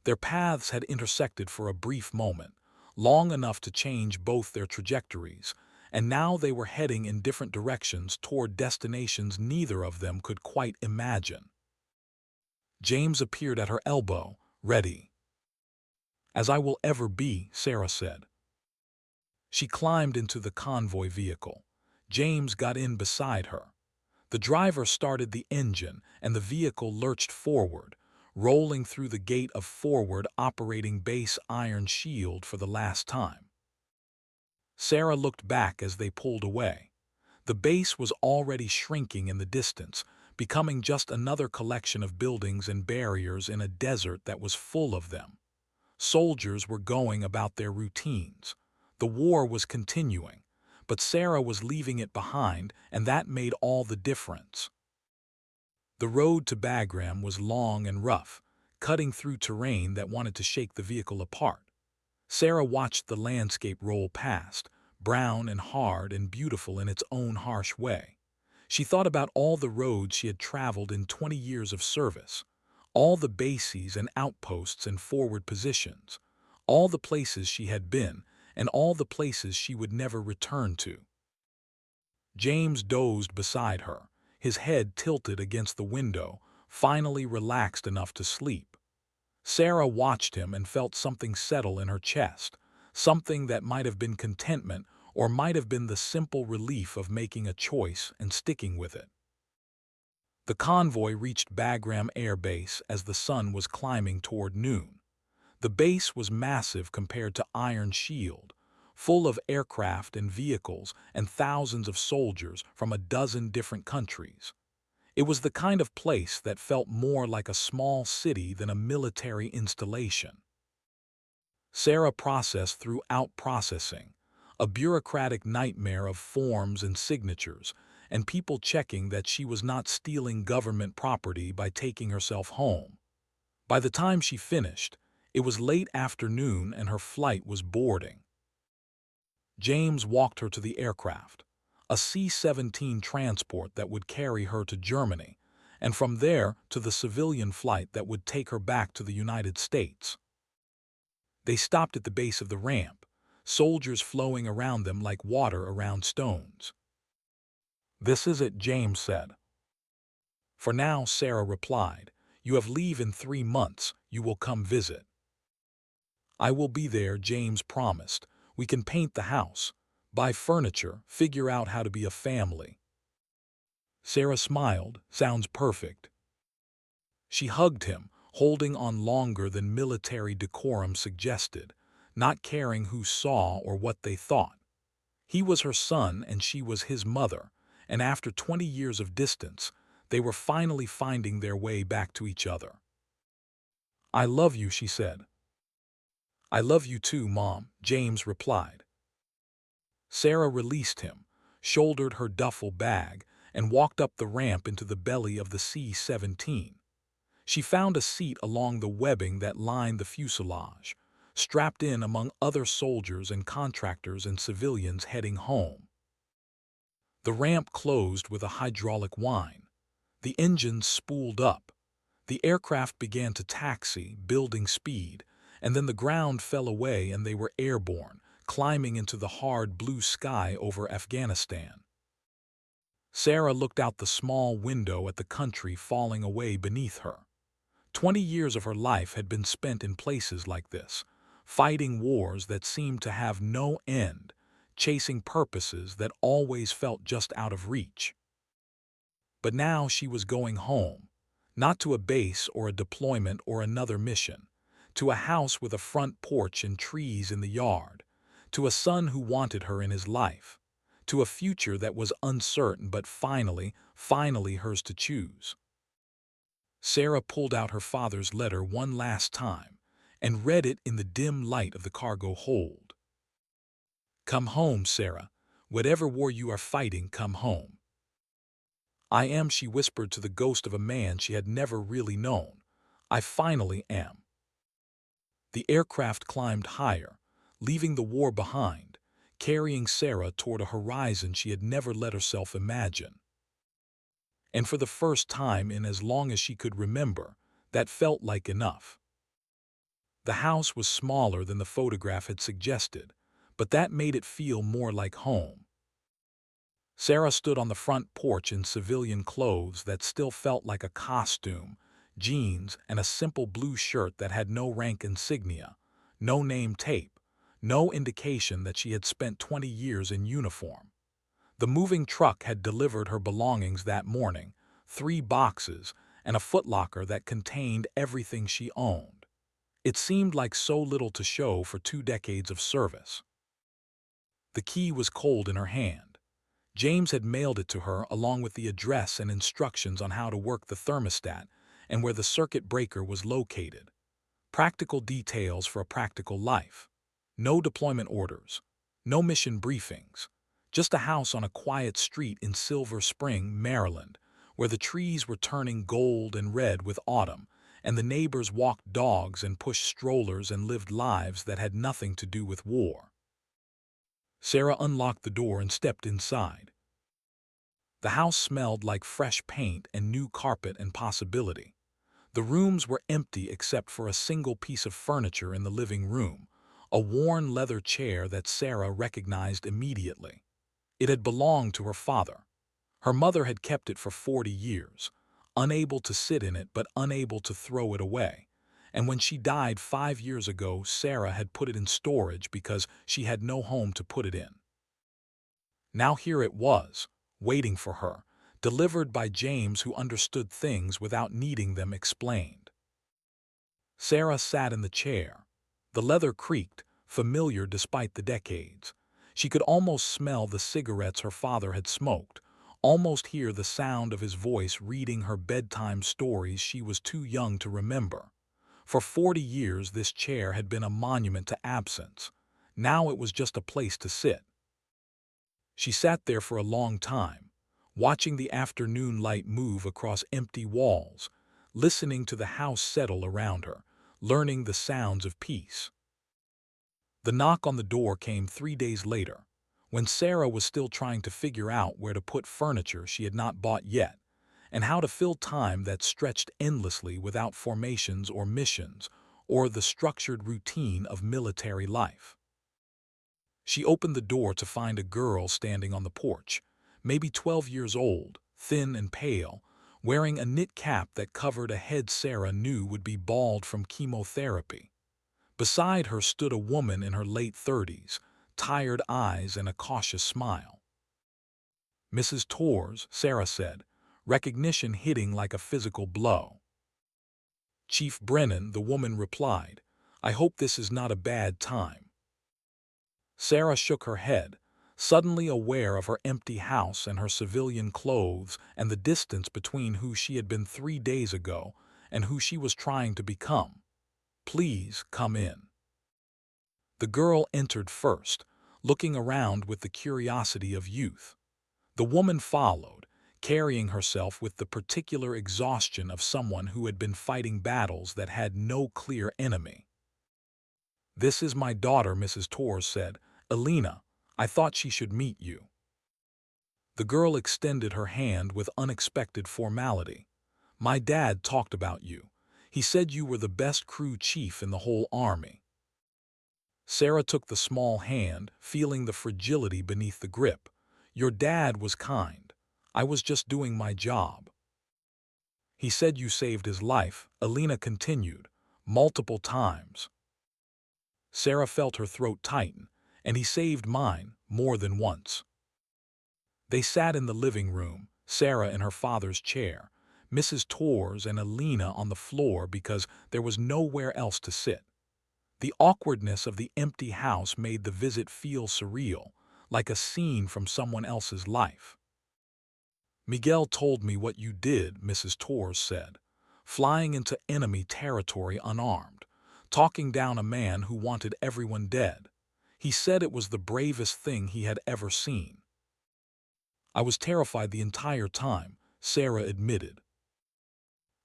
Their paths had intersected for a brief moment, long enough to change both their trajectories, and now they were heading in different directions toward destinations neither of them could quite imagine. James appeared at her elbow, ready. "As I will ever be," Sarah said. She climbed into the convoy vehicle. James got in beside her. The driver started the engine, and the vehicle lurched forward, rolling through the gate of forward operating base Iron Shield for the last time. Sarah looked back as they pulled away. The base was already shrinking in the distance, becoming just another collection of buildings and barriers in a desert that was full of them. Soldiers were going about their routines. The war was continuing, but Sarah was leaving it behind, and that made all the difference. The road to Bagram was long and rough, cutting through terrain that wanted to shake the vehicle apart. Sarah watched the landscape roll past, brown and hard and beautiful in its own harsh way. She thought about all the roads she had traveled in 20 years of service, all the bases and outposts and forward positions, all the places she had been, and all the places she would never return to. James dozed beside her, his head tilted against the window, finally relaxed enough to sleep. Sarah watched him and felt something settle in her chest, something that might have been contentment or might have been the simple relief of making a choice and sticking with it. The convoy reached Bagram Air Base as the sun was climbing toward noon. The base was massive compared to Iron Shield, full of aircraft and vehicles and thousands of soldiers from a dozen different countries. It was the kind of place that felt more like a small city than a military installation. Sarah processed throughout processing, a bureaucratic nightmare of forms and signatures, and people checking that she was not stealing government property by taking herself home. By the time she finished, it was late afternoon and her flight was boarding. James walked her to the aircraft, a C-17 transport that would carry her to Germany, and from there to the civilian flight that would take her back to the United States. They stopped at the base of the ramp, soldiers flowing around them like water around stones. "This is it," James said. "For now," Sarah replied. "You have leave in 3 months. You will come visit." "I will be there," James promised. "We can paint the house, buy furniture, figure out how to be a family." Sarah smiled. "Sounds perfect." She hugged him, holding on longer than military decorum suggested, not caring who saw or what they thought. He was her son and she was his mother, and after 20 years of distance, they were finally finding their way back to each other. "I love you," she said. "I love you too, Mom," James replied. Sarah released him, shouldered her duffel bag, and walked up the ramp into the belly of the C-17. She found a seat along the webbing that lined the fuselage, strapped in among other soldiers and contractors and civilians heading home. The ramp closed with a hydraulic whine. The engines spooled up. The aircraft began to taxi, building speed, and then the ground fell away and they were airborne, climbing into the hard blue sky over Afghanistan. Sarah looked out the small window at the country falling away beneath her. 20 years of her life had been spent in places like this, fighting wars that seemed to have no end, chasing purposes that always felt just out of reach. But now she was going home, not to a base or a deployment or another mission, to a house with a front porch and trees in the yard, to a son who wanted her in his life, to a future that was uncertain but finally hers to choose. Sarah pulled out her father's letter one last time and read it in the dim light of the cargo hold. "Come home, Sarah. Whatever war you are fighting, come home." "I am," she whispered to the ghost of a man she had never really known. "I finally am." The aircraft climbed higher, leaving the war behind, carrying Sarah toward a horizon she had never let herself imagine. And for the first time in as long as she could remember, that felt like enough. The house was smaller than the photograph had suggested, but that made it feel more like home. Sarah stood on the front porch in civilian clothes that still felt like a costume, jeans and a simple blue shirt that had no rank insignia, no name tape, no indication that she had spent 20 years in uniform. The moving truck had delivered her belongings that morning, 3 boxes and a footlocker that contained everything she owned. It seemed like so little to show for 2 decades of service. The key was cold in her hand. James had mailed it to her along with the address and instructions on how to work the thermostat and where the circuit breaker was located. Practical details for a practical life. No deployment orders. No mission briefings. Just a house on a quiet street in Silver Spring, Maryland, where the trees were turning gold and red with autumn, and the neighbors walked dogs and pushed strollers and lived lives that had nothing to do with war. Sarah unlocked the door and stepped inside. The house smelled like fresh paint and new carpet and possibility. The rooms were empty except for a single piece of furniture in the living room, a worn leather chair that Sarah recognized immediately. It had belonged to her father. Her mother had kept it for 40 years, unable to sit in it but unable to throw it away. And when she died 5 years ago, Sarah had put it in storage because she had no home to put it in. Now here it was, waiting for her, delivered by James who understood things without needing them explained. Sarah sat in the chair. The leather creaked, familiar despite the decades. She could almost smell the cigarettes her father had smoked, almost hear the sound of his voice reading her bedtime stories she was too young to remember. For 40 years this chair had been a monument to absence. Now it was just a place to sit. She sat there for a long time, watching the afternoon light move across empty walls, listening to the house settle around her, learning the sounds of peace. The knock on the door came 3 days later, when Sarah was still trying to figure out where to put furniture she had not bought yet, and how to fill time that stretched endlessly without formations or missions, or the structured routine of military life. She opened the door to find a girl standing on the porch, maybe 12 years old, thin and pale, wearing a knit cap that covered a head Sarah knew would be bald from chemotherapy. Beside her stood a woman in her late 30s, tired eyes and a cautious smile. "Mrs. Torres," Sarah said, recognition hitting like a physical blow. "Chief Brennan," the woman replied. "I hope this is not a bad time." Sarah shook her head, suddenly aware of her empty house and her civilian clothes and the distance between who she had been 3 days ago and who she was trying to become. "Please come in." The girl entered first, looking around with the curiosity of youth. The woman followed, carrying herself with the particular exhaustion of someone who had been fighting battles that had no clear enemy. "This is my daughter," Mrs. Torres said. "Elena, I thought she should meet you." The girl extended her hand with unexpected formality. "My dad talked about you. He said you were the best crew chief in the whole army. Sarah took the small hand, feeling the fragility beneath the grip. Your dad was kind. I was just doing my job. He said you saved his life, Alina continued, multiple times. Sarah felt her throat tighten, and he saved mine more than once. They sat in the living room, Sarah in her father's chair, Mrs. Torres and Alina on the floor because there was nowhere else to sit. The awkwardness of the empty house made the visit feel surreal, like a scene from someone else's life. Miguel told me what you did, Mrs. Torres said, flying into enemy territory unarmed, talking down a man who wanted everyone dead. He said it was the bravest thing he had ever seen. I was terrified the entire time, Sarah admitted.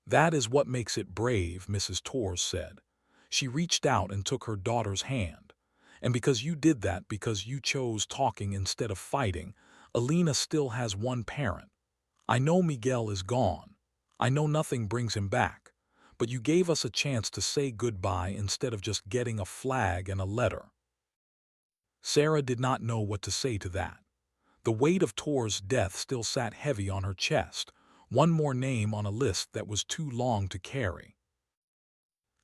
That is what makes it brave, Mrs. Torres said. She reached out and took her daughter's hand. And because you did that, because you chose talking instead of fighting, Alina still has one parent. I know Miguel is gone. I know nothing brings him back. But you gave us a chance to say goodbye instead of just getting a flag and a letter. Sarah did not know what to say to that. The weight of Tor's death still sat heavy on her chest, one more name on a list that was too long to carry.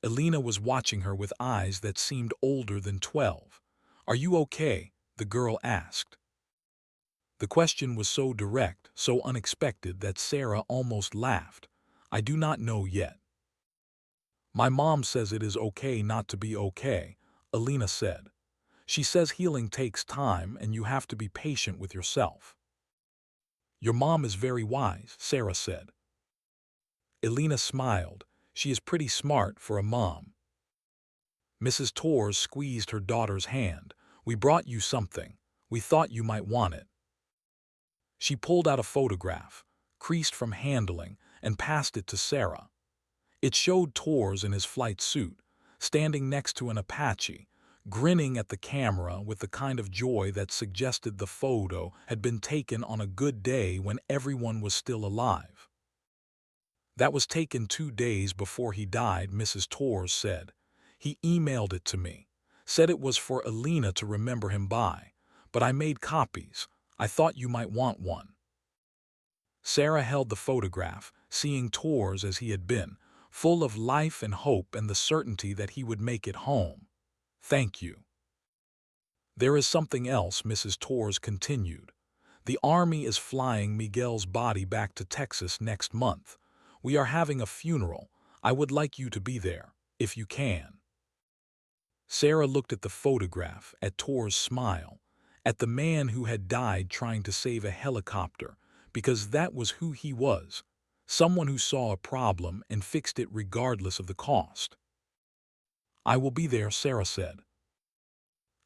Alina was watching her with eyes that seemed older than 12. Are you okay? The girl asked. The question was so direct, so unexpected that Sarah almost laughed. I do not know yet. My mom says it is okay not to be okay, Alina said. She says healing takes time and you have to be patient with yourself. Your mom is very wise, Sarah said. Alina smiled. She is pretty smart for a mom. Mrs. Torres squeezed her daughter's hand. We brought you something. We thought you might want it. She pulled out a photograph, creased from handling, and passed it to Sarah. It showed Torres in his flight suit, standing next to an Apache, grinning at the camera with the kind of joy that suggested the photo had been taken on a good day when everyone was still alive. That was taken 2 days before he died, Mrs. Torres said. He emailed it to me, said it was for Alina to remember him by, but I made copies. I thought you might want one. Sarah held the photograph, seeing Torres as he had been, full of life and hope and the certainty that he would make it home. Thank you. There is something else, Mrs. Torres continued. The army is flying Miguel's body back to Texas next month. We are having a funeral. I would like you to be there, if you can. Sarah looked at the photograph, at Tor's smile, at the man who had died trying to save a helicopter, because that was who he was, someone who saw a problem and fixed it regardless of the cost. I will be there, Sarah said.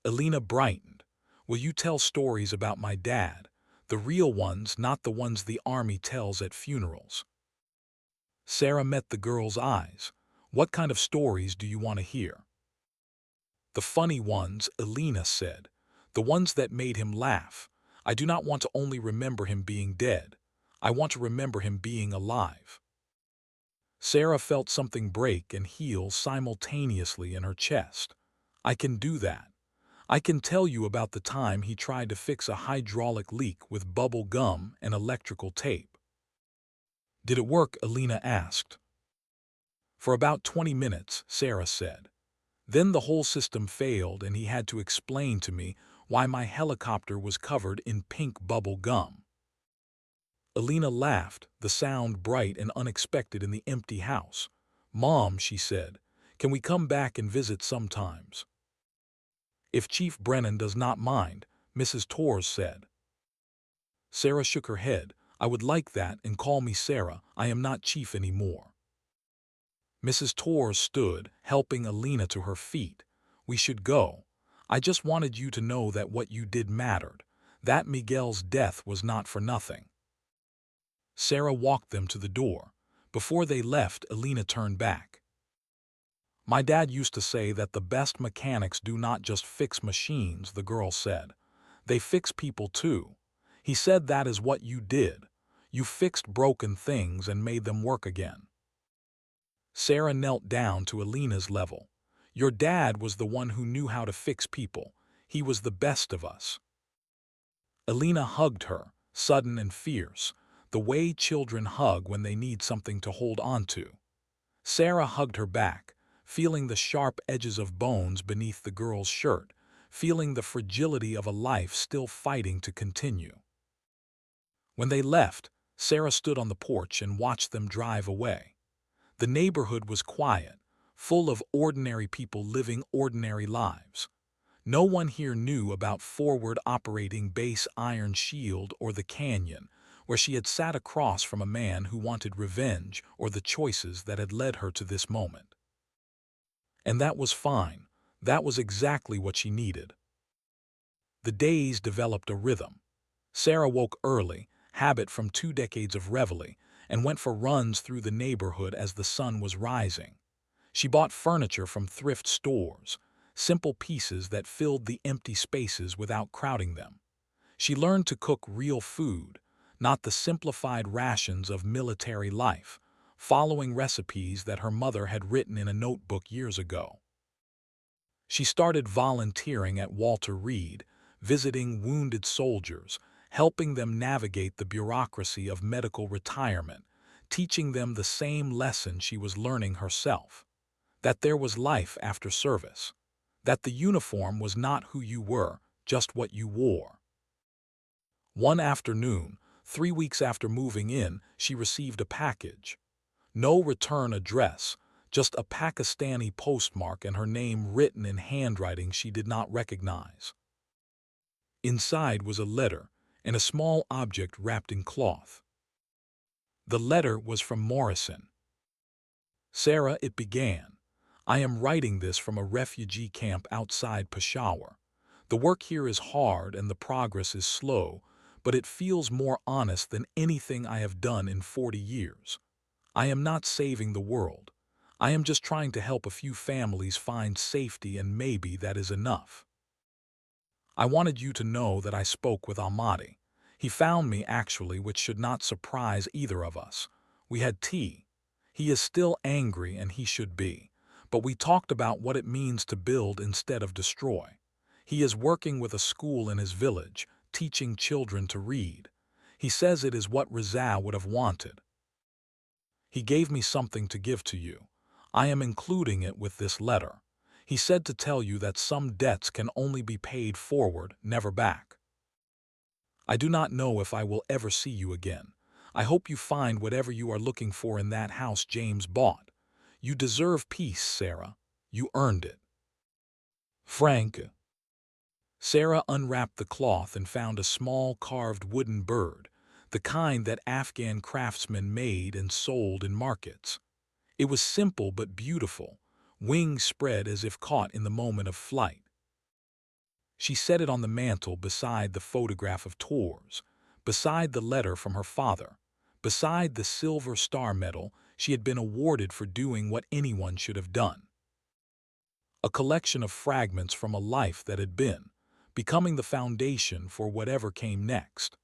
Alina brightened. Will you tell stories about my dad, the real ones, not the ones the army tells at funerals? Sarah met the girl's eyes. What kind of stories do you want to hear? The funny ones, Alina said. The ones that made him laugh. I do not want to only remember him being dead. I want to remember him being alive. Sarah felt something break and heal simultaneously in her chest. I can do that. I can tell you about the time he tried to fix a hydraulic leak with bubble gum and electrical tape. Did it work? Alina asked. For about 20 minutes, Sarah said. Then the whole system failed and he had to explain to me why my helicopter was covered in pink bubble gum. Alina laughed, the sound bright and unexpected in the empty house. Mom, she said, can we come back and visit sometimes? If Chief Brennan does not mind, Mrs. Torres said. Sarah shook her head. I would like that, and call me Sarah. I am not chief anymore. Mrs. Torres stood, helping Alina to her feet. We should go. I just wanted you to know that what you did mattered, that Miguel's death was not for nothing. Sarah walked them to the door. Before they left, Alina turned back. My dad used to say that the best mechanics do not just fix machines, the girl said. They fix people too. He said that is what you did. You fixed broken things and made them work again. Sarah knelt down to Alina's level. "Your dad was the one who knew how to fix people. He was the best of us." Alina hugged her, sudden and fierce, the way children hug when they need something to hold on to. Sarah hugged her back, feeling the sharp edges of bones beneath the girl's shirt, feeling the fragility of a life still fighting to continue. When they left, Sarah stood on the porch and watched them drive away. The neighborhood was quiet, full of ordinary people living ordinary lives. No one here knew about Forward Operating Base Iron Shield or the canyon, where she had sat across from a man who wanted revenge or the choices that had led her to this moment. And that was fine. That was exactly what she needed. The days developed a rhythm. Sarah woke early, habit from 2 decades of reveille, and went for runs through the neighborhood as the sun was rising. She bought furniture from thrift stores, simple pieces that filled the empty spaces without crowding them. She learned to cook real food, not the simplified rations of military life, following recipes that her mother had written in a notebook years ago. She started volunteering at Walter Reed, visiting wounded soldiers, helping them navigate the bureaucracy of medical retirement, teaching them the same lesson she was learning herself, that there was life after service, that the uniform was not who you were, just what you wore. One afternoon, 3 weeks after moving in, she received a package. No return address, just a Pakistani postmark and her name written in handwriting she did not recognize. Inside was a letter and a small object wrapped in cloth. The letter was from Morrison. "Sarah," it began, "I am writing this from a refugee camp outside Peshawar. The work here is hard and the progress is slow, but it feels more honest than anything I have done in 40 years. I am not saving the world. I am just trying to help a few families find safety, and maybe that is enough. I wanted you to know that I spoke with Ahmadi. He found me, actually, which should not surprise either of us. We had tea. He is still angry, and he should be. But we talked about what it means to build instead of destroy. He is working with a school in his village, teaching children to read. He says it is what Rizal would have wanted. He gave me something to give to you. I am including it with this letter. He said to tell you that some debts can only be paid forward, never back. I do not know if I will ever see you again. I hope you find whatever you are looking for in that house James bought. You deserve peace, Sarah. You earned it. Frank." Sarah unwrapped the cloth and found a small carved wooden bird, the kind that Afghan craftsmen made and sold in markets. It was simple but beautiful, wings spread as if caught in the moment of flight. She set it on the mantel beside the photograph of Tours, beside the letter from her father, beside the silver star medal she had been awarded for doing what anyone should have done. A collection of fragments from a life that had been, becoming the foundation for whatever came next.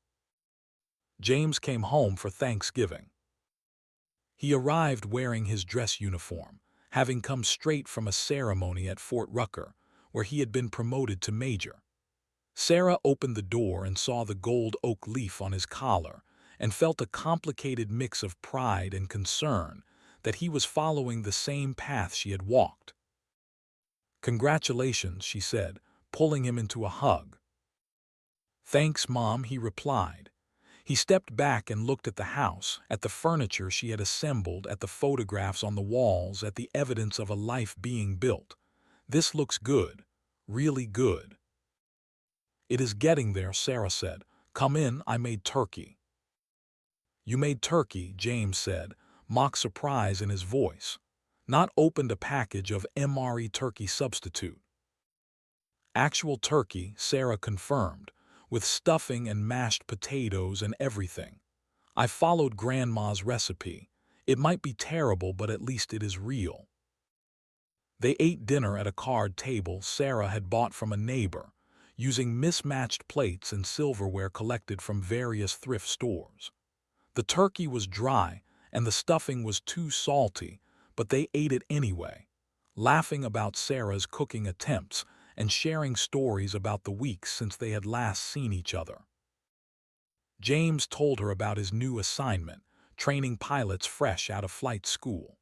James came home for Thanksgiving. He arrived wearing his dress uniform, having come straight from a ceremony at Fort Rucker, where he had been promoted to major. Sarah opened the door and saw the gold oak leaf on his collar and felt a complicated mix of pride and concern that he was following the same path she had walked. "Congratulations," she said, pulling him into a hug. "Thanks, Mom," he replied. He stepped back and looked at the house, at the furniture she had assembled, at the photographs on the walls, at the evidence of a life being built. "This looks good, really good." "It is getting there," Sarah said. "Come in, I made turkey." "You made turkey," James said, mock surprise in his voice. "Not opened a package of MRE turkey substitute." "Actual turkey," Sarah confirmed, "with stuffing and mashed potatoes and everything. I followed Grandma's recipe. It might be terrible, but at least it is real." They ate dinner at a card table Sarah had bought from a neighbor, using mismatched plates and silverware collected from various thrift stores. The turkey was dry and the stuffing was too salty, but they ate it anyway, laughing about Sarah's cooking attempts and sharing stories about the weeks since they had last seen each other. James told her about his new assignment, training pilots fresh out of flight school.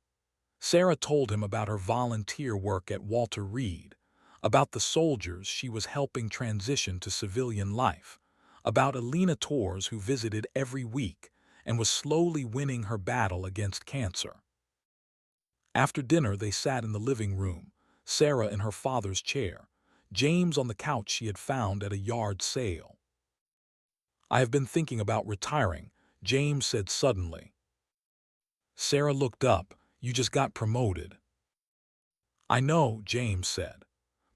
Sarah told him about her volunteer work at Walter Reed, about the soldiers she was helping transition to civilian life, about Alina Torres who visited every week and was slowly winning her battle against cancer. After dinner, they sat in the living room, Sarah in her father's chair, James on the couch she had found at a yard sale. "I have been thinking about retiring," James said suddenly. Sarah looked up. "You just got promoted." "I know," James said,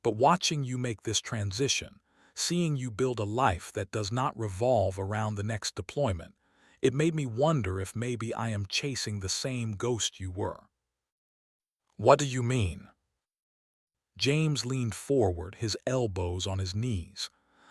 "but watching you make this transition, seeing you build a life that does not revolve around the next deployment, it made me wonder if maybe I am chasing the same ghost you were." "What do you mean?" James leaned forward, his elbows on his knees.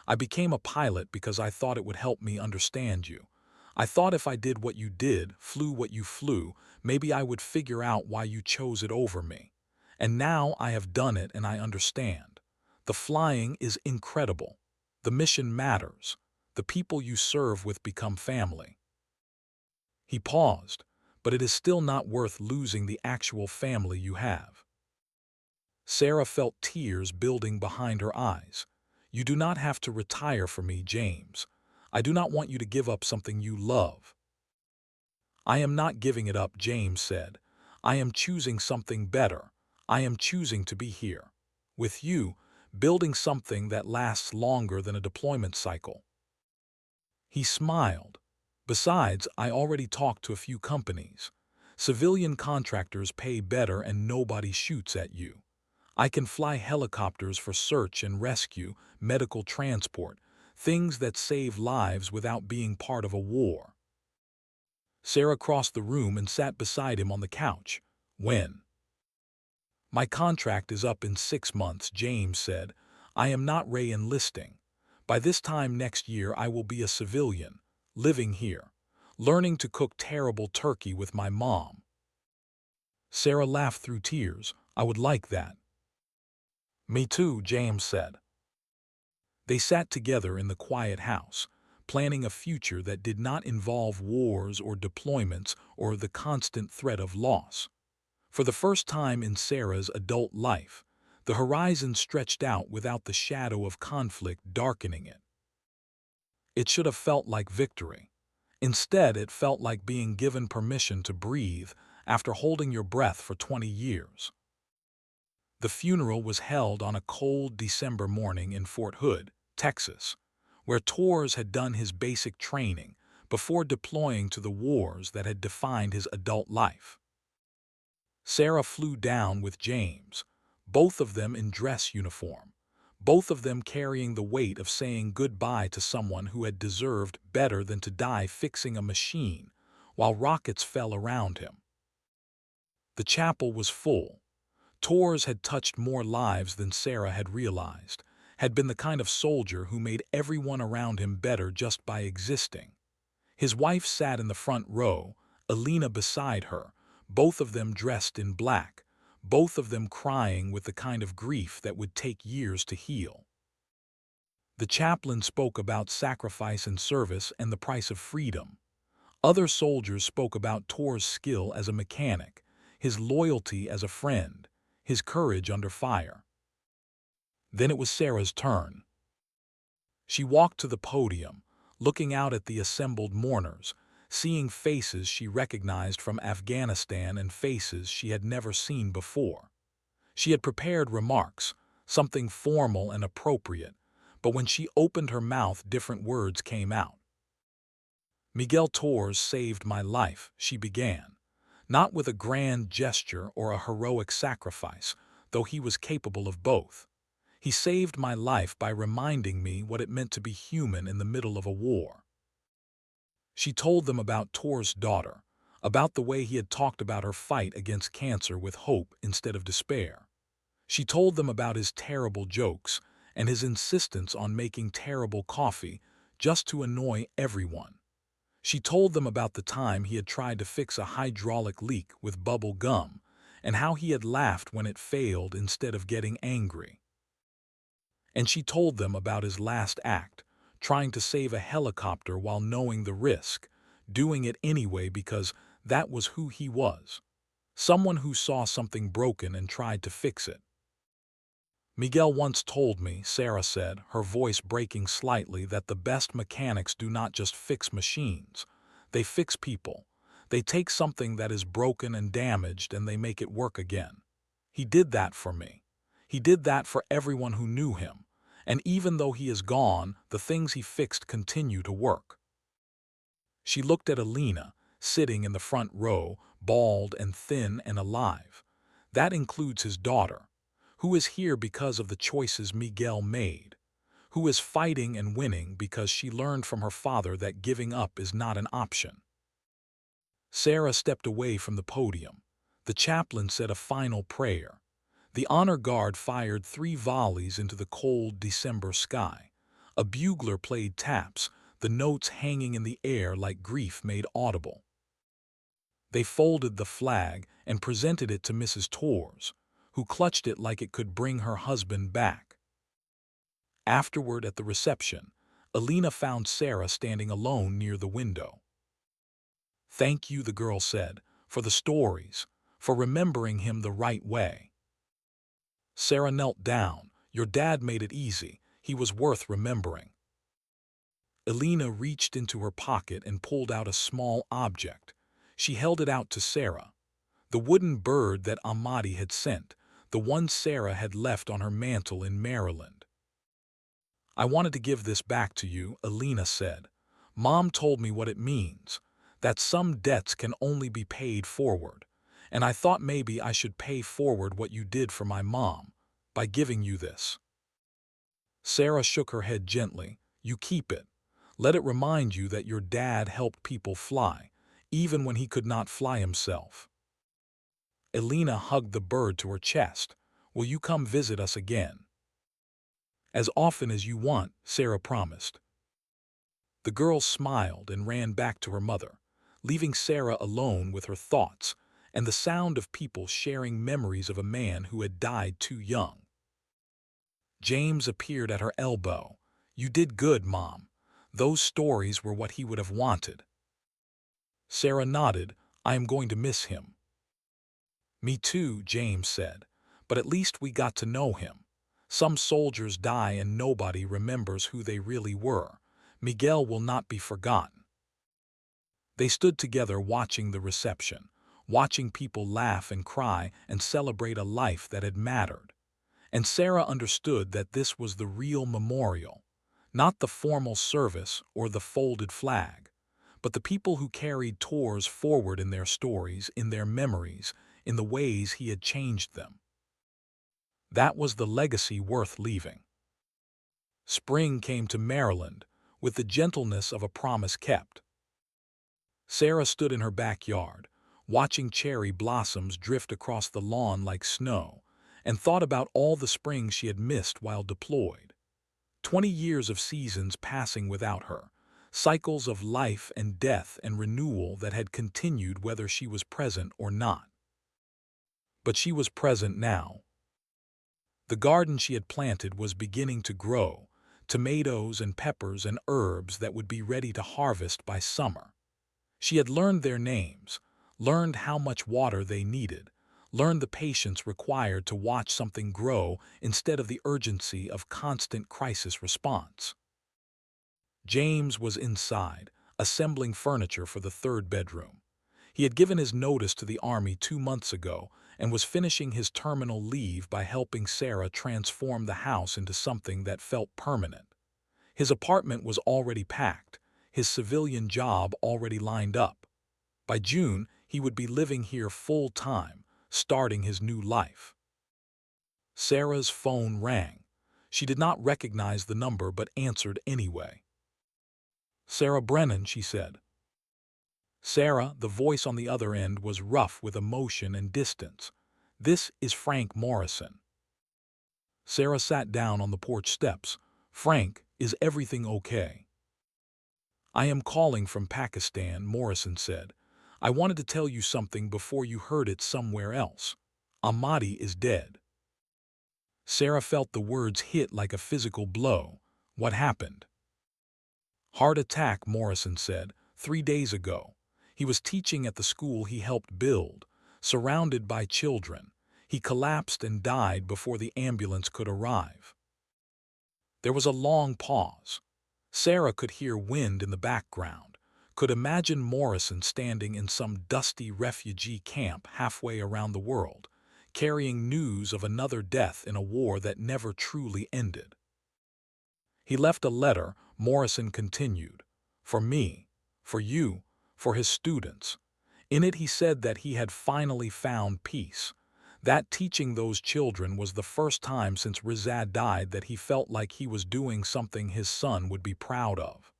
"I became a pilot because I thought it would help me understand you. I thought if I did what you did, flew what you flew, maybe I would figure out why you chose it over me. And now I have done it and I understand. The flying is incredible. The mission matters. The people you serve with become family." He paused, "But it is still not worth losing the actual family you have." Sarah felt tears building behind her eyes. "You do not have to retire for me, James. I do not want you to give up something you love." "I am not giving it up," James said. "I am choosing something better. I am choosing to be here, with you, building something that lasts longer than a deployment cycle." He smiled. "Besides, I already talked to a few companies. Civilian contractors pay better and nobody shoots at you. I can fly helicopters for search and rescue, medical transport, things that save lives without being part of a war." Sarah crossed the room and sat beside him on the couch. "When?" "My contract is up in 6 months," James said. "I am not re-enlisting. By this time next year I will be a civilian, living here, learning to cook terrible turkey with my mom." Sarah laughed through tears. "I would like that." "Me too," James said. They sat together in the quiet house, planning a future that did not involve wars or deployments or the constant threat of loss. For the first time in Sarah's adult life, the horizon stretched out without the shadow of conflict darkening it. It should have felt like victory. Instead, it felt like being given permission to breathe after holding your breath for 20 years. The funeral was held on a cold December morning in Fort Hood, Texas, where Torres had done his basic training before deploying to the wars that had defined his adult life. Sarah flew down with James, both of them in dress uniform, both of them carrying the weight of saying goodbye to someone who had deserved better than to die fixing a machine while rockets fell around him. The chapel was full. Torres had touched more lives than Sarah had realized, had been the kind of soldier who made everyone around him better just by existing. His wife sat in the front row, Alina beside her, both of them dressed in black, both of them crying with the kind of grief that would take years to heal. The chaplain spoke about sacrifice and service and the price of freedom. Other soldiers spoke about Torres' skill as a mechanic, his loyalty as a friend, his courage under fire. Then it was Sarah's turn. She walked to the podium, looking out at the assembled mourners, seeing faces she recognized from Afghanistan and faces she had never seen before. She had prepared remarks, something formal and appropriate, but when she opened her mouth, different words came out. "Miguel Torres saved my life," she began, not with a grand gesture or a heroic sacrifice, though he was capable of both. "He saved my life by reminding me what it meant to be human in the middle of a war." She told them about Tor's daughter, about the way he had talked about her fight against cancer with hope instead of despair. She told them about his terrible jokes and his insistence on making terrible coffee just to annoy everyone. She told them about the time he had tried to fix a hydraulic leak with bubble gum and how he had laughed when it failed instead of getting angry. And she told them about his last act, trying to save a helicopter while knowing the risk, doing it anyway because that was who he was. Someone who saw something broken and tried to fix it. Miguel once told me, Sarah said, her voice breaking slightly, that the best mechanics do not just fix machines. They fix people. They take something that is broken and damaged and they make it work again. He did that for me. He did that for everyone who knew him. And even though he is gone, the things he fixed continue to work. She looked at Alina, sitting in the front row, bald and thin and alive. That includes his daughter, who is here because of the choices Miguel made, who is fighting and winning because she learned from her father that giving up is not an option. Sarah stepped away from the podium. The chaplain said a final prayer. The honor guard fired 3 volleys into the cold December sky. A bugler played taps, the notes hanging in the air like grief made audible. They folded the flag and presented it to Mrs. Torres, who clutched it like it could bring her husband back. Afterward, at the reception, Alina found Sarah standing alone near the window. "Thank you," the girl said, "for the stories, for remembering him the right way." Sarah knelt down. "Your dad made it easy. He was worth remembering." Alina reached into her pocket and pulled out a small object. She held it out to Sarah. The wooden bird that Ahmadi had sent, the one Sarah had left on her mantle in Maryland. "I wanted to give this back to you," Alina said. "Mom told me what it means, that some debts can only be paid forward, and I thought maybe I should pay forward what you did for my mom, by giving you this." Sarah shook her head gently. "You keep it. Let it remind you that your dad helped people fly, even when he could not fly himself." Alina hugged the bird to her chest. "Will you come visit us again?" "As often as you want," Sarah promised. The girl smiled and ran back to her mother, leaving Sarah alone with her thoughts and the sound of people sharing memories of a man who had died too young. James appeared at her elbow. "You did good, Mom. Those stories were what he would have wanted." Sarah nodded. "I am going to miss him." "Me too," James said, "but at least we got to know him. Some soldiers die and nobody remembers who they really were. Miguel will not be forgotten." They stood together watching the reception, watching people laugh and cry and celebrate a life that had mattered. And Sarah understood that this was the real memorial, not the formal service or the folded flag, but the people who carried Torres forward in their stories, in their memories, in the ways he had changed them. That was the legacy worth leaving. Spring came to Maryland with the gentleness of a promise kept. Sarah stood in her backyard, watching cherry blossoms drift across the lawn like snow, and thought about all the springs she had missed while deployed. 20 years of seasons passing without her, cycles of life and death and renewal that had continued whether she was present or not. But she was present now. The garden she had planted was beginning to grow, tomatoes and peppers and herbs that would be ready to harvest by summer. She had learned their names, learned how much water they needed, learned the patience required to watch something grow instead of the urgency of constant crisis response. James was inside, assembling furniture for the 3rd bedroom. He had given his notice to the Army 2 months ago and was finishing his terminal leave by helping Sarah transform the house into something that felt permanent. His apartment was already packed, his civilian job already lined up. By June, he would be living here full-time, starting his new life. Sarah's phone rang. She did not recognize the number but answered anyway. "Sarah Brennan," she said. "Sarah," the voice on the other end was rough with emotion and distance. "This is Frank Morrison." Sarah sat down on the porch steps. "Frank, is everything okay?" "I am calling from Pakistan," Morrison said. "I wanted to tell you something before you heard it somewhere else." Ahmadi is dead. Sarah felt the words hit like a physical blow. What happened? Heart attack, Morrison said, 3 days ago. He was teaching at the school he helped build, surrounded by children. He collapsed and died before the ambulance could arrive. There was a long pause. Sarah could hear wind in the background, could imagine Morrison standing in some dusty refugee camp halfway around the world, carrying news of another death in a war that never truly ended. He left a letter, Morrison continued, for me, for you, for his students. In it he said that he had finally found peace. That teaching those children was the first time since Rizad died that he felt like he was doing something his son would be proud of.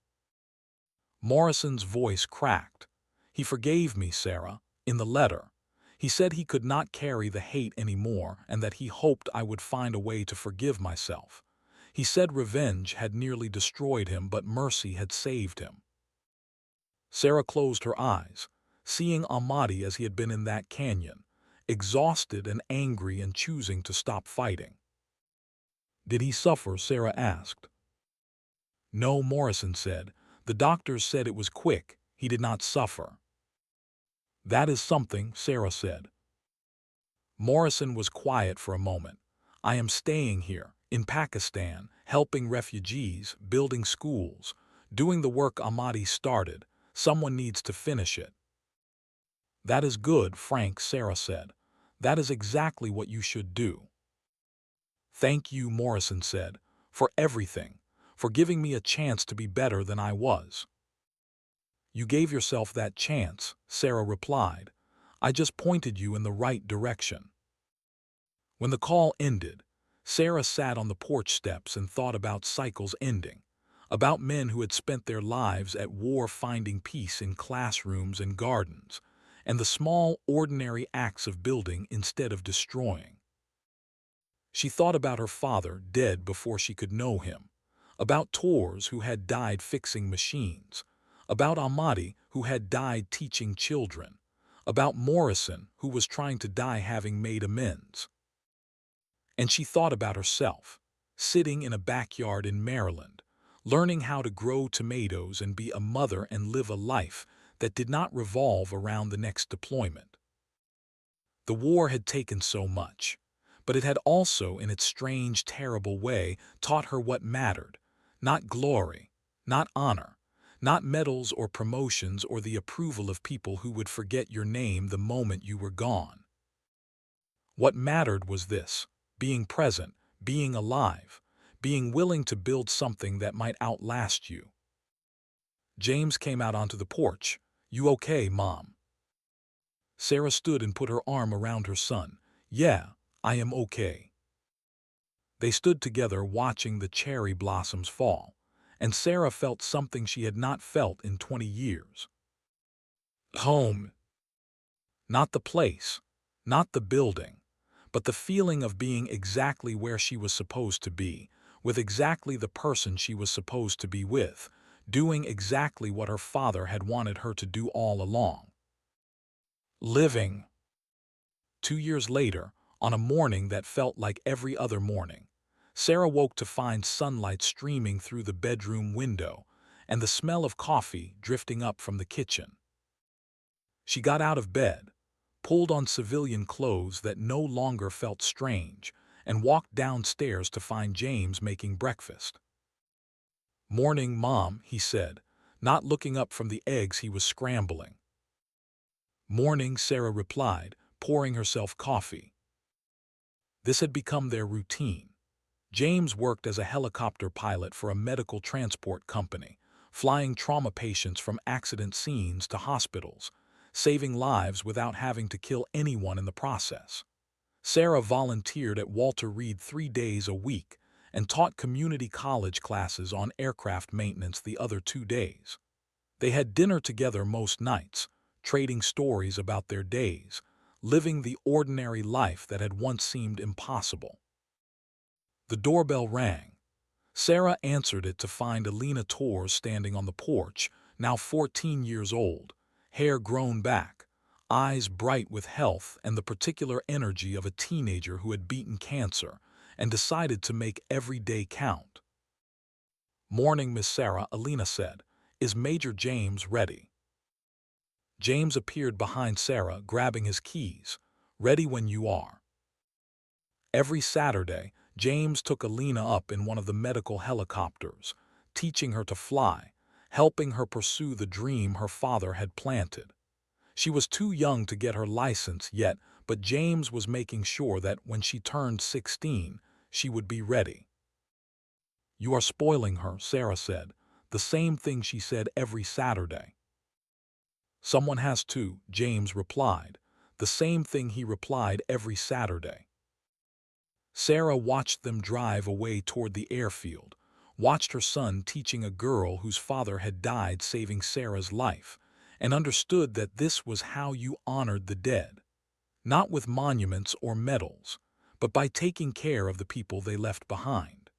Morrison's voice cracked. He forgave me, Sarah, in the letter. He said he could not carry the hate anymore and that he hoped I would find a way to forgive myself. He said revenge had nearly destroyed him, but mercy had saved him. Sarah closed her eyes, seeing Ahmadi as he had been in that canyon, exhausted and angry and choosing to stop fighting. Did he suffer? Sarah asked. No, Morrison said. The doctors said it was quick. He did not suffer. That is something, Sarah said. Morrison was quiet for a moment. I am staying here, in Pakistan, helping refugees, building schools, doing the work Ahmadi started. Someone needs to finish it. That is good, Frank, Sarah said. That is exactly what you should do. Thank you, Morrison said, for everything, for giving me a chance to be better than I was. You gave yourself that chance, Sarah replied. I just pointed you in the right direction. When the call ended, Sarah sat on the porch steps and thought about cycles ending, about men who had spent their lives at war finding peace in classrooms and gardens, and the small, ordinary acts of building instead of destroying. She thought about her father, dead before she could know him, about Tors who had died fixing machines, about Ahmadi who had died teaching children, about Morrison who was trying to die having made amends. And she thought about herself, sitting in a backyard in Maryland, learning how to grow tomatoes and be a mother and live a life that did not revolve around the next deployment. The war had taken so much, but it had also, in its strange, terrible way, taught her what mattered, not glory, not honor, not medals or promotions or the approval of people who would forget your name the moment you were gone. What mattered was this: being present, being alive, being willing to build something that might outlast you. James came out onto the porch. You okay, Mom? Sarah stood and put her arm around her son. Yeah, I am okay. They stood together watching the cherry blossoms fall, and Sarah felt something she had not felt in 20 years. Home. Not the place, not the building, but the feeling of being exactly where she was supposed to be, with exactly the person she was supposed to be with, doing exactly what her father had wanted her to do all along. Living. 2 years later, on a morning that felt like every other morning, Sarah woke to find sunlight streaming through the bedroom window and the smell of coffee drifting up from the kitchen. She got out of bed, pulled on civilian clothes that no longer felt strange, and walked downstairs to find James making breakfast. Morning, Mom, he said, not looking up from the eggs he was scrambling. Morning, Sarah replied, pouring herself coffee. This had become their routine. James worked as a helicopter pilot for a medical transport company, flying trauma patients from accident scenes to hospitals, saving lives without having to kill anyone in the process. Sarah volunteered at Walter Reed 3 days a week and taught community college classes on aircraft maintenance the other 2 days. They had dinner together most nights, trading stories about their days, living the ordinary life that had once seemed impossible. The doorbell rang. Sarah answered it to find Alina Tors standing on the porch, now 14 years old, hair grown back, eyes bright with health and the particular energy of a teenager who had beaten cancer and decided to make every day count. "Morning, Miss Sarah," Alina said. "Is Major James ready?" James appeared behind Sarah, grabbing his keys. "Ready when you are." Every Saturday, James took Alina up in one of the medical helicopters, teaching her to fly, helping her pursue the dream her father had planted. She was too young to get her license yet, but James was making sure that when she turned 16, she would be ready. "You are spoiling her," Sarah said, the same thing she said every Saturday. "Someone has to," James replied, the same thing he replied every Saturday. Sarah watched them drive away toward the airfield, watched her son teaching a girl whose father had died saving Sarah's life, and understood that this was how you honored the dead, not with monuments or medals, but by taking care of the people they left behind.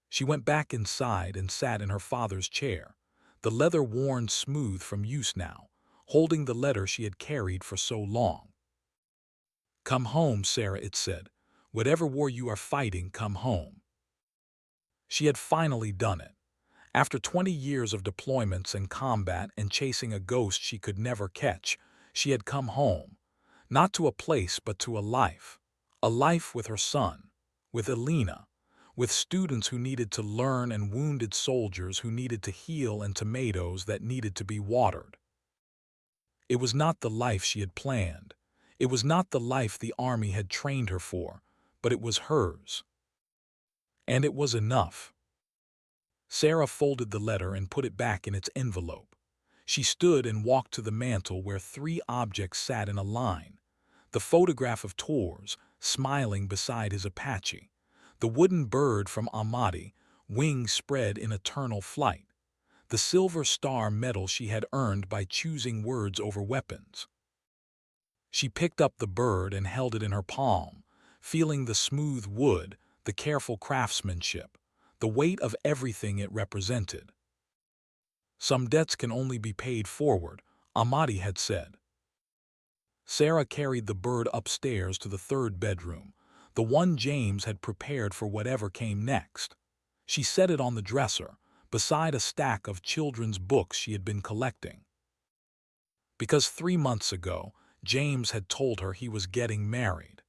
She went back inside and sat in her father's chair, the leather worn smooth from use now, holding the letter she had carried for so long. "Come home, Sarah," it said. "Whatever war you are fighting, come home." She had finally done it. After 20 years of deployments and combat and chasing a ghost she could never catch, she had come home, not to a place but to a life with her son, with Alina, with students who needed to learn and wounded soldiers who needed to heal and tomatoes that needed to be watered. It was not the life she had planned. It was not the life the army had trained her for, but it was hers. And it was enough. Sarah folded the letter and put it back in its envelope. She stood and walked to the mantel where 3 objects sat in a line. The photograph of Tors, smiling beside his Apache. The wooden bird from Ahmadi, wings spread in eternal flight. The silver star medal she had earned by choosing words over weapons. She picked up the bird and held it in her palm, feeling the smooth wood, the careful craftsmanship, the weight of everything it represented. "Some debts can only be paid forward," Ahmadi had said. Sarah carried the bird upstairs to the 3rd bedroom, the one James had prepared for whatever came next. She set it on the dresser, beside a stack of children's books she had been collecting. Because 3 months ago, James had told her he was getting married.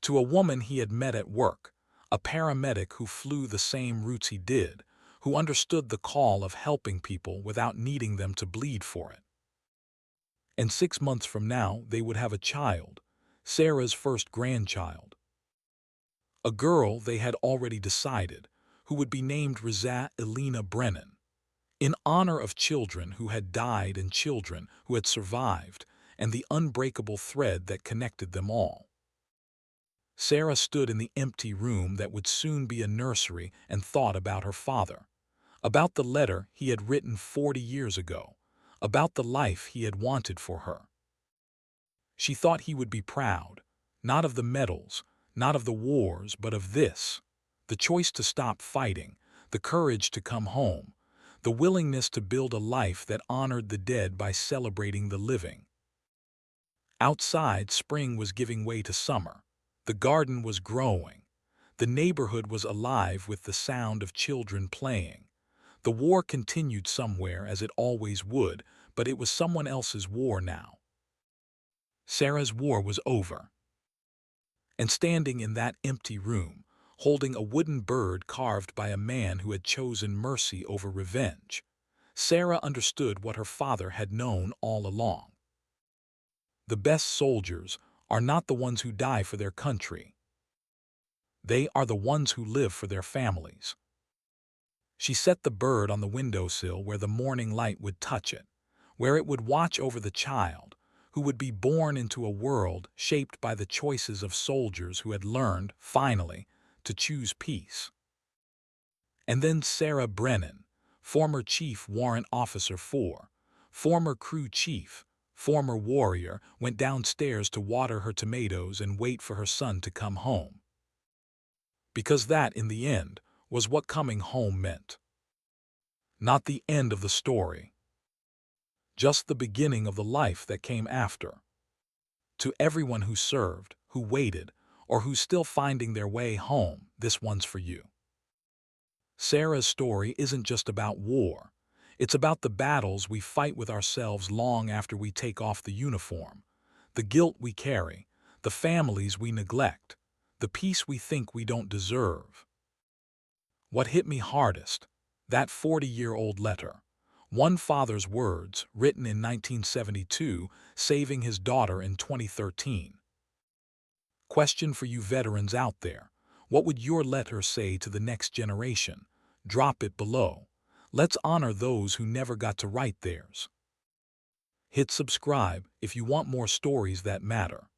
To a woman he had met at work, a paramedic who flew the same routes he did, who understood the call of helping people without needing them to bleed for it. And 6 months from now, they would have a child, Sarah's first grandchild. A girl they had already decided, who would be named Alina Brennan, in honor of children who had died and children who had survived, and the unbreakable thread that connected them all. Sarah stood in the empty room that would soon be a nursery and thought about her father, about the letter he had written 40 years ago, about the life he had wanted for her. She thought he would be proud, not of the medals, not of the wars, but of this, the choice to stop fighting, the courage to come home, the willingness to build a life that honored the dead by celebrating the living. Outside, spring was giving way to summer. The garden was growing. The neighborhood was alive with the sound of children playing. The war continued somewhere as it always would, but it was someone else's war now. Sarah's war was over. And standing in that empty room, holding a wooden bird carved by a man who had chosen mercy over revenge, Sarah understood what her father had known all along. The best soldiers are not the ones who die for their country. They are the ones who live for their families. She set the bird on the windowsill where the morning light would touch it, where it would watch over the child, who would be born into a world shaped by the choices of soldiers who had learned, finally, to choose peace. And then Sarah Brennan, former Chief Warrant Officer 4, former crew chief, former warrior, went downstairs to water her tomatoes and wait for her son to come home. Because that, in the end, was what coming home meant. Not the end of the story. just the beginning of the life that came after. To everyone who served, who waited, or who's still finding their way home, this one's for you. Sarah's story isn't just about war. It's about the battles we fight with ourselves long after we take off the uniform, the guilt we carry, the families we neglect, the peace we think we don't deserve. What hit me hardest? That 40-year-old letter. One father's words, written in 1972, saving his daughter in 2013. Question for you veterans out there. What would your letter say to the next generation? Drop it below. Let's honor those who never got to write theirs. Hit subscribe if you want more stories that matter.